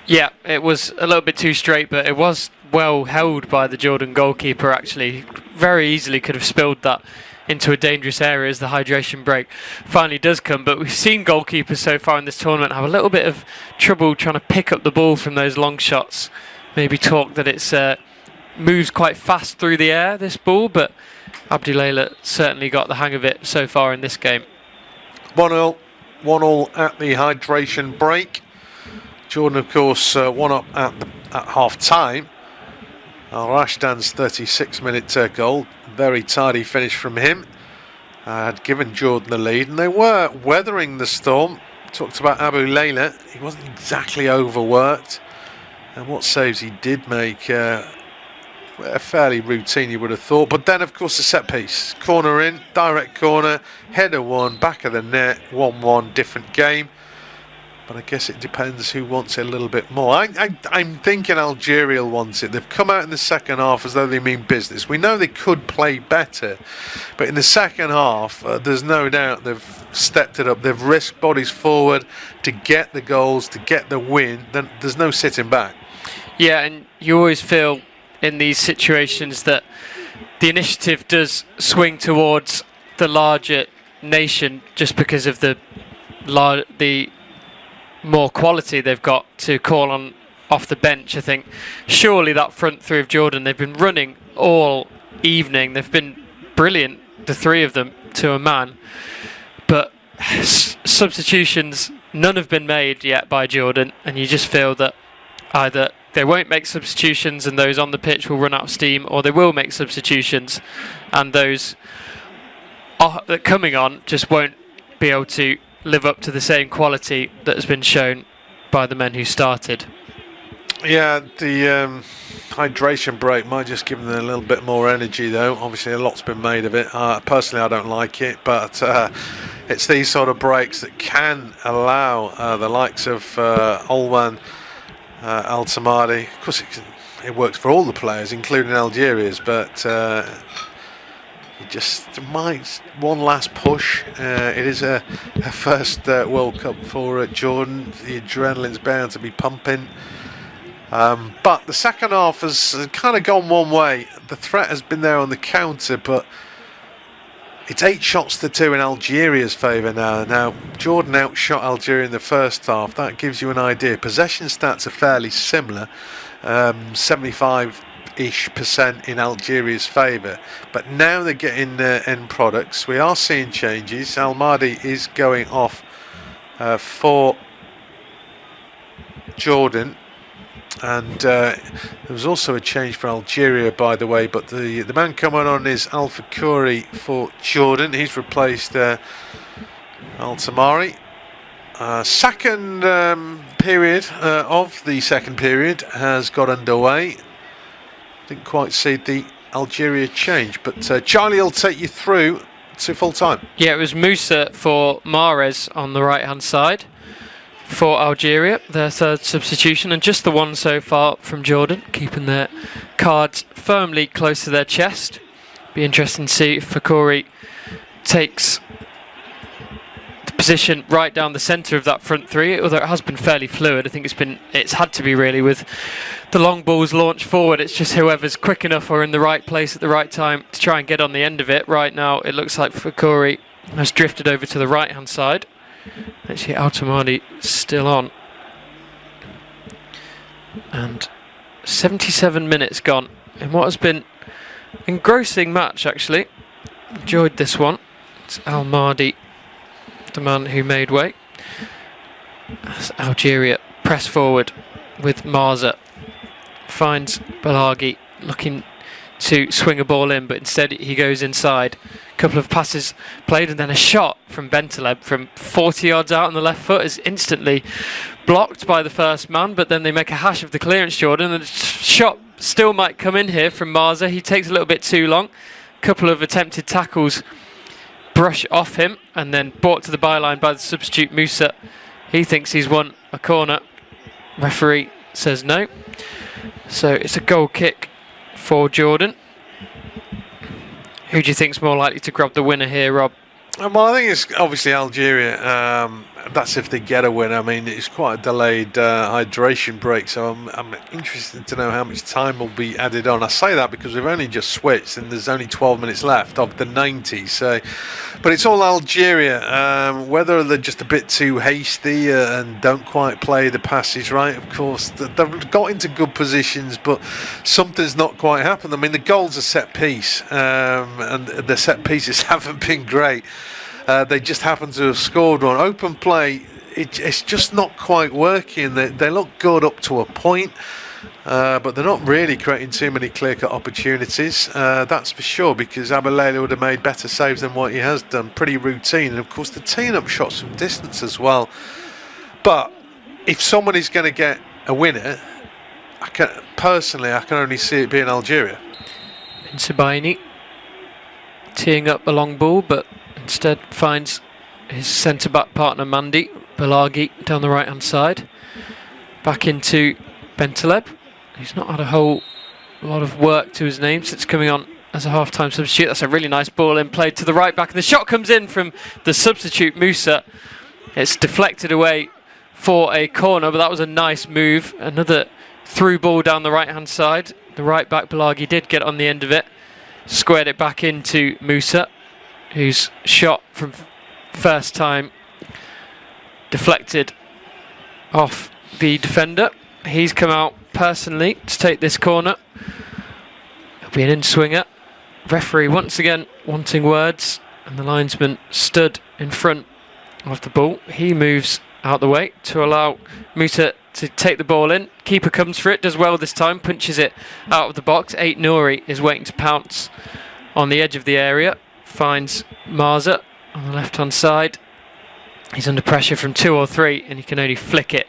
Yeah, it was a little bit too straight, but it was well held by the Jordan goalkeeper, actually. Very easily could have spilled that into a dangerous area as the hydration break finally does come. But we've seen goalkeepers so far in this tournament have a little bit of trouble trying to pick up the ball from those long shots. Maybe talk that it's moves quite fast through the air, this ball, but Abdi Layla certainly got the hang of it so far in this game. 1-0 at the hydration break. Jordan, of course, 1-up at half-time. Al-Rashdan's 36-minute goal, very tidy finish from him, had given Jordan the lead, and they were weathering the storm. Talked about Abu Layla, he wasn't exactly overworked, and what saves he did make, fairly routine you would have thought. But then, of course, the set piece, corner in, direct corner, header one, back of the net, 1-1, different game. But I guess it depends who wants it a little bit more. I'm thinking Algeria wants it. They've come out in the second half as though they mean business. We know they could play better, but in the second half, there's no doubt they've stepped it up. They've risked bodies forward to get the goals, to get the win. Then there's no sitting back. Yeah, and you always feel in these situations that the initiative does swing towards the larger nation just because of the more quality they've got to call on off the bench. I think surely that front three of Jordan, they've been running all evening. They've been brilliant, the three of them, to a man. But substitutions, none have been made yet by Jordan, and you just feel that either they won't make substitutions and those on the pitch will run out of steam, or they will make substitutions and those coming on just won't be able to live up to the same quality that has been shown by the men who started. Yeah, the hydration break might just give them a little bit more energy, though. Obviously, a lot's been made of it. Personally, I don't like it, but it's these sort of breaks that can allow the likes of Olwan, Al-Tamadi. Of course, it works for all the players, including Algeria's, but just might one last push. It is a first World Cup for Jordan. The adrenaline's bound to be pumping. But the second half has kind of gone one way. The threat has been there on the counter, but it's 8-2 in Algeria's favour now. Now, Jordan outshot Algeria in the first half. That gives you an idea. Possession stats are fairly similar, 75-ish% in Algeria's favour. But now they're getting end products. We are seeing changes. Al-Mahdi is going off for Jordan. And there was also a change for Algeria, by the way, but the man coming on is Al-Fakhouri for Jordan. He's replaced Al-Tamari. Second period of the second period has got underway. Didn't quite see the Algeria change, but Charlie will take you through to full time. Yeah, it was Musa for Mahrez on the right hand side for Algeria, their third substitution, and just the one so far from Jordan, keeping their cards firmly close to their chest. Be interesting to see if Fakhouri takes the position right down the centre of that front three, although it has been fairly fluid. I think it's had to be really with the long balls launched forward. It's just whoever's quick enough or in the right place at the right time to try and get on the end of it. Right now it looks like Fakhouri has drifted over to the right hand side. Actually, Al-Tamadi still on. And 77 minutes gone in what has been an engrossing match, actually. Enjoyed this one. It's Al-Mahdi, the man who made way. As Algeria press forward with Marza. Finds Balaghi looking to swing a ball in, but instead he goes inside. Couple of passes played, and then a shot from Bentaleb from 40 yards out on the left foot is instantly blocked by the first man, but then they make a hash of the clearance, Jordan, and the shot still might come in here from Marza. He takes a little bit too long. Couple of attempted tackles brush off him, and then brought to the byline by the substitute Musa. He thinks he's won a corner. Referee says no. So it's a goal kick for Jordan. Who do you think's more likely to grab the winner here, Rob? Well, I think it's obviously Algeria. That's if they get a win. I mean, it's quite a delayed hydration break, so I'm interested to know how much time will be added on. I say that because we've only just switched and there's only 12 minutes left of the 90. So, but it's all Algeria. Whether they're just a bit too hasty and don't quite play the passes right, of course. They've got into good positions, but something's not quite happened. I mean, the goal's a set piece, and the set pieces haven't been great. They just happen to have scored one. Open play, it's just not quite working. They look good up to a point, but they're not really creating too many clear-cut opportunities. That's for sure, because Abelele would have made better saves than what he has done. Pretty routine. And, of course, the teeing-up shots from distance as well. But if someone is going to get a winner, I can only see it being Algeria. Sabaini teeing up a long ball, but instead finds his centre-back partner Mandi Balaghi down the right-hand side. Back into Bentaleb. He's not had a whole lot of work to his name since coming on as a half-time substitute. That's a really nice ball in, played to the right back. And the shot comes in from the substitute Musa. It's deflected away for a corner, but that was a nice move. Another through ball down the right-hand side. The right back Balaghi did get on the end of it. Squared it back into Musa, whose shot from first time deflected off the defender. He's come out personally to take this corner. It'll be an in-swinger. Referee once again wanting words, and the linesman stood in front of the ball. He moves out the way to allow Musa to take the ball in. Keeper comes for it, does well this time, punches it out of the box. Eight Nouri is waiting to pounce on the edge of the area. Finds Marza on the left-hand side. He's under pressure from 2 or 3, and he can only flick it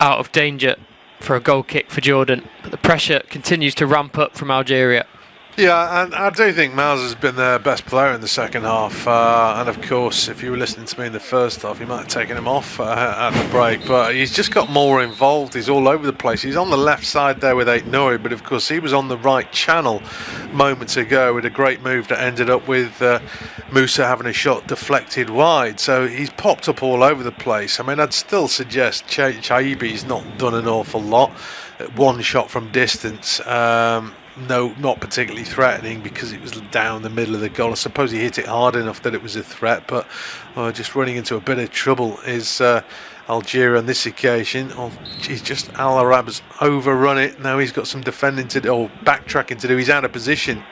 out of danger for a goal kick for Jordan. But the pressure continues to ramp up from Algeria. Yeah, and I do think Miles has been their best player in the second half. And of course, if you were listening to me in the first half, you might have taken him off at the break. But he's just got more involved. He's all over the place. He's on the left side there with Aït-Nouri, but of course he was on the right channel moments ago with a great move that ended up with Musa having a shot deflected wide. So he's popped up all over the place. I mean, I'd still suggest Chaibi's not done an awful lot. One shot from distance. No, not particularly threatening because it was down the middle of the goal. I suppose he hit it hard enough that it was a threat, but just running into a bit of trouble is Algeria on this occasion. Oh, geez, just Al Arab's overrun it. Now he's got some defending to do, or backtracking to do. He's out of position.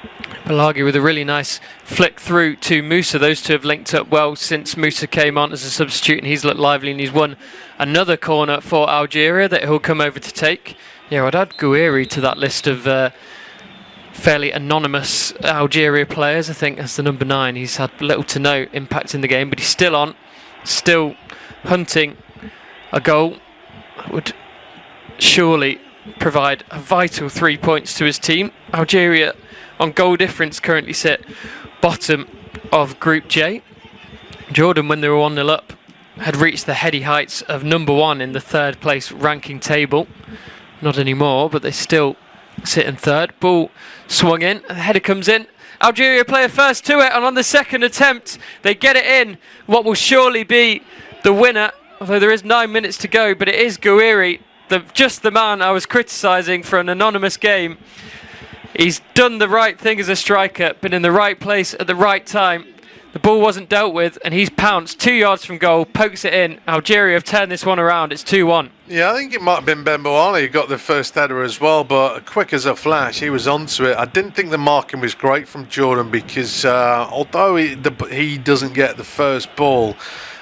Balaghi with a really nice flick through to Musa. Those two have linked up well since Musa came on as a substitute, and he's looked lively, and he's won another corner for Algeria that he'll come over to take. Yeah, I'd add Gouiri to that list of fairly anonymous Algeria players. I think as the number 9, he's had little to no impact in the game, but he's still on, still hunting a goal that would surely provide a vital 3 points to his team. Algeria on goal difference currently sit bottom of Group J. Jordan, when they were 1-0 up, had reached the heady heights of number 1 in the 3rd place ranking table. Not anymore, but they still sit in 3rd. Ball swung in, the header comes in. Algeria play a first to it, and on the second attempt they get it in. What will surely be the winner, although there is 9 minutes to go, but it is Gouiri, just the man I was criticising for an anonymous game. He's done the right thing as a striker, been in the right place at the right time. The ball wasn't dealt with, and he's pounced 2 yards from goal, pokes it in. Algeria have turned this one around. It's 2-1. Yeah, I think it might have been Ben Bouali who got the first header as well, but quick as a flash, he was onto it. I didn't think the marking was great from Jordan because although he doesn't get the first ball,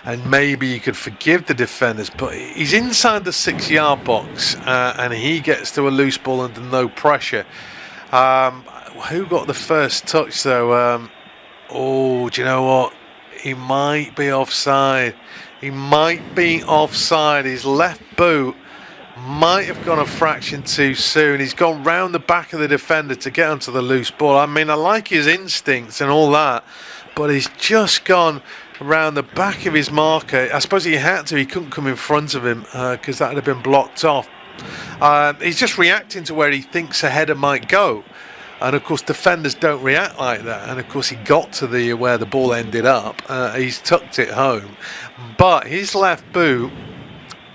and maybe you could forgive the defenders, but he's inside the 6-yard box and he gets to a loose ball under no pressure. Who got the first touch though? Oh, do you know what? He might be offside. He might be offside. His left boot might have gone a fraction too soon. He's gone round the back of the defender to get onto the loose ball. I mean, I like his instincts and all that, but he's just gone around the back of his marker. I suppose he had to. He couldn't come in front of him because that would have been blocked off. He's just reacting to where he thinks a header might go. And of course defenders don't react like that, and of course he got to where the ball ended up. He's tucked it home, but his left boot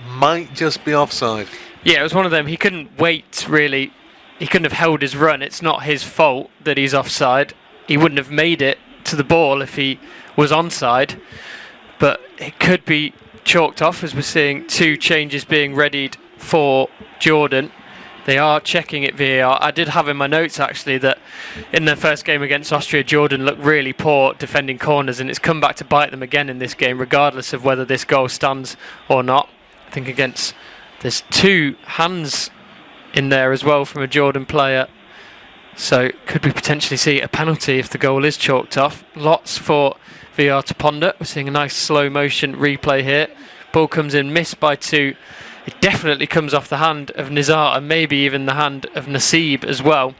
might just be offside. Yeah, it was one of them. He couldn't wait, really. He couldn't have held his run. It's not his fault that he's offside. He wouldn't have made it to the ball if he was onside, but it could be chalked off as we're seeing 2 changes being readied for Jordan. They are checking it VAR. I did have in my notes actually that in their first game against Austria, Jordan looked really poor defending corners, and it's come back to bite them again in this game, regardless of whether this goal stands or not. I think there's 2 hands in there as well from a Jordan player, so could we potentially see a penalty if the goal is chalked off? Lots for VAR to ponder. We're seeing a nice slow motion replay here. Ball comes in, missed by 2. It definitely comes off the hand of Nizar and maybe even the hand of Nassib as well.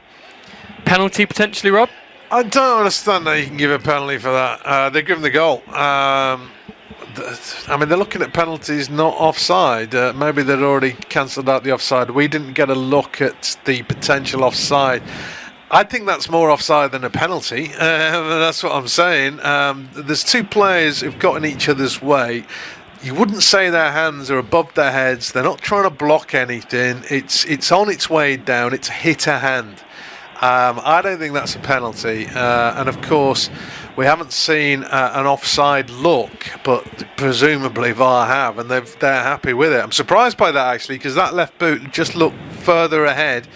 Penalty potentially, Rob? I don't understand that you can give a penalty for that. They're giving the goal. I mean, they're looking at penalties, not offside. Maybe they'd already cancelled out the offside. We didn't get a look at the potential offside. I think that's more offside than a penalty. That's what I'm saying. There's 2 players who've got in each other's way. You wouldn't say their hands are above their heads. They're not trying to block anything. It's on its way down. It's hit a hand. I don't think that's a penalty. And of course, we haven't seen an offside look, but presumably VAR have, and they're happy with it. I'm surprised by that actually, because that left boot just looked further ahead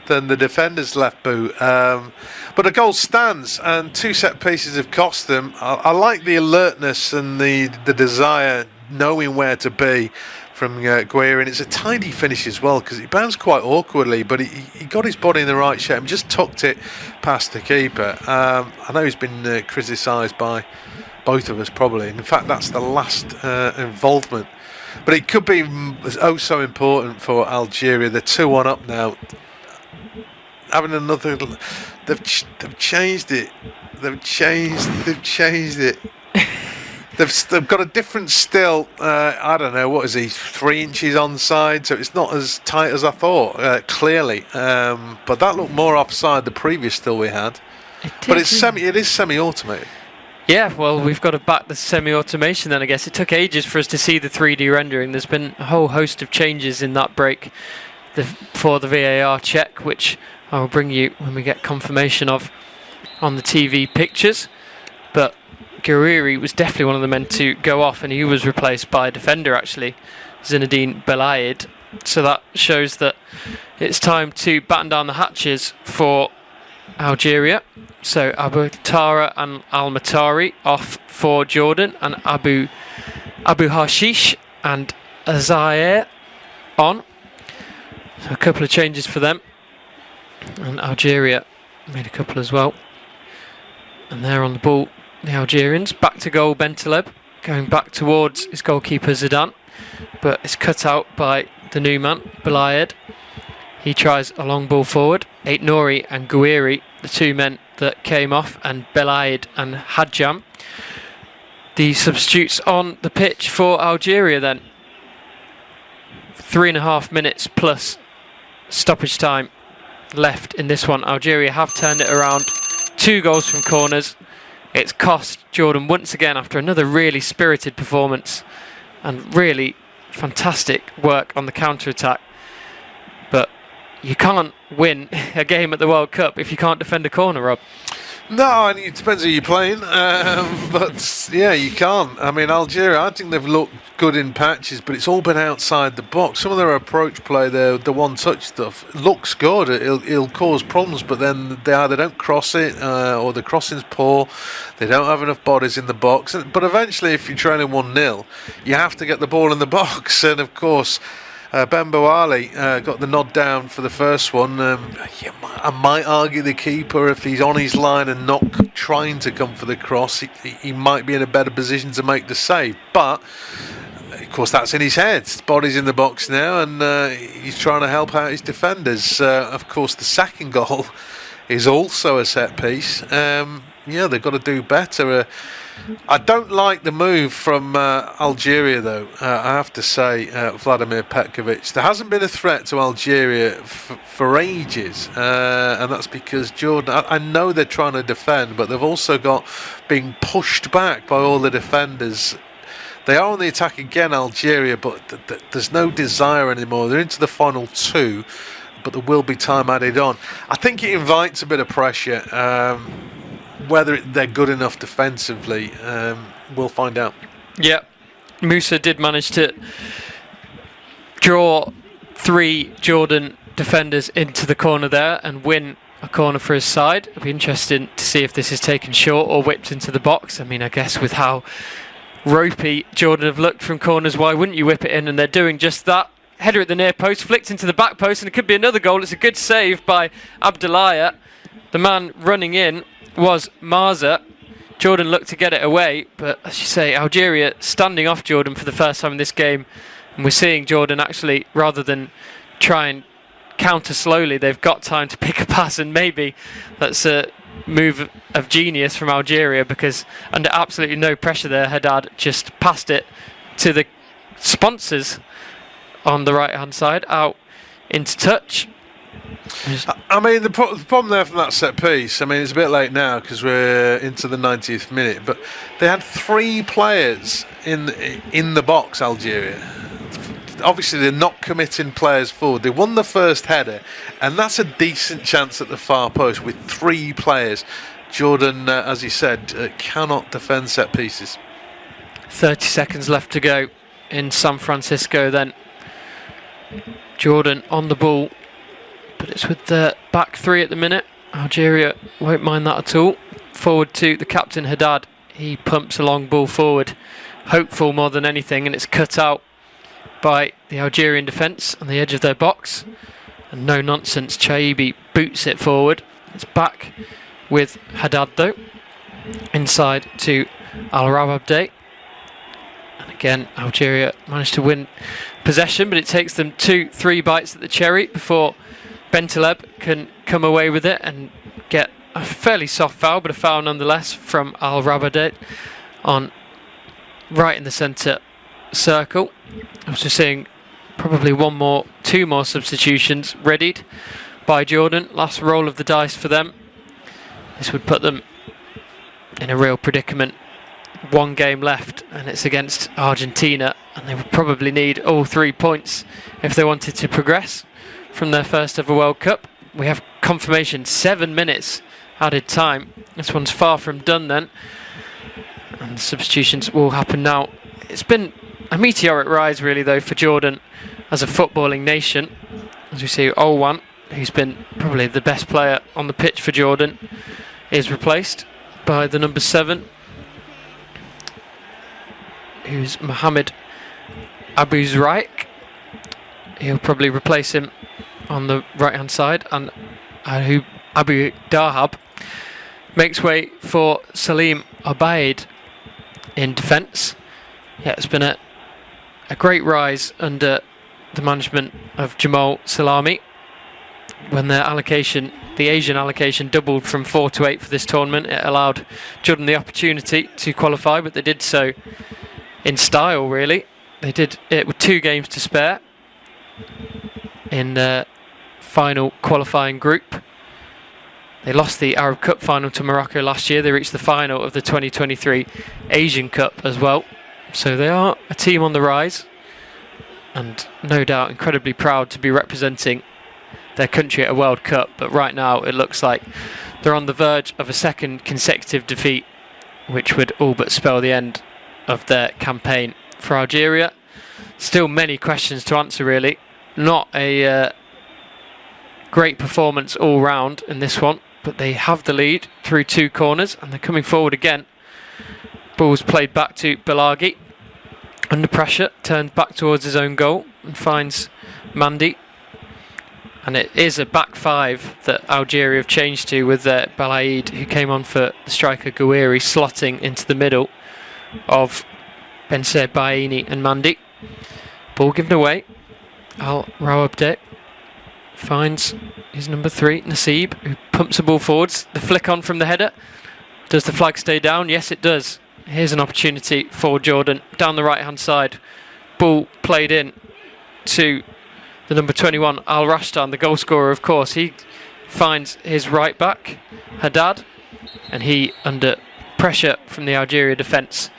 than the defender's left boot. But the goal stands, and 2 set pieces have cost them. I like the alertness and the desire, knowing where to be from Gouiri, and it's a tidy finish as well because he bounced quite awkwardly, but he got his body in the right shape and just tucked it past the keeper. I know he's been criticised by both of us probably. In fact, that's the last involvement. But it could be so important for Algeria. They're 2-1 up now. Having another, they've changed it. They've changed it. They've got a different still. I don't know, what is he? 3 inches onside, so it's not as tight as I thought. Clearly, but that looked more offside the previous still we had. But it is semi-automated. Yeah, well, we've got to back the semi-automation then, I guess. It took ages for us to see the 3D rendering. There's been a whole host of changes in that break for the VAR check, which I will bring you when we get confirmation of on the TV pictures. But Guerreri was definitely one of the men to go off, and he was replaced by a defender, actually, Zinedine Belaid. So that shows that it's time to batten down the hatches for Algeria. So Abu Tara and Al-Matari off for Jordan, and Abu Hashish and Azair on. So a couple of changes for them. And Algeria made a couple as well. And they're on the ball, the Algerians. Back to goal, Bentaleb, going back towards his goalkeeper Zidane. But it's cut out by the new man, Belaid. He tries a long ball forward. Ait Nouri and Guerreri, the 2 men that came off, and Belaid and Hadjam, the substitutes on the pitch for Algeria then. 3.5 minutes plus stoppage time left in this one. Algeria have turned it around. 2 goals from corners. It's cost Jordan once again after another really spirited performance and really fantastic work on the counter-attack. But you can't win a game at the World Cup if you can't defend a corner, Rob. No, it depends who you're playing. But yeah, you can't. I mean, Algeria, I think they've looked good in patches, but it's all been outside the box. Some of their approach play, the one-touch stuff, looks good. It'll cause problems, but then they either don't cross it or the crossing's poor. They don't have enough bodies in the box. But eventually, if you're trailing 1-0, you have to get the ball in the box. And of course, Bembo Ali got the nod down for the first one. I might argue the keeper, if he's on his line and not trying to come for the cross, he might be in a better position to make the save. But of course, that's in his head. His body's in the box now, and he's trying to help out his defenders. Of course, the second goal is also a set piece. Yeah, they've got to do better. I don't like the move from Algeria, though. I have to say, Vladimir Petkovic. There hasn't been a threat to Algeria for ages, and that's because Jordan. I know they're trying to defend, but they've also got being pushed back by all the defenders. They are on the attack again, Algeria, but there's no desire anymore. They're into the final 2, but there will be time added on. I think it invites a bit of pressure. Whether they're good enough defensively, we'll find out. Yeah, Musa did manage to draw 3 Jordan defenders into the corner there and win a corner for his side. It'll be interesting to see if this is taken short or whipped into the box. I mean, I guess with how ropey Jordan have looked from corners, why wouldn't you whip it in? And they're doing just that. Header at the near post, flicked into the back post, and it could be another goal. It's a good save by Abdelaya. The man running in was Marza. Jordan looked to get it away, but as you say, Algeria standing off Jordan for the first time in this game, and we're seeing Jordan actually, rather than try and counter slowly, they've got time to pick a pass, and maybe that's a move of genius from Algeria, because under absolutely no pressure there, Haddad just passed it to the sponsors on the right hand side, out into touch. I mean, the problem there from that set piece, I mean, it's a bit late now because we're into the 90th minute, but they had 3 players in the box, Algeria. Obviously, they're not committing players forward. They won the first header, and that's a decent chance at the far post with 3 players. Jordan, as he said, cannot defend set pieces. 30 seconds left to go in San Francisco then. Jordan on the ball, but it's with the back 3 at the minute. Algeria won't mind that at all. Forward to the captain Haddad. He pumps a long ball forward, hopeful more than anything, and it's cut out by the Algerian defence on the edge of their box. And no nonsense, Chaibi boots it forward. It's back with Haddad though. In inside to Al Rababde. And again, Algeria managed to win possession, but it takes them 2-3 bites at the cherry before Bentaleb can come away with it and get a fairly soft foul, but a foul nonetheless from Al Rababde on right in the centre circle. I was just seeing probably two more substitutions readied by Jordan. Last roll of the dice for them. This would put them in a real predicament. One game left, and it's against Argentina, and they would probably need all 3 points if they wanted to progress from their first ever World Cup. We have confirmation, 7 minutes added time. This one's far from done then, and the substitutions will happen now. It's been a meteoric rise really though for Jordan as a footballing nation. As we see, Olwan, who's been probably the best player on the pitch for Jordan, is replaced by the number 7, who's Mohamed Abouzraik. He'll probably replace him on the right hand side, and Abu Dahab makes way for Salim Obaid in defence. Yeah, it's been a great rise under the management of Jamal Salami. When their allocation, the Asian allocation, doubled from 4 to 8 for this tournament, it allowed Jordan the opportunity to qualify, but they did so in style really. They did it with 2 games to spare in the final qualifying group. They lost the Arab Cup final to Morocco last year. They reached the final of the 2023 Asian Cup as well. So they are a team on the rise, and no doubt incredibly proud to be representing their country at a World Cup. But right now it looks like they're on the verge of a second consecutive defeat, which would all but spell the end of their campaign for Algeria. Still many questions to answer really. Not a great performance all round in this one, but they have the lead through 2 corners, and they're coming forward again. Ball's played back to Belagi. Under pressure, turns back towards his own goal and finds Mandi. And it is a back 5 that Algeria have changed to, with Balaid, who came on for the striker Gouiri, slotting into the middle of Benser Baini and Mandi. Ball given away. Al Rawabde finds his number 3, Nasib, who pumps the ball forwards. The flick on from the header. Does the flag stay down? Yes, it does. Here's an opportunity for Jordan down the right hand side. Ball played in to the number 21, Al Rashtan, the goal scorer of course. He finds his right back, Haddad, and he, under pressure from the Algeria defence,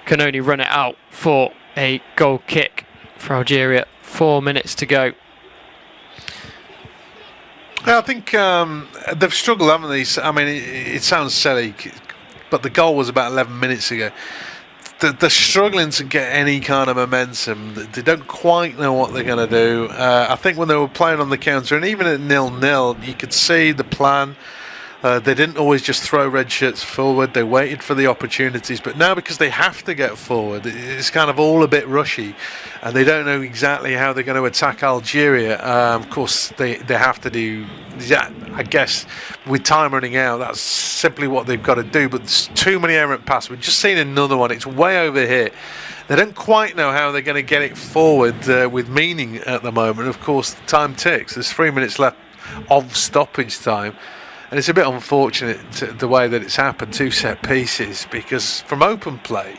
can only run it out for a goal kick for Algeria. 4 minutes to go. I think they've struggled, haven't they? I mean, it sounds silly, but the goal was about 11 minutes ago. They're struggling to get any kind of momentum. They don't quite know what they're going to do. I think when they were playing on the counter, and even at 0-0, you could see the plan. They didn't always just throw red shirts forward. They waited for the opportunities. But now, because they have to get forward, it's kind of all a bit rushy, and they don't know exactly how they're going to attack Algeria. Of course, they have to do. Yeah, I guess with time running out, that's simply what they've got to do. But there's too many errant passes. We've just seen another one. It's way over here. They don't quite know how they're going to get it forward with meaning at the moment. Of course, time ticks. There's 3 minutes left of stoppage time. And it's a bit unfortunate the way that it's happened, 2 set pieces, because from open play,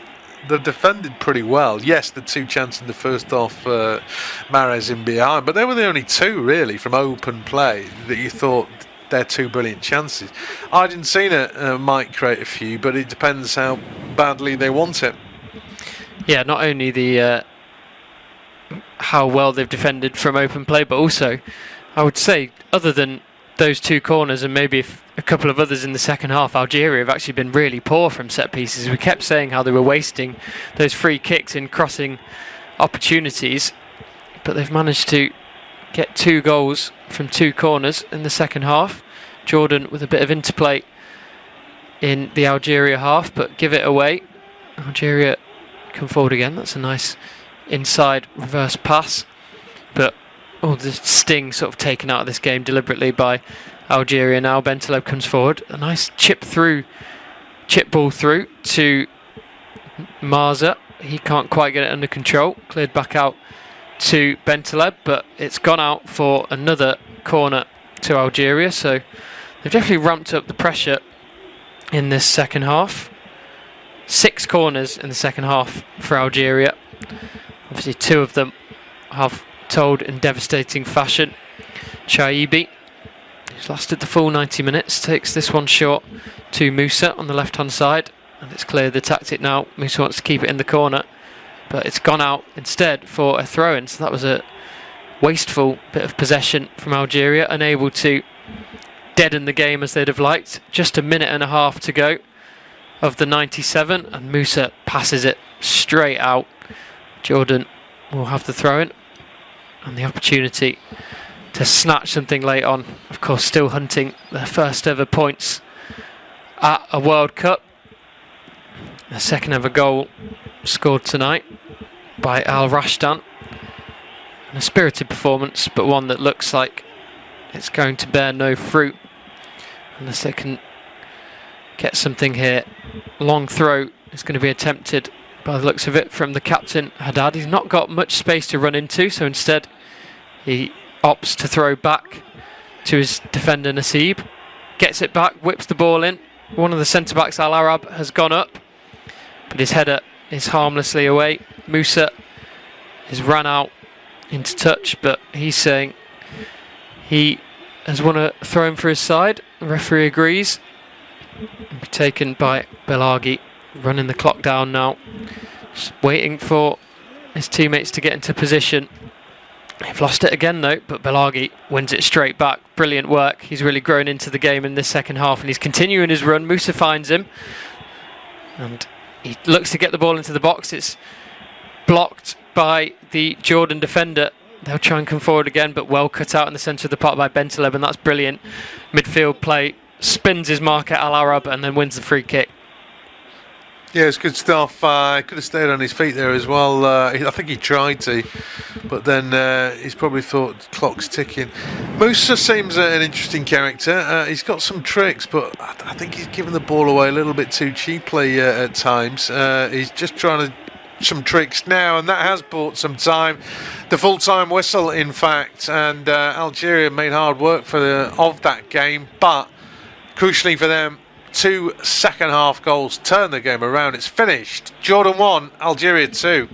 they've defended pretty well. Yes, the 2 chances in the first half, Mahrez in behind, but they were the only 2 really from open play that you thought they're 2 brilliant chances. Argentina might create a few, but it depends how badly they want it. Yeah, not only the how well they've defended from open play, but also, I would say, other than those 2 corners and maybe a couple of others in the second half, Algeria have actually been really poor from set pieces. We kept saying how they were wasting those free kicks in crossing opportunities, but they've managed to get 2 goals from 2 corners in the second half. Jordan with a bit of interplay in the Algeria half, but give it away. Algeria come forward again. That's a nice inside reverse pass, but the sting sort of taken out of this game deliberately by Algeria now. Bentaleb comes forward. A nice chip through chip ball through to Marza. He can't quite get it under control. Cleared back out to Bentaleb, but it's gone out for another corner to Algeria. So they've definitely ramped up the pressure in this second half. 6 corners in the second half for Algeria. Obviously 2 of them have told in devastating fashion. Chaibi, who's lasted the full 90 minutes, takes this one short to Musa on the left hand side, and it's clear the tactic now. Musa wants to keep it in the corner, but it's gone out instead for a throw-in, so that was a wasteful bit of possession from Algeria, unable to deaden the game as they'd have liked. Just a minute and a half to go of the 97, and Musa passes it straight out. Jordan will have the throw-in and the opportunity to snatch something late on. Of course, still hunting their first ever points at a World Cup. The second ever goal scored tonight by Al Rashdan. And a spirited performance, but one that looks like it's going to bear no fruit unless they can get something here. Long throw is going to be attempted by the looks of it from the captain Haddad. He's not got much space to run into, so instead he opts to throw back to his defender Nassib. Gets it back, whips the ball in. One of the centre backs, Al Arab, has gone up, but his header is harmlessly away. Musa is run out into touch, but he's saying he has won a throw in for his side. The referee agrees. It'll be taken by Belaghi, running the clock down now. Just waiting for his teammates to get into position. They've lost it again though, but Belaghi wins it straight back. Brilliant work. He's really grown into the game in this second half, and he's continuing his run. Musa finds him, and he looks to get the ball into the box. It's blocked by the Jordan defender. They'll try and come forward again, but well cut out in the centre of the park by Bentaleb, and that's brilliant. Midfield play, spins his mark at Al Arab, and then wins the free kick. Yeah, it's good stuff. He could have stayed on his feet there as well. I think he tried to, but then he's probably thought clock's ticking. Musa seems an interesting character. He's got some tricks, but I think he's given the ball away a little bit too cheaply at times. He's just trying to some tricks now, and that has bought some time. The full-time whistle, in fact, and Algeria made hard work of that game, but crucially for them, 2 second-half goals turn the game around. It's finished. Jordan 1, Algeria 2.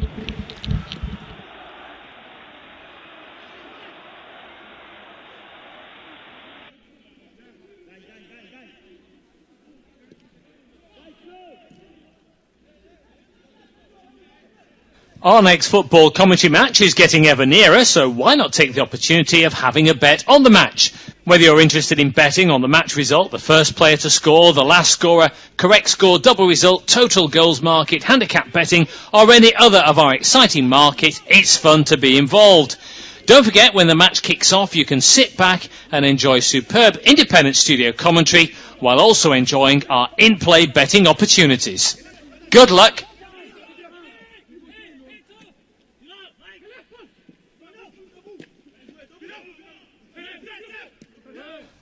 Our next football commentary match is getting ever nearer, so why not take the opportunity of having a bet on the match? Whether you're interested in betting on the match result, the first player to score, the last scorer, correct score, double result, total goals market, handicap betting, or any other of our exciting markets, it's fun to be involved. Don't forget, when the match kicks off, you can sit back and enjoy superb independent studio commentary while also enjoying our in-play betting opportunities. Good luck.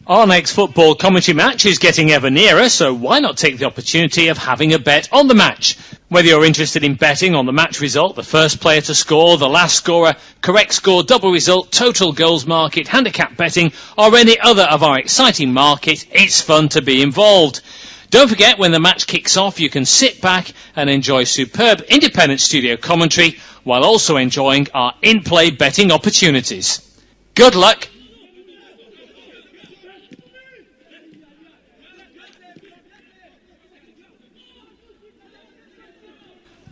Our next football commentary match is getting ever nearer, so why not take the opportunity of having a bet on the match? Whether you're interested in betting on the match result, the first player to score, the last scorer, correct score, double result, total goals market, handicap betting, or any other of our exciting markets, it's fun to be involved. Don't forget, when the match kicks off, you can sit back and enjoy superb independent studio commentary while also enjoying our in-play betting opportunities. Good luck.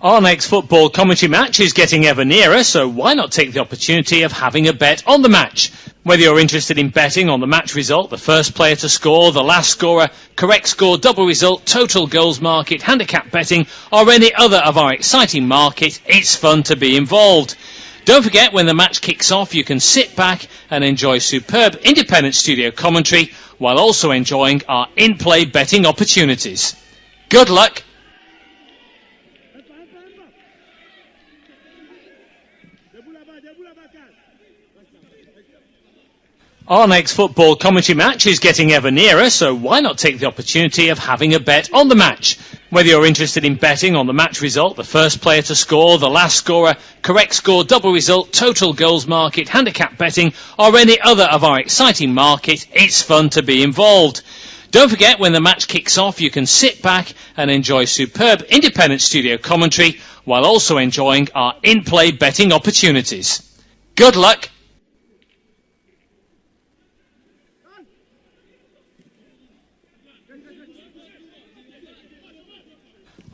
Our next football commentary match is getting ever nearer, so why not take the opportunity of having a bet on the match? Whether you're interested in betting on the match result, the first player to score, the last scorer, correct score, double result, total goals market, handicap betting, or any other of our exciting markets, it's fun to be involved. Don't forget, when the match kicks off, you can sit back and enjoy superb independent studio commentary while also enjoying our in-play betting opportunities. Good luck. Our next football commentary match is getting ever nearer, so why not take the opportunity of having a bet on the match? Whether you're interested in betting on the match result, the first player to score, the last scorer, correct score, double result, total goals market, handicap betting, or any other of our exciting market, it's fun to be involved. Don't forget, when the match kicks off, you can sit back and enjoy superb independent studio commentary while also enjoying our in-play betting opportunities. Good luck!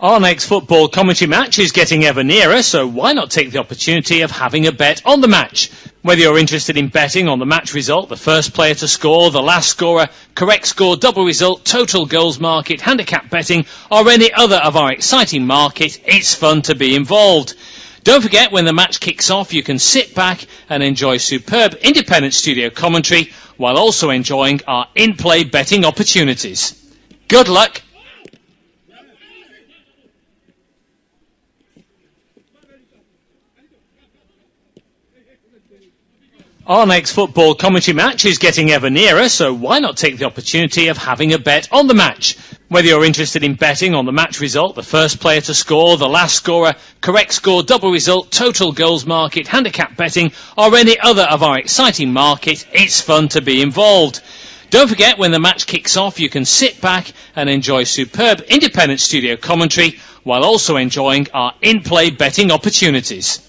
Our next football commentary match is getting ever nearer, so why not take the opportunity of having a bet on the match? Whether you're interested in betting on the match result, the first player to score, the last scorer, correct score, double result, total goals market, handicap betting, or any other of our exciting market, it's fun to be involved. Don't forget, when the match kicks off, you can sit back and enjoy superb independent studio commentary while also enjoying our in-play betting opportunities. Good luck! Our next football commentary match is getting ever nearer, so why not take the opportunity of having a bet on the match? Whether you're interested in betting on the match result, the first player to score, the last scorer, correct score, double result, total goals market, handicap betting, or any other of our exciting market, it's fun to be involved. Don't forget, when the match kicks off, you can sit back and enjoy superb independent studio commentary while also enjoying our in-play betting opportunities.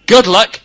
Good luck!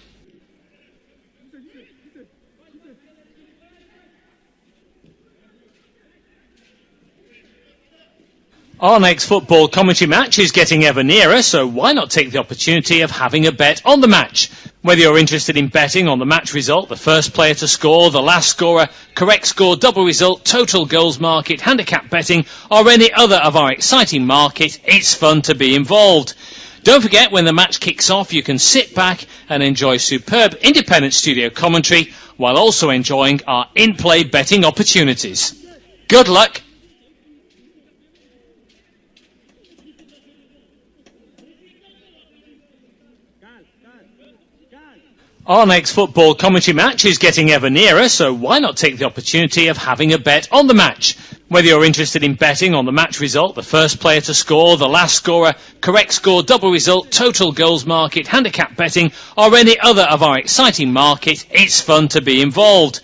Our next football commentary match is getting ever nearer, so why not take the opportunity of having a bet on the match? Whether you're interested in betting on the match result, the first player to score, the last scorer, correct score, double result, total goals market, handicap betting, or any other of our exciting market, it's fun to be involved. Don't forget, when the match kicks off, you can sit back and enjoy superb independent studio commentary while also enjoying our in-play betting opportunities. Good luck! Our next football commentary match is getting ever nearer, so why not take the opportunity of having a bet on the match? Whether you're interested in betting on the match result, the first player to score, the last scorer, correct score, double result, total goals market, handicap betting, or any other of our exciting market, it's fun to be involved.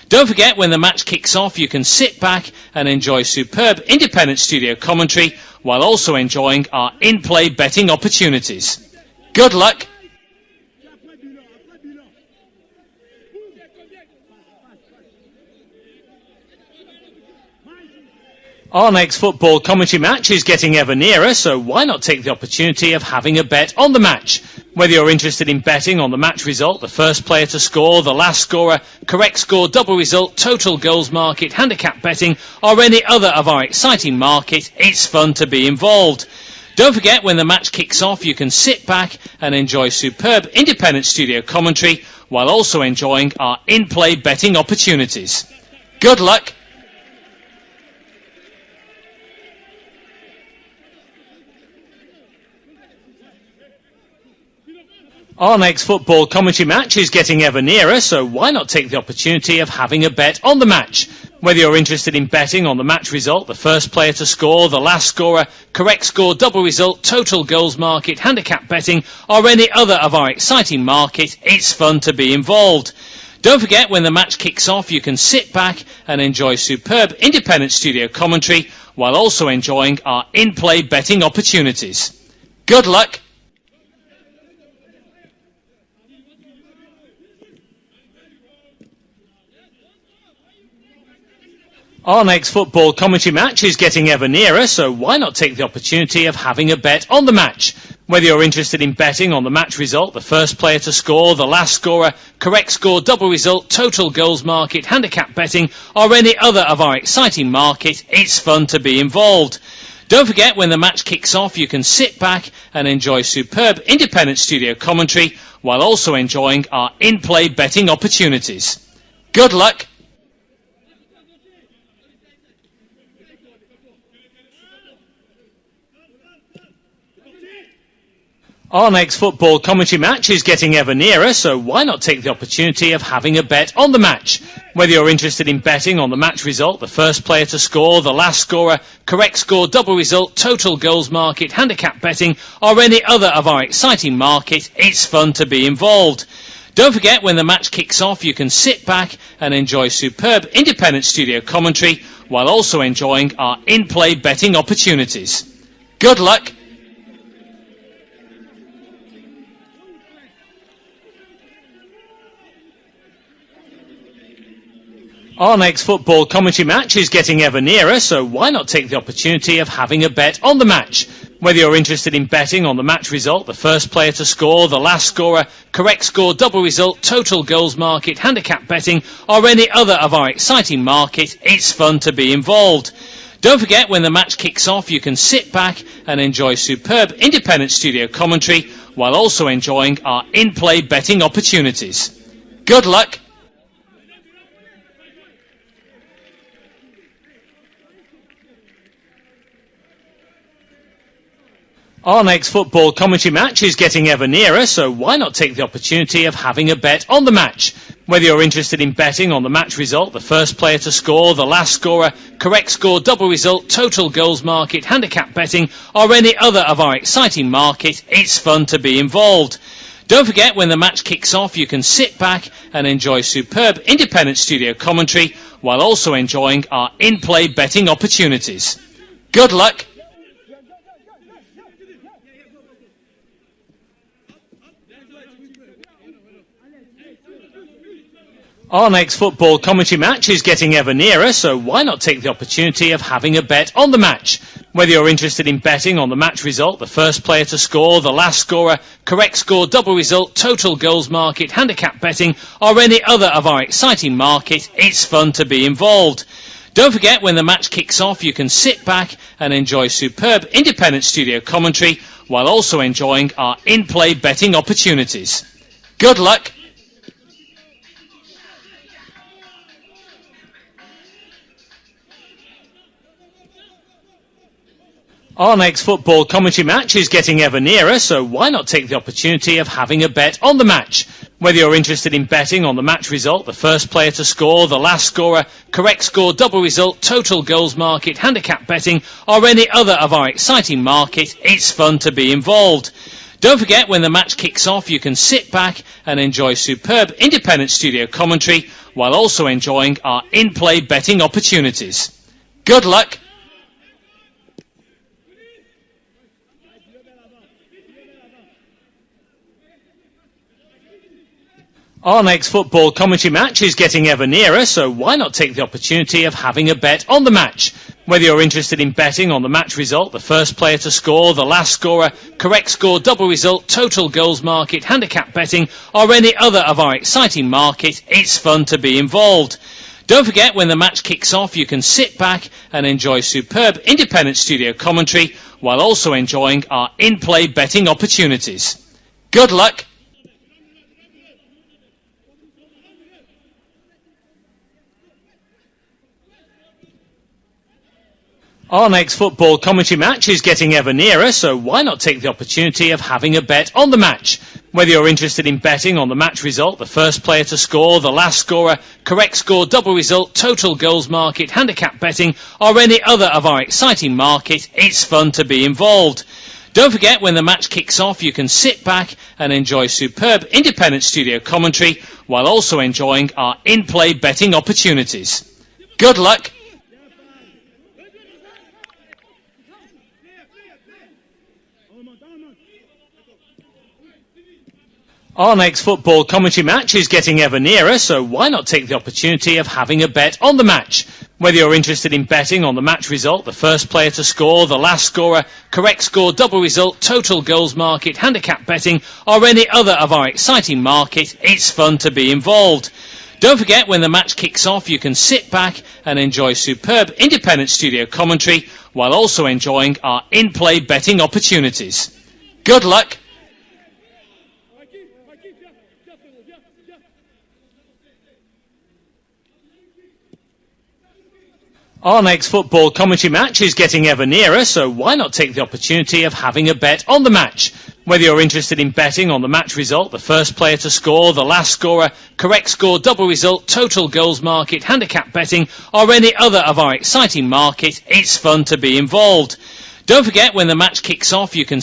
Don't forget, when the match kicks off, you can sit back and enjoy superb independent studio commentary while also enjoying our in-play betting opportunities. Good luck! Our next football commentary match is getting ever nearer, so why not take the opportunity of having a bet on the match? Whether you're interested in betting on the match result, the first player to score, the last scorer, correct score, double result, total goals market, handicap betting, or any other of our exciting market, it's fun to be involved. Don't forget, when the match kicks off, you can sit back and enjoy superb independent studio commentary while also enjoying our in-play betting opportunities. Good luck! Our next football commentary match is getting ever nearer, so why not take the opportunity of having a bet on the match? Whether you're interested in betting on the match result, the first player to score, the last scorer, correct score, double result, total goals market, handicap betting, or any other of our exciting market, it's fun to be involved. Don't forget, when the match kicks off, you can sit back and enjoy superb independent studio commentary while also enjoying our in-play betting opportunities. Good luck! Our next football commentary match is getting ever nearer, so why not take the opportunity of having a bet on the match? Whether you're interested in betting on the match result, the first player to score, the last scorer, correct score, double result, total goals market, handicap betting, or any other of our exciting market, it's fun to be involved. Don't forget, when the match kicks off, you can sit back and enjoy superb independent studio commentary while also enjoying our in-play betting opportunities. Good luck! Our next football commentary match is getting ever nearer, so why not take the opportunity of having a bet on the match? Whether you're interested in betting on the match result, the first player to score, the last scorer, correct score, double result, total goals market, handicap betting, or any other of our exciting market, it's fun to be involved. Don't forget, when the match kicks off, you can sit back and enjoy superb independent studio commentary while also enjoying our in-play betting opportunities. Good luck! Our next football commentary match is getting ever nearer, so why not take the opportunity of having a bet on the match? Whether you're interested in betting on the match result, the first player to score, the last scorer, correct score, double result, total goals market, handicap betting, or any other of our exciting market, it's fun to be involved. Don't forget, when the match kicks off, you can sit back and enjoy superb independent studio commentary while also enjoying our in-play betting opportunities. Good luck! Our next football commentary match is getting ever nearer, so why not take the opportunity of having a bet on the match? Whether you're interested in betting on the match result, the first player to score, the last scorer, correct score, double result, total goals market, handicap betting, or any other of our exciting market, it's fun to be involved. Don't forget, when the match kicks off, you can sit back and enjoy superb independent studio commentary while also enjoying our in-play betting opportunities. Good luck! Our next football commentary match is getting ever nearer, so why not take the opportunity of having a bet on the match? Whether you're interested in betting on the match result, the first player to score, the last scorer, correct score, double result, total goals market, handicap betting, or any other of our exciting market, it's fun to be involved. Don't forget, when the match kicks off, you can sit back and enjoy superb independent studio commentary while also enjoying our in-play betting opportunities. Good luck! Our next football commentary match is getting ever nearer, so why not take the opportunity of having a bet on the match? Whether you're interested in betting on the match result, the first player to score, the last scorer, correct score, double result, total goals market, handicap betting, or any other of our exciting market, it's fun to be involved. Don't forget, when the match kicks off, you can sit back and enjoy superb independent studio commentary while also enjoying our in-play betting opportunities. Good luck! Our next football commentary match is getting ever nearer, so why not take the opportunity of having a bet on the match? Whether you're interested in betting on the match result, the first player to score, the last scorer, correct score, double result, total goals market, handicap betting, or any other of our exciting market, it's fun to be involved. Don't forget, when the match kicks off, you can sit back and enjoy superb independent studio commentary while also enjoying our in-play betting opportunities. Good luck! Our next football commentary match is getting ever nearer, so why not take the opportunity of having a bet on the match? Whether you're interested in betting on the match result, the first player to score, the last scorer, correct score, double result, total goals market, handicap betting, or any other of our exciting market, it's fun to be involved. Don't forget, when the match kicks off, you can sit back and enjoy superb independent studio commentary while also enjoying our in-play betting opportunities. Good luck! Our next football commentary match is getting ever nearer, so why not take the opportunity of having a bet on the match? Whether you're interested in betting on the match result, the first player to score, the last scorer, correct score, double result, total goals market, handicap betting, or any other of our exciting market, it's fun to be involved. Don't forget, when the match kicks off, you can sit back and enjoy superb independent studio commentary while also enjoying our in-play betting opportunities. Good luck! Our next football commentary match is getting ever nearer, so why not take the opportunity of having a bet on the match? Whether you're interested in betting on the match result, the first player to score, the last scorer, correct score, double result, total goals market, handicap betting, or any other of our exciting markets, it's fun to be involved. Don't forget, when the match kicks off, you can